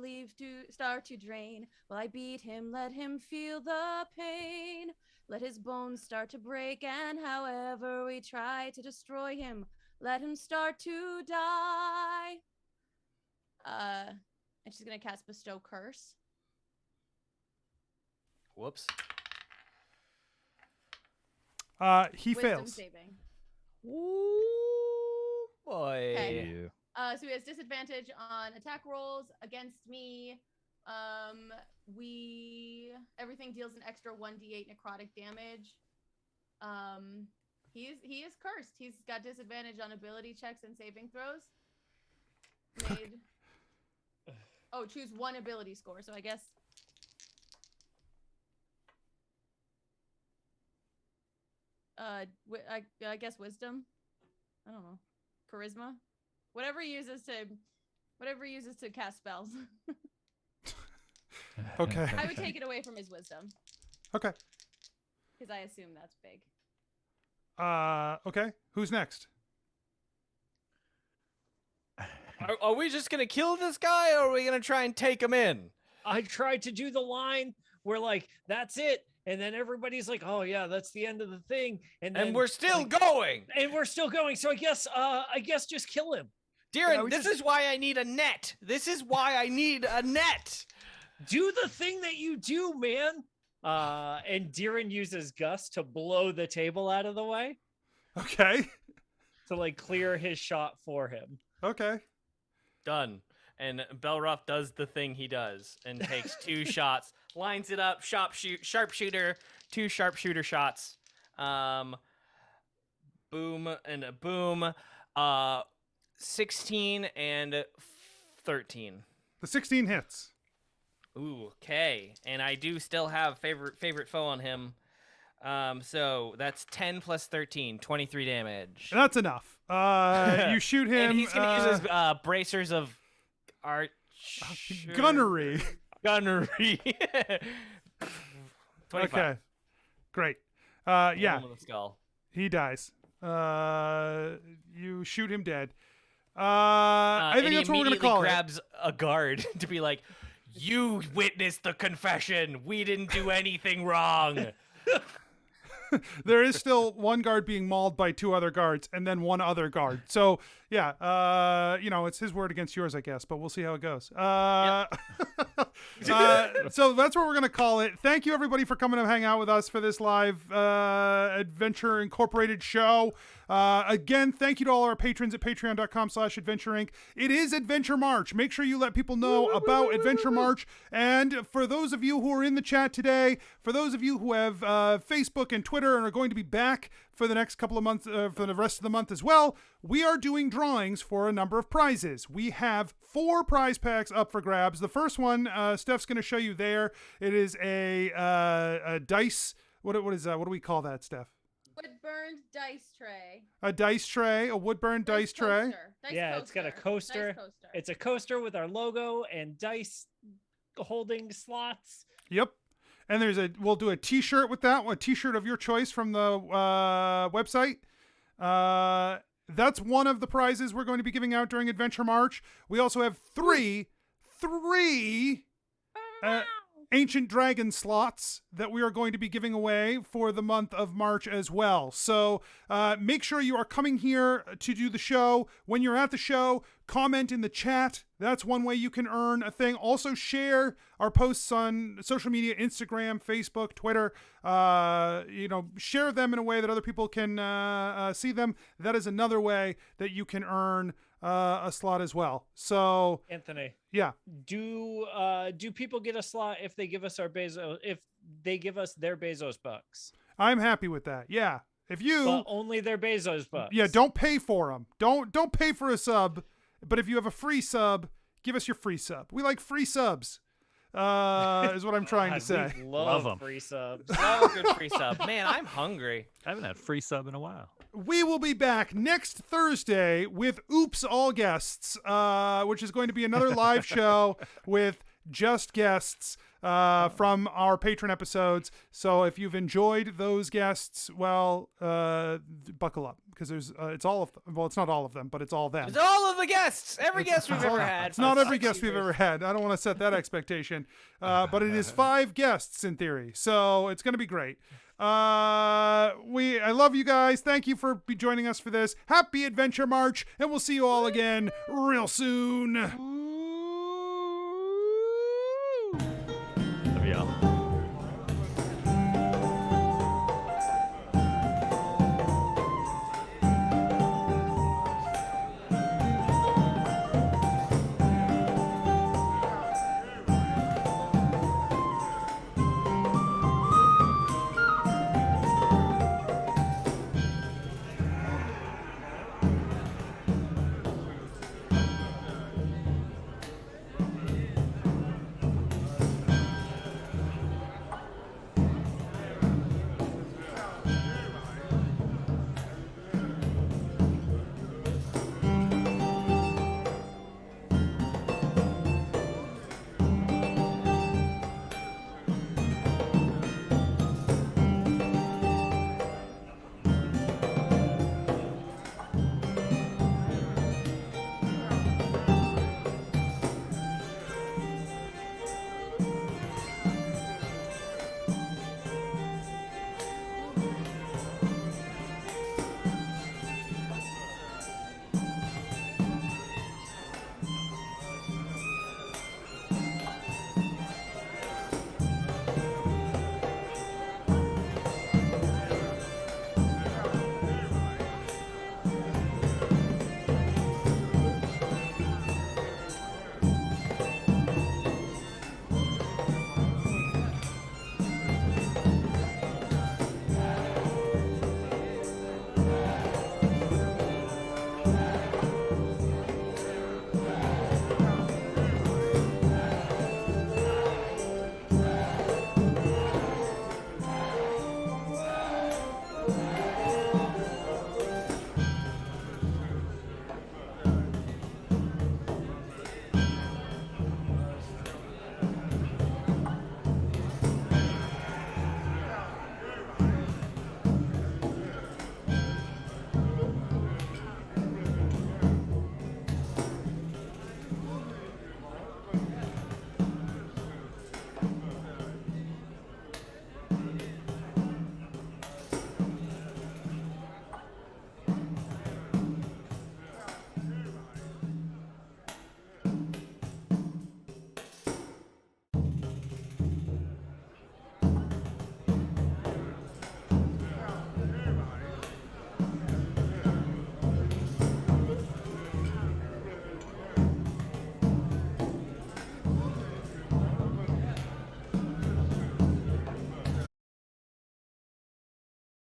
start to drain. While I beat him, let him feel the pain. Let his bones start to break, and however we try to destroy him, let him start to die." And she's gonna cast Bestow Curse. Whoops. He Wisdom fails. saving. Ooh, boy. Okay. So he has disadvantage on attack rolls against me. Everything deals an extra 1d8 necrotic damage. He is cursed. He's got disadvantage on ability checks and saving throws. Choose one ability score. So I guess I guess wisdom. I don't know. Charisma. Whatever he uses to cast spells. Okay. I would take it away from his wisdom Okay. because I assume that's big. Okay. Who's next? Are we just gonna kill this guy, or are we gonna try and take him in? I tried to do the line where like that's it, and then everybody's like, "Oh yeah, that's the end of the thing," and then And we're still like, going. and we're still going. So I guess just kill him. Darren, we this is why I need a net. This is why I need a net. Do the thing that you do, man. And Deeren uses Gus to blow the table out of the way Okay. to like clear his shot for him. Okay. Done. And Belroth does the thing he does and takes 2 shots, lines it up, sharpshooter, 2 sharpshooter shots. Boom and a boom. 16 and 13. The 16 hits. Ooh, okay. And I do still have favorite foe on him. So that's 10 plus 13, 23 damage. That's enough. You shoot him. And he's gonna use his bracers of gunnery. Gunnery. 25. Okay. Great. Hit Yeah, him with the skull. he dies. You shoot him dead. I I think that's what we're gonna call it. grabs a guard to be like, "You witnessed the confession. We didn't do anything wrong." There is still one guard being mauled by 2 other guards, and then 1 other guard. So yeah, it's his word against yours, I guess. But we'll see how it goes. So that's what we're gonna call it. Thank you everybody for coming to hang out with us for this live Adventure Incorporated show. Again, thank you to all our patrons at patreon.com/Adventure Inc. It is Adventure March. Make sure you let people know about Adventure March. And for those of you who are in the chat today, for those of you who have Facebook and Twitter and are going to be back for the next couple of months, for the rest of the month as well, we are doing drawings for a number of prizes. We have 4 prize packs up for grabs. The first one, Steph's going to show you there. It is a dice. What is that? What do we call that, Steph? Wood-burned dice tray. A dice tray, a wood-burned dice tray. It's got a coaster. Dice coaster. It's a coaster with our logo and dice holding slots. Yep. And we'll do a t-shirt with that, a t-shirt of your choice from the website. That's one of the prizes we're going to be giving out during Adventure March. We also have three Ancient Dragon slots that we are going to be giving away for the month of March as well. So make sure you are coming here to do the show. When you're at the show, comment in the chat. That's one way you can earn a thing. Also share our posts on social media, Instagram, Facebook, Twitter. Share them in a way that other people can see them. That is another way that you can earn a slot as well. So Anthony, yeah, do people get a slot if they give us their Bezos bucks? I'm happy with that. Yeah, but only their Bezos bucks. Yeah, don't pay for them. Don't pay for a sub. But if you have a free sub, give us your free sub. We like free subs. Is what I'm trying to say. We Love love 'em. free subs. Love a good free sub. Man, I'm hungry. I haven't had free sub in a while. We will be back next Thursday with Oops All Guests, which is going to be another live show with just guests from our patron episodes. So if you've enjoyed those guests, well, buckle up because it's all of them. Well, it's not all of them, but it's all them. It's all of the guests. Every guest we've ever had. It's not every guest we've ever had. I don't want to set that expectation. But it is 5 guests in theory. So it's going to be great. I love you guys. Thank you for joining us for this. Happy Adventure March, and we'll see you all again real soon.